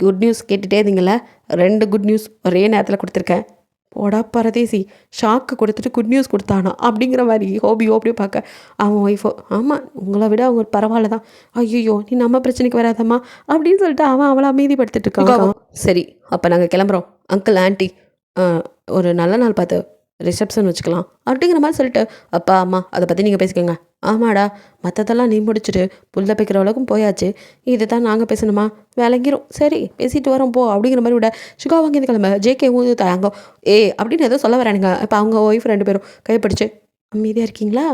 குட் நியூஸ் கேட்டுகிட்டே இருந்தீங்கள, 2 குட் நியூஸ் ஒரே நேரத்தில் கொடுத்துருக்கேன். போடா பரதேசி, ஷாக்கு கொடுத்துட்டு குட் நியூஸ் கொடுத்தானா அப்படிங்கிற மாதிரி ஹோபியோ அப்படியே பார்க்க. அவன் ஒய்ஃபோ, ஆமாம் உங்களை விட அவங்க பரவாயில்ல தான், ஐயோ நீ நம்ம பிரச்சனைக்கு வராதம்மா அப்படின்னு சொல்லிட்டு அவன் அவளை அமைதிப்படுத்திட்டு இருக்கான். சரி அப்போ நாங்கள் கிளம்புறோம், அங்கிள் ஆண்டி ஒரு நல்ல நாள் பார்த்து ரிசப்ஷன் வச்சுக்கலாம் அப்படிங்கிற மாதிரி சொல்லிட்டு, அப்பா அம்மா அதை பற்றி நீங்கள் பேசிக்கோங்க. ஆமாடா மற்றதெல்லாம் நீ முடிச்சுட்டு புல்ல வைக்கிற அளவுக்கும் போயாச்சு, இது தான் நாங்கள் பேசணுமா, விளங்கிரும், சரி பேசிட்டு வரோம் போ அப்படிங்கிற மாதிரி விட. சுகா வாங்கி இந்த கிளம்ப ஜேகே ஊது தாங்க அப்படின்னு ஏதோ சொல்ல வரானுங்க. இப்போ அவங்க ஒய்ஃப் 2 பேரும் கைப்பிடிச்சு, அமைதியாக இருக்கீங்களா,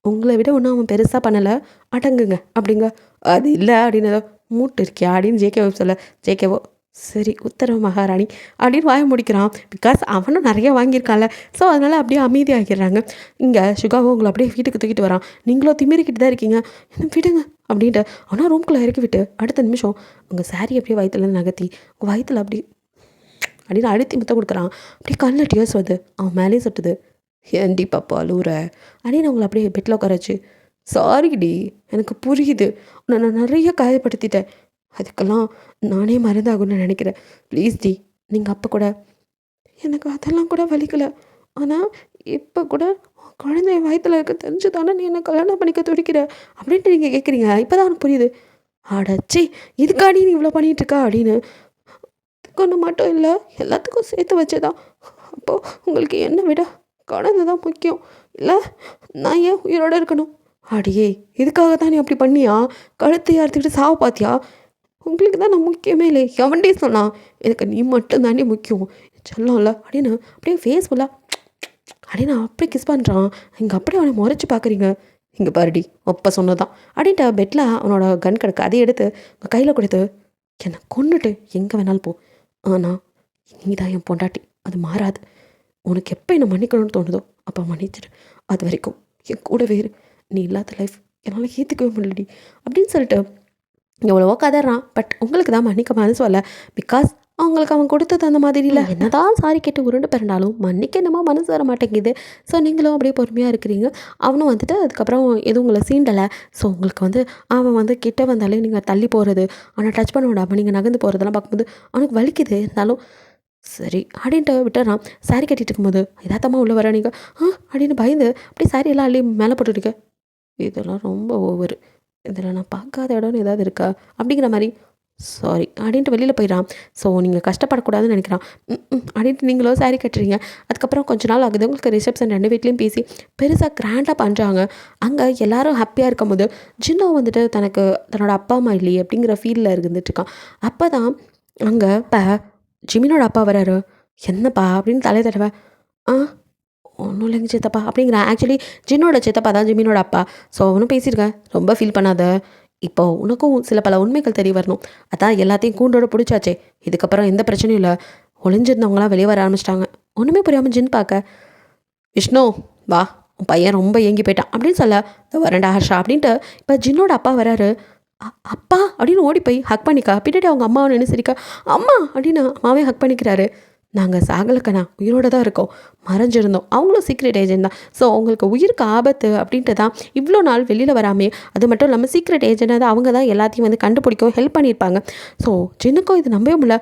உங்களை விட ஒன்றும் அவன் பெருசாக பண்ணலை, அடங்குங்க அப்படிங்க. அது இல்லை அப்படின்னு ஏதோ மூட்டு இருக்கியா அப்படின்னு ஜேகே ஒய்ஃப் சொல்ல, ஜேகேவோ சரி உத்தரவு மகாராணி அப்படின்னு வாய முடிக்கிறான். பிகாஸ் அவனும் நிறைய வாங்கியிருக்கான்ல, ஸோ அதனால் அப்படியே அமைதியாகிடுறாங்க. இங்கே சுகாவோ உங்களை அப்படியே வீட்டுக்கு தூக்கிட்டு வரான். நீங்களும் திமிரிக்கிட்டு தான் இருக்கீங்க, என்ன விடுங்க அப்படின்ட்டு ஆனால் ரூம்குள்ளே இறக்கி விட்டு அடுத்த நிமிஷம் உங்கள் சாரி அப்படியே வயிற்றுலேருந்து நகர்த்தி உங்கள் வயிற்றில் அப்படி அப்படின்னு அழுத்தி முத்தம் கொடுக்குறான். அப்படியே கண்ணில் டியர்ஸ் வருது, அவன் மேலேயும் சொட்டுது. ஏன்டி பாப்பா அழுவுற அப்படின்னு அவங்கள அப்படியே பெட்டில் உட்கார வச்சு, சாரிடி எனக்கு புரியுது, உன்னை நான் நிறைய காயப்படுத்திட்டேன், அதுக்கெல்லாம் நானே மருந்தாகும்னு நினைக்கிறேன். ப்ளீஸ் டி. நீங்கள் அப்போ கூட எனக்கு அதெல்லாம் கூட வலிக்கலை. ஆனால் இப்போ கூட குழந்தை வயித்துல இருக்க தெரிஞ்சு தானே நீ என்ன கல்யாணம் பண்ணிக்க துடிக்கிற அப்படின்ட்டு நீங்கள் கேட்குறீங்க. இப்போ தான் எனக்கு புரியுது. அடச்சி இதுக்காடி நீ இவ்வளோ பண்ணிகிட்ருக்கா அப்படின்னு. ஒன்று மட்டும் இல்லை, எல்லாத்துக்கும் சேர்த்து வச்சுதான். அப்போது உங்களுக்கு என்ன விட குழந்தை தான் முக்கியம் இல்லை? நான் ஏன் உயிரோடு இருக்கணும்? அடியே இதுக்காக தான் நீ அப்படி பண்ணியா? கழுத்தை அறுத்துக்கிட்டு சாவ பார்த்தியா? உங்களுக்கு தான் நான் முக்கியமே இல்லை. எவன்டே சொன்னான்? எனக்கு நீ மட்டும் தானே முக்கியம் சொல்லலாம்ல அப்படின்னு அப்படியே ஃபேஸ்ஃபுல்லாக அப்படின்னு அப்படி கிஸ் பண்ணுறான். இங்கே அப்படியே அவனை முறைச்சி பார்க்குறீங்க. இங்கே பாருடி ஒப்ப சொன்னதான் அப்படின்ட்டு பெட்டில் அவனோட கன் கிடக்கு. அதை எடுத்து உங்கள் கையில் கொடுத்து என்னை கொண்டுட்டு எங்கே வேணாலும் போ, ஆனால் நீ தான் என் பொண்டாட்டி, அது மாறாது. உனக்கு எப்போ என்னை மன்னிக்கணும்னு தோணுதோ அப்போ மன்னிச்சிடு. அது வரைக்கும் என் கூட வேறு நீ இல்லாத லைஃப் என்னால் ஏற்றுக்கவே முடியலடி அப்படின்னு சொல்லிட்டு எவ்வளவோ கதறான். பட் உங்களுக்கு தான் மன்னிக்க மனசு வரல. பிகாஸ் அவங்களுக்கு அவன் கொடுத்தது அந்த மாதிரி இல்லை. என்னதான் சாரி கேட்டு உருண்டு பிறண்டாலும் மன்னிக்க என்னமோ மனசு வர மாட்டேங்குது. ஸோ நீங்களும் அப்படியே பொறுமையாக இருக்கிறீங்க. அவனும் வந்துட்டு அதுக்கப்புறம் எதுவும் உங்களை சீண்டலை. ஸோ உங்களுக்கு வந்து அவன் வந்து கிட்ட வந்தாலே நீங்கள் தள்ளி போகிறது, ஆனால் டச் பண்ண விடாமல் நீங்கள் நகர்ந்து போகிறதெல்லாம் பார்க்கும்போது அவனுக்கு வலிக்குது. இருந்தாலும் சரி அப்படின்ட்டு விட்டுறான். சாரி கட்டிட்டு இருக்கும்போது எதாத்தமாக உள்ளே வர நீங்கள் அப்படின்னு பயந்து அப்படியே சாரி எல்லாம் அள்ளி மேலே போட்டுருக்க. இதெல்லாம் ரொம்ப ஓவர். இதில் நான் பார்க்காத இடம்னு ஏதாவது இருக்கா அப்படிங்கிற மாதிரி சாரி அப்படின்ட்டு வெளியில் போயிடறான். ஸோ நீங்கள் கஷ்டப்படக்கூடாதுன்னு நினைக்கிறான். அப்படின்ட்டு நீங்களும் சாரி கட்டுறீங்க. அதுக்கப்புறம் கொஞ்ச நாள் ஆகுது. உங்களுக்கு ரிசப்ஷன் 2 வீட்லேயும் பேசி பெருசாக கிராண்டாக பண்ணுறாங்க. அங்கே எல்லோரும் ஹாப்பியாக இருக்கும் போது ஜின்னோ வந்துட்டு தனக்கு தன்னோட அப்பா அம்மா இல்லையே அப்படிங்கிற ஃபீலில் இருந்துட்டுருக்கான். அப்போ தான் அங்கே இப்போ ஜிமினோட அப்பா வராரு. என்னப்பா அப்படின்னு தலையை தடவை ஒன்றும் இல்லைங்க சித்தப்பா அப்படிங்கிறேன். ஆக்சுவலி ஜின்னோட சித்தப்பா தான் ஜிமினோட அப்பா. ஸோ அவனும் பேசியிருக்கேன். ரொம்ப ஃபீல் பண்ணாத, இப்போ உனக்கும் சில பல உண்மைகள் தெரிய வரணும். அதான் எல்லாத்தையும் கூண்டோட பிடிச்சாச்சே, இதுக்கப்புறம் எந்த பிரச்சனையும் இல்லை. ஒளிஞ்சிருந்தவங்களாம் வெளியே வர ஆரம்பிச்சிட்டாங்க. ஒன்றுமே புரியாமல் ஜின் பார்க்க விஷ்ணு வா, உன் பையன் ரொம்ப ஏங்கி போயிட்டான் அப்படின்னு சொல்ல வரண்டா ஹர்ஷா அப்படின்ட்டு இப்போ ஜின்னோட அப்பா வராரு. அப்பா அப்படின்னு ஓடி போய் ஹக் பண்ணிக்கா. பின்னாடி அவங்க அம்மாவை நின்று சிரிக்கா. அம்மா அப்படின்னு அம்மாவே ஹக் பண்ணிக்கிறாரு. நாங்கள் சாகலக்கண்ணா, உயிரோடு தான் இருக்கோம், மறைஞ்சிருந்தோம். அவங்களும் சீக்ரெட் ஏஜென்ட் தான். ஸோ அவங்களுக்கு உயிருக்கு ஆபத்து அப்படின்ட்டு தான் இவ்வளோ நாள் வெளியில் வராமே. அது மட்டும் இல்லாமல் சீக்ரெட் ஏஜென்ட்டாக தான் அவங்க தான் எல்லாத்தையும் வந்து கண்டுபிடிக்கவும் ஹெல்ப் பண்ணியிருப்பாங்க. ஸோ ஜின்னுக்கும் இது நம்பவே முடியல.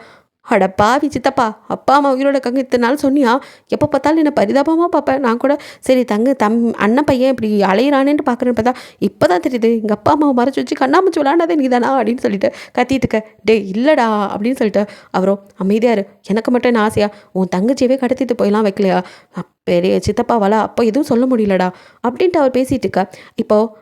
அட பாவி சித்தப்பா, அப்பா அம்மா உயிரோட இருக்காங்க இத்தனை நாள் சொன்னியா? எப்போ பார்த்தாலும் என்ன பரிதாபமாக பார்ப்பேன். நான் கூட சரி அண்ணன் பையன் இப்படி அலையிறானேன்னு பார்க்குறேன்னு பார்த்தா இப்போ தான் தெரியுது எங்கள் அப்பா அம்மாவை மறைச்சி வச்சு கண்ணாமூச்சி விளாண்டாதே நீ தானா அப்படின்னு சொல்லிட்டு கத்திட்டு இருக்க. டே இல்லைடா அப்படின்னு சொல்லிட்டு அவரும் அமைதியாரு. எனக்கு மட்டும் என்ன ஆசையா, உன் தங்கச்சியவே கடத்திட்டு போயெல்லாம் வைக்கலையா? பெரிய சித்தப்பாவால் அப்போ எதுவும் சொல்ல முடியலடா அப்படின்ட்டு அவர் பேசிகிட்டு இருக்க. இப்போது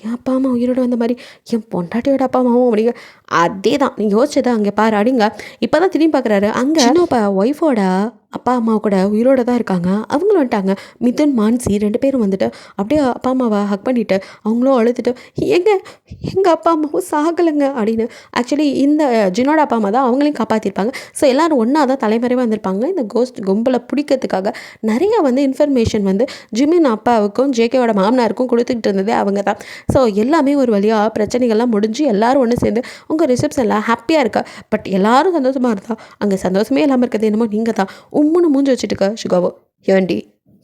என் அப்பா அம்மா உயிரோடு வந்த மாதிரி என் பொண்டாட்டியோட அப்பா அம்மாவும் அப்படிங்க அதே தான் நீ யோசிச்சதா அங்கே பாரு அப்படிங்க. இப்போ தான் திரும்பி பார்க்குறாரு. அங்கே இப்போ ஒய்ஃபோட அப்பா அம்மா கூட உயிரோடு தான் இருக்காங்க. அவங்களும் வந்துட்டாங்க. மிதுன் மான்சி 2 பேரும் வந்துட்டு அப்படியே அப்பா அம்மாவை ஹக் பண்ணிவிட்டு அவங்களும் அழுதுட்டு எங்கள் அப்பா அம்மாவும் சாகலைங்க அப்படின்னு. ஆக்சுவலி இந்த ஜினோட அப்பா அம்மா தான் அவங்களையும் காப்பாற்றிருப்பாங்க. ஸோ எல்லோரும் ஒன்றா தான் தலைமறைவாக வந்திருப்பாங்க. இந்த கோஸ்ட் கும்பலை பிடிக்கிறதுக்காக நிறைய வந்து இன்ஃபர்மேஷன் வந்து ஜிமின் அப்பாவுக்கும் ஜேகேவோட மாமனாருக்கும் கொடுத்துக்கிட்டு இருந்ததே அவங்க தான். ஸோ எல்லாமே ஒரு வழியாக பிரச்சனைகள்லாம் முடிஞ்சு எல்லோரும் ஒன்று சேர்ந்து உங்கள் ரிசப்ஷனில் ஹாப்பியாக இருக்கா. பட் எல்லோரும் சந்தோஷமாக இருந்தா அங்கே சந்தோஷமே இல்லாமல் இருக்கிறது என்னமோ நீங்கள் தான். உம்முன்னு மூஞ்சி வச்சுட்டுக்க சுகாவோ. ஏண்டி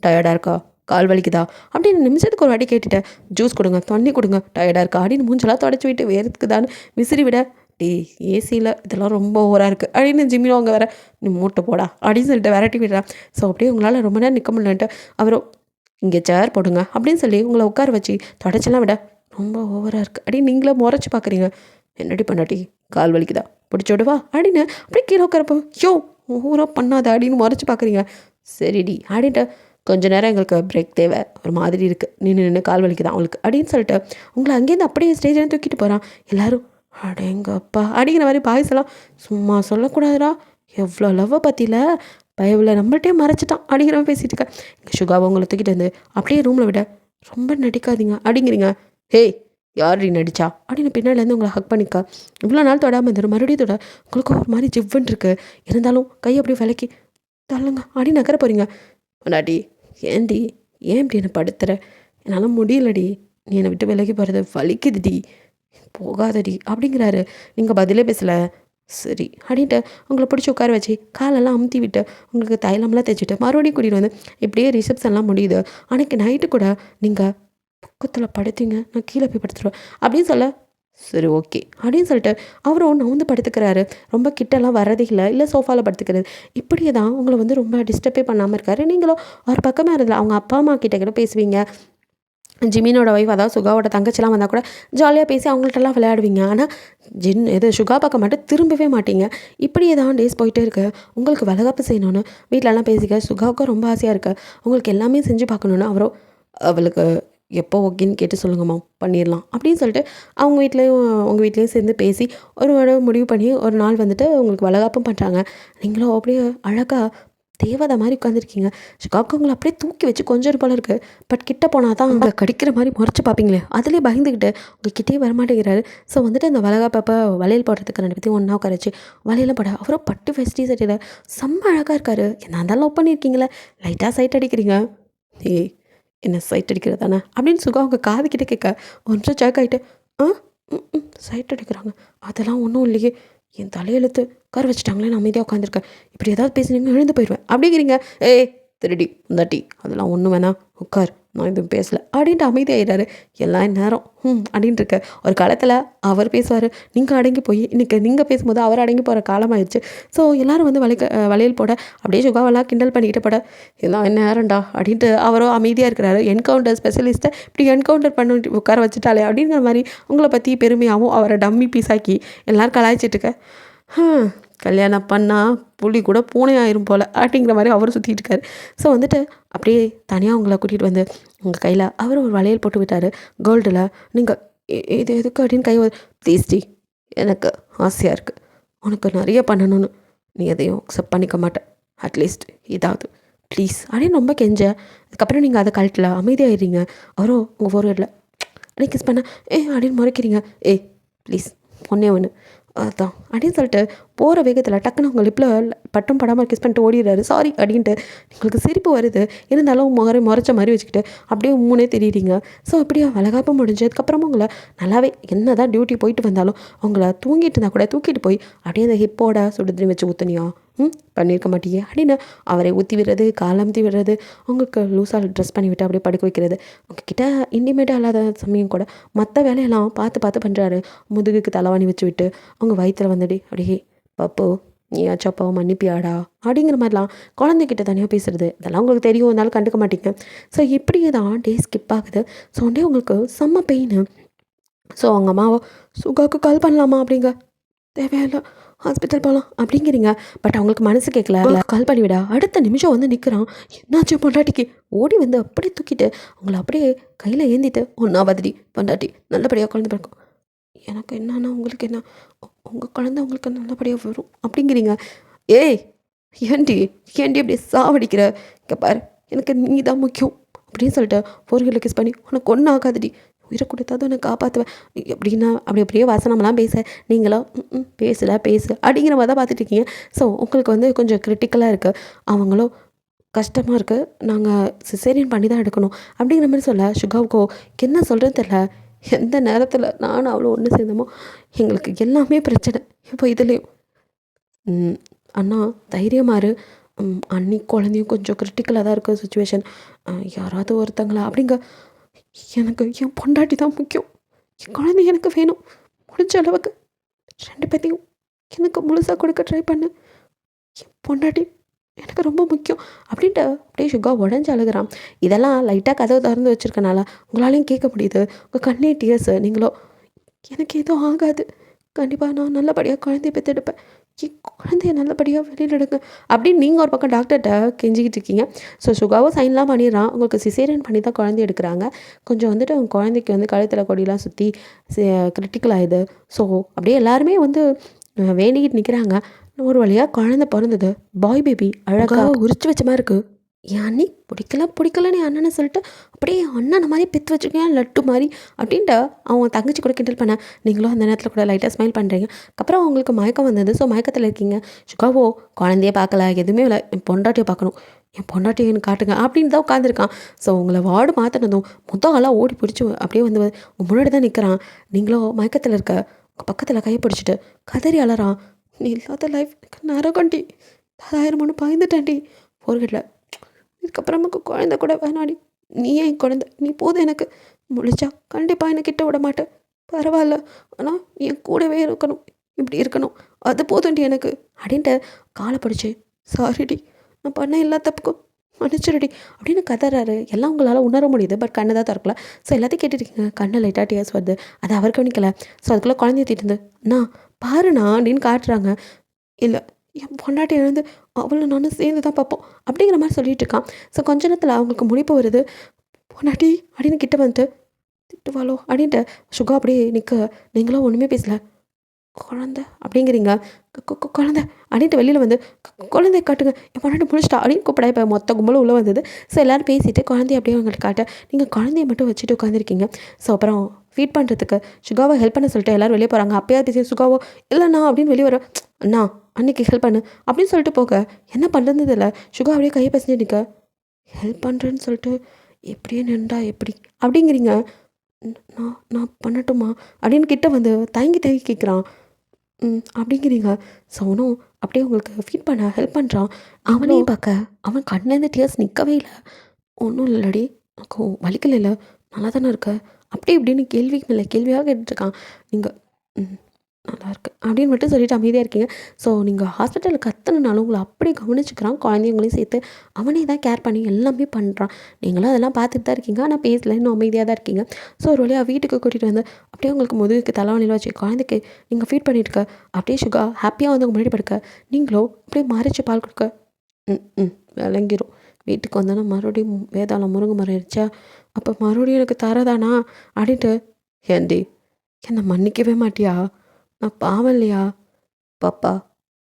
டயர்டாக இருக்கா, கால் வலிக்குதா அப்படின்னு நிமிஷத்துக்கு ஒரு வாட்டி கேட்டுட்டேன். ஜூஸ் கொடுங்க, தண்ணி கொடுங்க, டயர்டாக இருக்கா அப்படின்னு மூஞ்செல்லாம் தொடச்சி விட்டு வேறதுக்குதான்னு விசிறி விட. டே ஏசியில் இதெல்லாம் ரொம்ப ஓவராக இருக்குது அப்படின்னு ஜிம்மியும் அவங்க வேற நீ மூட்டை போடா அப்படின்னு சொல்லிட்டு விரட்டி விடுறான். ஸோ அப்படியே உங்களால் ரொம்ப நேரம் நிற்க முடியலன்ட்டு அவரும் இங்கே சேர் போடுங்க அப்படின்னு சொல்லி உங்களை உட்கார வச்சு தொடச்செல்லாம் விட ரொம்ப ஓவராக இருக்குது அப்படின்னு நீங்களே முறைச்சி பார்க்குறீங்க. என்னடி பண்ணாட்டி கால் வலிக்குதா, பிடிச்சோடுவா அப்படின்னு அப்படியே கீழே உட்காரப்போ யோ ஊராக பண்ணாத அப்படின்னு முறைச்சி பார்க்குறீங்க. சரிடி அப்படின்ட்டு கொஞ்சம் நேரம் எங்களுக்கு பிரேக் தேவை, ஒரு மாதிரி இருக்குது, நின்று கால் வலிக்குதான் அவங்களுக்கு அப்படின்னு சொல்லிட்டு உங்களை அங்கேருந்து அப்படியே ஸ்டேஜில் தூக்கிட்டு போகிறான். எல்லோரும் அடேங்கப்பா அப்படிங்கிற மாதிரி பாய்ஸ் எல்லாம் சும்மா சொல்லக்கூடாதுடா, எவ்வளோ லவ்வை பற்றியில் பயவில் நம்மள்கிட்டே மறைச்சிட்டான் அப்படிங்கிற மாதிரி பேசிகிட்டு இருக்கேன். இங்கே சுகாவை உங்களை தூக்கிட்டு வந்து அப்படியே ரூமில் விட ரொம்ப நடிக்காதீங்க அப்படிங்கிறீங்க. ஹேய் யார் நடிச்சா அப்படின்னு பின்னாடிலேருந்து உங்களை ஹக் பண்ணிக்கா. இவ்வளோ நாள் தொடாமல் இருந்துடும், மறுபடியும் தொட உங்களுக்கு ஒரு மாதிரி ஜிவ்வுன்னு இருக்குது. இருந்தாலும் கை அப்படியே விலக்கி தள்ளுங்க அப்படின்னு நகர போகிறீங்க. அடாடி ஏன்டி ஏன் இப்படி என்னை படுத்துற, என்னால் முடியலடி, நீ என்னை விட்டு விலகி போகிறது வலிக்குதுடி, போகாதடி அப்படிங்கிறாரு. நீங்கள் பதிலே பேசலை. சரி அப்படின்ட்டு உங்களை பிடிச்சி உட்கார வச்சு காலெல்லாம் அமுத்தி விட்டு உங்களுக்கு தைலம்லாம் தைச்சிட்டு மறுபடியும் கூட்டிகிட்டு வந்து இப்படியே ரிசப்ஷன்லாம் முடியுது. அன்றைக்கி நைட்டு கூட நீங்கள் பக்கத்தில் படுத்தீங்க, நான் கீழே போய் படுத்துருவேன் அப்படின்னு சொல்ல சரி ஓகே அப்படின்னு சொல்லிட்டு அவரும் நவுந்து படுத்துக்கிறாரு. ரொம்ப கிட்டலாம் வரதே இல்லை சோஃபாவில் படுத்துக்கிறது. இப்படியே தான் உங்களை வந்து ரொம்ப டிஸ்டர்பே பண்ணாமல் இருக்காரு. நீங்களும் ஒரு பக்கமாக இருந்தல அவங்க அப்பா அம்மா கிட்ட கூட பேசுவீங்க. ஜிமினோட ஒய்ஃப் அதாவது சுகாவோட தங்கச்சிலாம் வந்தால் கூட ஜாலியாக பேசி அவங்கள்ட்டலாம் விளையாடுவீங்க. ஆனால் சுகா பக்கம் மட்டும் திரும்பவே மாட்டீங்க. இப்படியே தான் டேஸ் போயிட்டே இருக்கு. உங்களுக்கு வளகாப்பு செய்யணும்னு வீட்டிலலாம் பேசிக்க சுகாவுக்கும் ரொம்ப ஆசையாக இருக்குது. உங்களுக்கு எல்லாமே செஞ்சு பார்க்கணுன்னு அவளுக்கு எப்போ ஓகேன்னு கேட்டு சொல்லுங்கம்மா பண்ணிடலாம் அப்படின்னு சொல்லிட்டு அவங்க வீட்லேயும் உங்கள் வீட்லேயும் சேர்ந்து பேசி ஒரு முடிவு பண்ணி ஒரு நாள் வந்துட்டு உங்களுக்கு வளகாப்பும் பண்ணுறாங்க. நீங்களும் அப்படியே அழகாக தேவதை மாதிரி உட்காந்துருக்கீங்க. சிகாக்கு உங்களை அப்படியே தூக்கி வச்சு கொஞ்சம் போல இருக்குது. பட் கிட்ட போனால் தான் உங்களை கடிக்கிற மாதிரி முறைச்சி பார்ப்பீங்களே, அதுலேயே பயந்துக்கிட்டு உங்கள் கிட்டே வரமாட்டேங்கிறாரு. ஸோ வந்துட்டு அந்த வளகாப்பப்போ வளையல் போடுறதுக்கு 2 பேத்தையும் ஒன்றா உட்காரச்சு வளையல போட அவரும் பட்டு ஃபெஸ்டி சட்டியில் செம்ம அழகாக இருக்காரு. என்ன இருந்தாலும் லவ் பண்ணியிருக்கீங்களே, லைட்டாக சைட் அடிக்கிறீங்க. ஏய் என்ன சைட் அடிக்கிறது தானே அப்படின்னு சுகா அவங்க காது கிட்ட கேட்க ஒரு நிமிஷம் சேக் ஆகிட்டு ஆ சைட் அடிக்கிறாங்க அதெல்லாம் ஒன்றும் இல்லையே, என் தலையெழுத்து உட்கார வச்சுட்டாங்களே, நான் அமைதியாக உட்காந்துருக்கேன். இப்படி ஏதாவது பேசுனீங்க எழுந்து போயிடுவேன் அப்படிங்கிறீங்க. ஏய் திருடி இந்தாட்டி அதெல்லாம் ஒன்றும் வேணாம் உட்கார், நான் எதுவும் பேசலை அப்படின்ட்டு அமைதியாகிறாரு. எல்லாம் நேரம் அப்படின்ட்டு இருக்க ஒரு காலத்தில் அவர் பேசுவார், நீங்கள் அடங்கி போய் இன்றைக்கி நீங்கள் பேசும்போது அவர் அடங்கி போகிற காலமாகிடுச்சு. ஸோ எல்லோரும் வந்து வளையல் போட அப்படியே சுகாவெல்லாம் கிண்டல் பண்ணிக்கிட்டு போட எல்லாம் நேரம்டா அப்படின்ட்டு அவரோ அமைதியாக இருக்கிறாரு. என்கவுண்டர் ஸ்பெஷலிஸ்ட்டை இப்படி என்கவுண்டர் பண்ணி உட்கார வச்சுட்டாலே அப்படிங்கிற மாதிரி உங்களை பற்றி பெருமையாகவும் அவரை டம்மி பீஸாக்கி எல்லோரும் கலாய்ச்சிட்ருக்க. கல்யாணம் பண்ணால் புலி கூட பூனை ஆயிரும் போல் அப்படிங்கிற மாதிரி அவரும் சுற்றிட்டு இருக்காரு. ஸோ வந்துட்டு அப்படியே தனியாக உங்களை கூட்டிகிட்டு வந்து உங்கள் கையில் அவர் ஒரு வளையல் போட்டு விட்டார் கோல்டில். நீங்கள் இது எதுக்கு அப்படின்னு கை ப்ளீஸ் டி, எனக்கு ஆசையாக இருக்குது, உனக்கு நிறைய பண்ணணும்னு, நீ எதையும் அக்செப்ட் பண்ணிக்க மாட்டேன், அட்லீஸ்ட் இதாவது ப்ளீஸ் அப்படின்னு ரொம்ப கெஞ்ச. அதுக்கப்புறம் நீங்கள் அதை கழட்டல அமைதியாகிடுறீங்க. அவரும் உங்கள் ஃபோர்ஹெட்டில் அப்படியே கிஸ் பண்ண அப்படின்னு முறைக்கிறீங்க. ப்ளீஸ் ஒன்று அதான் அப்படின்னு சொல்லிட்டு போகிற வேகத்தில் டக்குன்னு உங்கள் லிப்பில் பட்டம் படாமல் கிஸ் பண்ணிட்டு ஓடிடுறாரு. சாரி அப்படின்ட்டு உங்களுக்கு சிரிப்பு வருது. இருந்தாலும் முறைச்ச மாதிரி வச்சுக்கிட்டு அப்படியே மூணே தெரியுறீங்க. ஸோ இப்படியே வளகாப்பு முடிஞ்சதுக்கப்புறமா உங்களை நல்லாவே என்ன தான் டியூட்டி போயிட்டு வந்தாலும் உங்களை தூங்கிட்டு இருந்தால் கூட தூக்கிட்டு போய் அப்படியே அந்த ஹிப்போட சுடுதண்ணி வச்சு ஊற்றுனியா பண்ணியிருக்க மாட்டியே அப்படின்னு அவரை ஊற்றி விடுறது, காலமுத்தி விடுறது, உங்களுக்கு லூஸாக ட்ரெஸ் பண்ணி விட்டு அப்படியே படுக்க வைக்கிறது. உங்ககிட்ட இன்டிமேட்டாக இல்லாத சமயம் கூட மற்ற வேலையெல்லாம் பார்த்து பண்ணுறாரு. முதுகுக்கு தலைவாணி வச்சு விட்டு அவங்க வயிற்றில் வந்துடி அப்படியே பப்பு நீயாச்சும் அப்பாவை மன்னிப்பியாடா அப்படிங்கிற மாதிரிலாம் குழந்தைகிட்ட தனியாக பேசுகிறது. இதெல்லாம் உங்களுக்கு தெரியும், இருந்தாலும் கண்டுக்க மாட்டீங்க. ஸோ இப்படியே தான் டே ஸ்கிப் ஆகுது. ஸோ உடனே உங்களுக்கு செம்ம பெயின். ஸோ அவங்க அம்மாவோ சுகாவுக்கு கால் பண்ணலாமா அப்படிங்க, தேவையில்லை ஹாஸ்பிட்டல் போகலாம் அப்படிங்கிறீங்க. பட் அவங்களுக்கு மனசு கேட்கல. கால் பண்ணிவிடா அடுத்த நிமிஷம் வந்து நிற்கிறான். என்னாச்சு பொண்டாட்டிக்கு ஓடி வந்து அப்படியே தூக்கிட்டு அவங்கள அப்படியே கையில் ஏந்திட்டு ஒன்றாவதுடி பொண்டாட்டி நல்லபடியாக குழந்தை பிறக்கும், எனக்கு என்னன்னா உங்களுக்கு என்ன, உங்கள் குழந்தை உங்களுக்கு நல்லபடியாக வரும் அப்படிங்கிறீங்க. ஏய் ஏண்டி அப்படி சாவடிக்கிற, இங்கே பாரு எனக்கு நீ தான் முக்கியம் அப்படின்னு சொல்லிட்டு ஃபோர்ஹெட்டில் கிஸ் பண்ணி உனக்கு ஒன்றும் ஆகாதுடி, உயிரை கொடுத்தாதான் நான் காப்பாற்றுவேன் அப்படின்னா அப்படியே வாசனமெல்லாம் பேச நீங்களும் பேசு அப்படிங்கிற மாதிரி தான் பார்த்துட்டு இருக்கீங்க. ஸோ உங்களுக்கு வந்து கொஞ்சம் கிரிட்டிக்கலாக இருக்குது. அவங்களும் கஷ்டமாக இருக்குது, நாங்கள் சிசேரியன் பண்ணி தான் எடுக்கணும் அப்படிங்கிற மாதிரி சொல்ல சுகாவுக்கோ என்ன சொல்கிறது தெரில. எந்த நேரத்தில் நானும் அவ்வளோ ஒன்று சேர்ந்தோமோ எங்களுக்கு எல்லாமே பிரச்சனை. இப்போ இதுலேயும் அண்ணா தைரியமாரு, அண்ணி குழந்தையும் கொஞ்சம் கிரிட்டிக்கலாக தான் இருக்குது சுச்சுவேஷன், யாராவது ஒருத்தங்களா அப்படிங்க, எனக்கு என் பொண்டாட்டி தான் முக்கியம், என் குழந்தை எனக்கு வேணும், முடிஞ்ச அளவுக்கு 2 பேர்த்தையும் எனக்கு முழுசாக கொடுக்க ட்ரை பண்ணு, என் பொண்டாட்டி எனக்கு ரொம்ப முக்கியம் அப்படின்ட்டு அப்படியே சுகா உடஞ்சி அழுகிறான். இதெல்லாம் லைட்டாக கதவை திறந்து வச்சுருக்கனால உங்களாலையும் கேட்க முடியுது. உங்கள் கண்ணே டியர்ஸு. நீங்களோ எனக்கு எதுவும் ஆகாது, கண்டிப்பாக நான் நல்லபடியாக குழந்தைய பெற்றெடுப்பேன், என் குழந்தைய நல்லபடியாக வெளியில் எடுங்க அப்படின்னு நீங்கள் ஒரு பக்கம் டாக்டர்கிட்ட கெஞ்சிக்கிட்டு இருக்கீங்க. ஸோ சுகாவும் சைன்லாம் பண்ணிடுறான். உங்களுக்கு சிசேரியன் பண்ணி தான் குழந்தை எடுக்கிறாங்க. கொஞ்சம் வந்துட்டு உங்கள் குழந்தைக்கு வந்து கழுத்தில் கொடியெலாம் சுற்றி கிரிட்டிக்கல் ஆகுது. ஸோ அப்படியே எல்லாருமே வந்து வேண்டிக்கிட்டு நிற்கிறாங்க. ஒரு வழியாக குழந்தை பிறந்தது. பாய் பேபி அழகாக உரிச்சு வச்ச மாதிரி இருக்குது. என் அண்ணி பிடிக்கல நீ அண்ணனை சொல்லிட்டு அப்படியே அண்ணனை மாதிரி பெற்று வச்சுருக்கேன் லட்டு மாதிரி அப்படின்ட்டு அவங்க தங்கச்சி கூட கிண்டல் பண்ண. நீங்களும் அந்த நேரத்தில் கூட லைட்டாக ஸ்மைல் பண்ணுறீங்க. அப்புறம் அவங்களுக்கு மயக்கம் வந்தது. ஸோ மயக்கத்தில் இருக்கீங்க. சுகாவோ குழந்தையே பார்க்கல, எதுவுமே இல்லை, என் பொண்டாட்டியை பார்க்கணும், என் பொண்டாட்டியை எனக்கு காட்டுங்க அப்படின்னு தான் உட்காந்துருக்கான். ஸோ உங்களை வார்டு மாற்றினதும் மொத்தம் ஓடி பிடிச்சி அப்படியே வந்து முன்னாடி தான் நிற்கிறான். நீங்களும் மயக்கத்தில் இருக்க உங்கள் பக்கத்தில் கையை பிடிச்சிட்டு கதறி அலறான். நீ இல்லாத லைஃப் எனக்கு நரகண்டி, 1000 பாய்ந்துட்டேன்டி போர்கிட்ட, இதுக்கப்புறம் நமக்கு குழந்தை கூட வேணாடி, நீ ஏன் குழந்தை, நீ போதும் எனக்கு, முழிச்சா கண்டிப்பாக என்னை கிட்ட விட மாட்டேன், பரவாயில்ல, ஆனால் என் கூடவே இருக்கணும், இப்படி இருக்கணும், அது போதும்டி எனக்கு அப்படின்ட்டு காலை பிடிச்சி, சாரிடி, நான் பண்ண எல்லா தப்புக்கும் மன்னிச்சிருடி அப்படின்னு கதறாரு. எல்லாம் உங்களால் உணர முடியுது, பட் கண்ணை தான் திறக்கல. ஸோ எல்லாத்தையும் கேட்டுருக்கீங்க, கண்ணை லைட்டாக டியர்ஸ் வருது, அதை அவர் கவனிக்கல. ஸோ அதுக்குள்ளே குழந்தைய திட்டு அண்ணா பாருண்ணா அப்படின்னு காட்டுறாங்க. இல்லை, என் பொண்டாட்டி எழுந்து அவளும் நானும் சேர்ந்து தான் பார்ப்போம் அப்படிங்கிற மாதிரி சொல்லிட்டு இருக்கான். ஸோ கொஞ்ச நேரத்தில் அவங்களுக்கு முடிப்பு வருது. பொண்டாட்டி அப்படின்னு கிட்ட வந்துட்டு திட்டுவாளோ அப்படின்ட்டு சுகா அப்படியே நிற்க, நீங்களும் ஒன்றுமே பேசல. குழந்த அப்படிங்கிறீங்க, குழந்த அப்படின்ட்டு வெளியில் வந்து குழந்தைய காட்டுங்க, என் பொண்டாட்டி முடிச்சிட்டா அப்படின்னு கூப்பிட. இப்போ மொத்த கும்பலும் உள்ளே வந்தது. ஸோ எல்லோரும் பேசிட்டு குழந்தைய அப்படியே அவங்கள்ட்ட காட்ட, நீங்கள் குழந்தைய மட்டும் வச்சுட்டு உட்காந்துருக்கீங்க. ஸோ அப்புறம் ஃபீட் பண்ணுறதுக்கு சுகாவை ஹெல்ப் பண்ண சொல்லிட்டு எல்லோரும் வெளியே போகிறாங்க. அப்போயா பேசி சுகாவோ இல்லைண்ணா அப்படின்னு வெளியே வர, அண்ணா அன்னைக்கு ஹெல்ப் பண்ணு அப்படின்னு சொல்லிட்டு போக, என்ன பண்ணுறது இல்லை. சுகா அப்படியே கையை பேசிட்டு நிற்க, ஹெல்ப் பண்ணுறேன்னு சொல்லிட்டு எப்படியே நின்றா எப்படி அப்படிங்கிறீங்க. நான் நான் பண்ணட்டுமா அப்படின்னு கிட்ட வந்து தயங்கி தயங்கி கேட்குறான். அப்படிங்கிறீங்க. ஸோ அவனும் அப்படியே உங்களுக்கு ஃபீட் பண்ண ஹெல்ப் பண்ணுறான். அவனையும் பார்க்க அவன் கண்ணிலேருந்து டியர்ஸ் நிற்கவே இல்லை. ஒன்றும் இல்லடி, எனக்கு வலிக்கல, இல்லை நல்லா தானே இருக்க அப்படி இப்படின்னு கேள்வி மேலே கேள்வியாக கேட்டுட்ருக்கான். நீங்கள் நல்லாயிருக்கு அப்படின்னு மட்டும் சொல்லிட்டு அமைதியாக இருக்கீங்க. ஸோ நீங்கள் ஹாஸ்பிட்டலில் கற்றுனாலும் உங்களை அப்படியே கவனிச்சுக்கிறான், குழந்தைங்களையும் சேர்த்து அவனே தான் கேர் பண்ணி எல்லாமே பண்ணுறான். நீங்களும் அதெல்லாம் பார்த்துட்டு தான் இருக்கீங்க, ஆனால் பேசல, இன்னும் அமைதியாக தான் இருக்கீங்க. ஸோ ஒரு வழியாக வீட்டுக்கு கூட்டிகிட்டு வந்து அப்படியே உங்களுக்கு முதுகுக்கு தலைவலியில் வச்சு குழந்தைக்கு நீங்கள் ஃபீட் பண்ணியிருக்க, அப்படியே சுகா ஹாப்பியாக வந்து உங்கள் முன்னாடி படுக்க, நீங்களும் அப்படியே மாறிச்சு பால் கொடுக்க, விளங்கிரும். வீட்டுக்கு வந்தோன்னா மறுபடியும் வேதாளம் முருங்கை மரம் இருச்சா, அப்போ மறுபடியும் எனக்கு தரதானா அப்படின்ட்டு, ஏந்தி என்னை மன்னிக்கவே மாட்டியா, நான் பாவம் இல்லையா, பாப்பா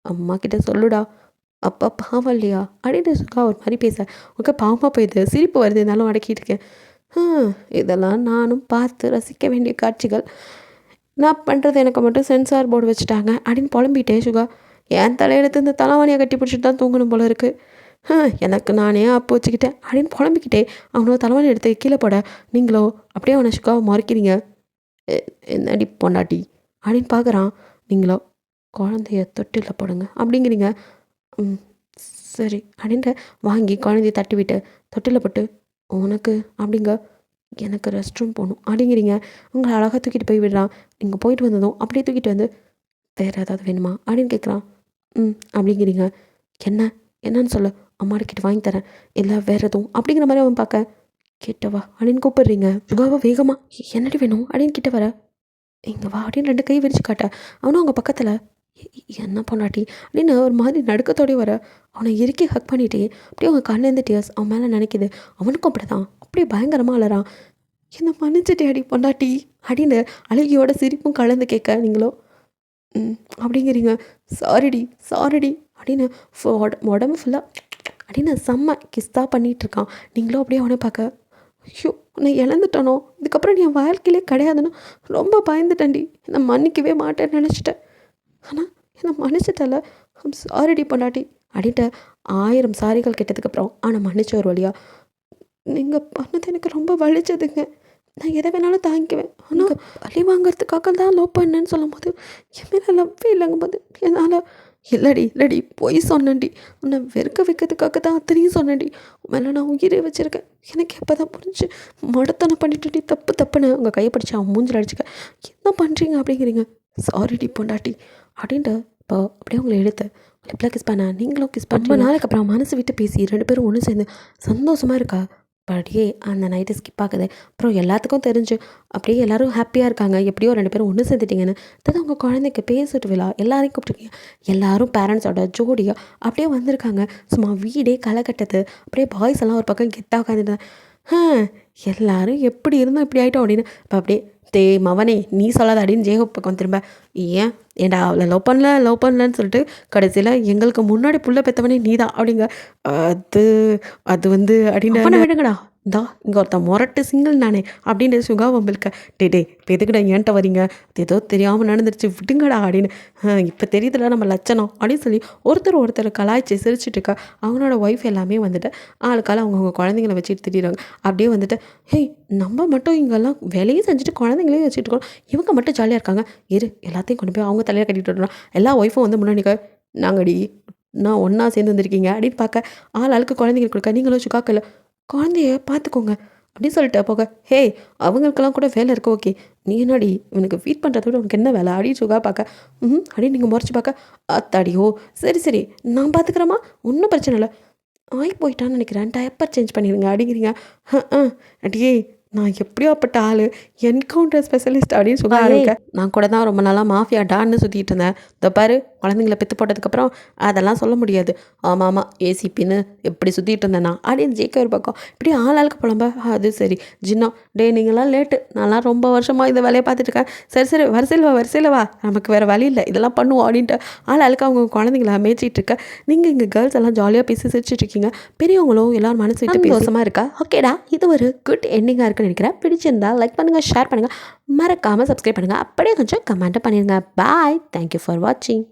அம்மா கிட்ட சொல்லுடா, அப்பா பாவம் இல்லையா அப்படின்னு சுகா ஒரு மாதிரி பேச, உனக்கு பாவமாக போயிடுது, சிரிப்பு வருது, இருந்தாலும் அடக்கிட்டு இருக்கேன். இதெல்லாம் நானும் பார்த்து ரசிக்க வேண்டிய காட்சிகள், நான் பண்ணுறது எனக்கு மட்டும் சென்சார் போர்டு வச்சுட்டாங்க அப்படின்னு புலம்பிட்டேன். சுகா என் தலையெடுத்து இந்த தலைவாணியை கட்டி பிடிச்சிட்டு தான் தூங்கணும் போல இருக்குது, எனக்கு நானே அப்போ வச்சுக்கிட்டேன் அப்படின்னு புலம்பிக்கிட்டே அவனோட தலைவாணி எடுத்து கீழே போட, நீங்களோ அப்படியே அவனை சுகாவை மறைக்கிறீங்க. என்னடி பொண்டாட்டி அப்படின்னு பார்க்குறான். நீங்களோ குழந்தைய தொட்டிலில் போடுங்க அப்படிங்கிறீங்க. சரி அப்படின்ட்டு வாங்கி குழந்தைய தட்டி விட்டு தொட்டிலில் போட்டு, உனக்கு அப்படிங்க, எனக்கு ரெஸ்ட் ரூம் போகணும் அப்படிங்கிறீங்க. உங்களை அழகாக தூக்கிட்டு போய் விடுறான். நீங்கள் போயிட்டு வந்ததும் அப்படியே தூக்கிட்டு வந்து, வேறு ஏதாவது வேணுமா அப்படின்னு கேட்குறான். அப்படிங்கிறீங்க. என்ன என்னன்னு சொல்லு, அம்மாடிக்கிட்ட வாங்கி தரேன், இல்லை வேறு எதுவும் அப்படிங்கிற மாதிரி அவன் பார்க்க, கிட்டவா அப்படின்னு கூப்பிடுறீங்க. சுகாவை வேகமாக என்னடி வேணும் அப்படின்னு கிட்ட வர, இங்கே வா அப்படின்னு 2 கை விரிச்சு காட்ட, அவனும் அவங்க பக்கத்தில் என்ன பொண்டாட்டி அப்படின்னு ஒரு மாதிரி நடுக்கத்தோடய வர, அவனை இறுக்கி ஹக் பண்ணிட்டே அப்படியே அவங்க கண்ணிலேருந்து டியர்ஸ் அவன் மேலே நினைக்கிது. அவனுக்கும் அப்படி தான், அப்படியே பயங்கரமாக அலறான். என்ன மன்னிச்சிட்டே அடி பொண்டாட்டி அப்படின்னு அழுகியோட சிரிப்பும் கலந்து கேட்க, நீங்களோ அப்படிங்கிறீங்க. சாரிடி சாரிடி அப்படின்னு உடம்பு ஃபுல்லாக அப்படின்னு செம்ம கிஸ்தா பண்ணிகிட்ருக்கான். நீங்களும் அப்படியே அவனை பார்க்க, ஐயோ நான் இழந்துட்டனோ, இதுக்கப்புறம் நீ என் வாழ்க்கையிலே கிடையாதுன்னு ரொம்ப பயந்துட்டேன்டி, என்னை மன்னிக்கவே மாட்டேன்னு நினச்சிட்டேன், ஆனால் என்னை மன்னிச்சிட்டல, சாரிடி பொண்டாட்டி அப்படின்ட்டு 1000 சாரிகள் கேட்டதுக்கப்புறம் ஆனால் மன்னிச்ச ஒரு வழியாக, நீங்கள் பண்ணது எனக்கு ரொம்ப வலிச்சதுங்க, நான் எதை வேணாலும் தாங்கிக்குவேன், ஆனால் வலி வாங்கிறதுக்காக தான் லவ் பண்ணேன்னு சொல்லும் போது என் மேலே லவ்வே இல்லைங்கும் போது என்னால், இல்லடி பொய் சொன்னேன்டி, உன்னை வெறுக்க வைக்கிறதுக்காக தான் அத்தனையும் சொன்னேன்டி, மேலே நான் உயிரே வச்சுருக்கேன், எனக்கு எப்போ தான் புரிஞ்சு மடத்தனம் பண்ணிட்டுடி, தப்புன்னு உங்கள் கையை பிடிச்சி அவன் மூஞ்சில் அடிச்சுக்க, என்ன பண்ணுறீங்க அப்படிங்கிறீங்க. சாரிடி பொண்டாட்டி அப்படின்ட்டு இப்போ அப்படியே உங்களை எடுத்து லிப்ல கிஸ் பண்ண, நீங்களும் கிஸ் பண்ண. ரொம்ப நாளைக்கு அப்புறம் மனசு விட்டு பேசி 2 பேரும் ஒன்று சேர்ந்து சந்தோஷமாக இருக்கா. அப்படியே அந்த நைட்டு ஸ்கிப் ஆகுது. அப்புறம் எல்லாத்துக்கும் தெரிஞ்சு அப்படியே எல்லோரும் ஹாப்பியாக இருக்காங்க, எப்படியோ 2 பேரும் ஒன்று சேர்ந்துட்டிங்கன்னு. அதாவது உங்கள் குழந்தைக்கு பேசிட்டு விழா எல்லாரையும் கூப்பிட்ருக்கீங்க, எல்லோரும் பேரண்ட்ஸோட ஜோடியாக அப்படியே வந்திருக்காங்க. சும்மா வீடே களை கட்டுது. அப்படியே பாய்ஸ் எல்லாம் ஒரு பக்கம் கெத்தாக உட்காந்துட்டேன். எல்லோரும் எப்படி இருந்தோம் இப்படி ஆகிட்டோம் அப்படின்னு. இப்போ அப்படியே மவனே நீ சொல்லாத அப்படின்னு ஜேகப் பக்கம் திரும்ப, ஏன்டா அவளை லவ் பண்ணலன்னு சொல்லிட்டு கடைசியில் எங்களுக்கு முன்னாடி புள்ள பெற்றவனே நீ தான் அப்படிங்க. அது அது வந்து அப்படின்னு விடுங்கடா, இந்தா இங்கே ஒருத்தன் மொரட்டு சிங்கிள் நானே அப்படின்னு சுகா வம்பில்க, டே இப்போ எதுக்குடா ஏன்ட்ட வரீங்க, அது ஏதோ தெரியாமல் நடந்துருச்சு விடுங்கடா அப்படின்னு. இப்போ தெரியுதுல நம்ம லட்சணம் அப்படின்னு சொல்லி ஒருத்தர் கலாய்ச்சி சிரிச்சிட்டு இருக்கா. அவனோட ஒய்ஃப் எல்லாமே வந்துட்டு ஆளுக்கால அவங்கவுங்க குழந்தைங்கள வச்சுட்டு திரியிறாங்க. அப்படியே வந்துட்டு, ஹேய் நம்ம மட்டும் இங்கெல்லாம் வேலையும் செஞ்சுட்டு குழந்தைங்களையும் வச்சுட்டு இருக்கோம், இவங்க மட்டும் ஜாலியாக இருக்காங்க, எல்லாத்தையும் கொண்டு போய் அவங்க தலையில் கட்டிட்டு விடுறோம். எல்லா ஒய்ஃபும் வந்து முன்னாடி நாங்கடி நான் ஒன்றா சேர்ந்து வந்திருக்கீங்க அப்படின்னு பார்க்க, ஆளுக்கு குழந்தைங்க கொடுக்க, நீங்களும் சுகாக்கில் குழந்தைய பார்த்துக்கோங்க அப்படின்னு சொல்லிட்டு போக, ஹே அவங்களுக்கெல்லாம் கூட வேலை இருக்கு ஓகே. நீ என்னடி இவனுக்கு ஃபீட் பண்ணுறத விட உனக்கு என்ன வேலை அடி சுகா பார்க்க அப்படின்னு நீங்கள் முறைச்சி பார்க்க, அத்தாடி ஓ சரி சரி நான் பார்த்துக்கிறேம்மா ஒன்றும் பிரச்சனை இல்லை. ஆகி போயிட்டான்னு நினைக்கிறேன் டயப்பர் சேஞ்ச் பண்ணிடுங்க அப்படிங்கிறீங்க. அடியே நான் எப்படியோ அப்பட்ட ஆள் என்கவுண்டர் ஸ்பெஷலிஸ்ட் அப்படின்னு சுகா ஆரம்பிக்க, நான் கூட தான் ரொம்ப நாளாக மாஃபியா டான்னு சுற்றிட்டு இருந்தேன். இந்த பாரு குழந்தைங்கள பெற்று போட்டதுக்கப்புறம் அதெல்லாம் சொல்ல முடியாது. ஆமாம் ஆமாம் ஏசிபின்னு எப்படி சுற்றிட்டு இருந்தேன்னா அப்படின்னு ஜேக்க ஒரு பக்கம் இப்படி ஆளுக்கு புலம்ப. அது சரி ஜின்னா டே நீங்களாம் லேட்டு, நான்லாம் ரொம்ப வருஷமாக இந்த வேலையை பார்த்துட்டு இருக்கேன். சரி சரி வரிசையில் வா நமக்கு வேறு வழி இல்லை இதெல்லாம் பண்ணுவோம் அப்படின்ட்டு ஆளுக்கு அவங்க குழந்தைங்கள மேய்ச்சிட்டு இருக்க. நீங்கள் இங்கே கேர்ள்ஸ் எல்லாம் ஜாலியாக பேசி சிரிச்சிட்டு இருக்கீங்க. பெரியவங்களும் எல்லாரும் மனசு விட்டு பேசமாக இருக்கா. ஓகேடா இது ஒரு குட் எண்டிங்காக இருக்குன்னு நினைக்கிறேன். பிடிச்சிருந்தா லைக் பண்ணுங்கள், ஷேர் பண்ணுங்கள், மறக்காமல் சப்ஸ்கிரைப் பண்ணுங்கள், அப்படியே கொஞ்சம் கமெண்ட்டை பண்ணிடுங்க. பாய், தேங்க்யூ ஃபார் வாட்சிங்.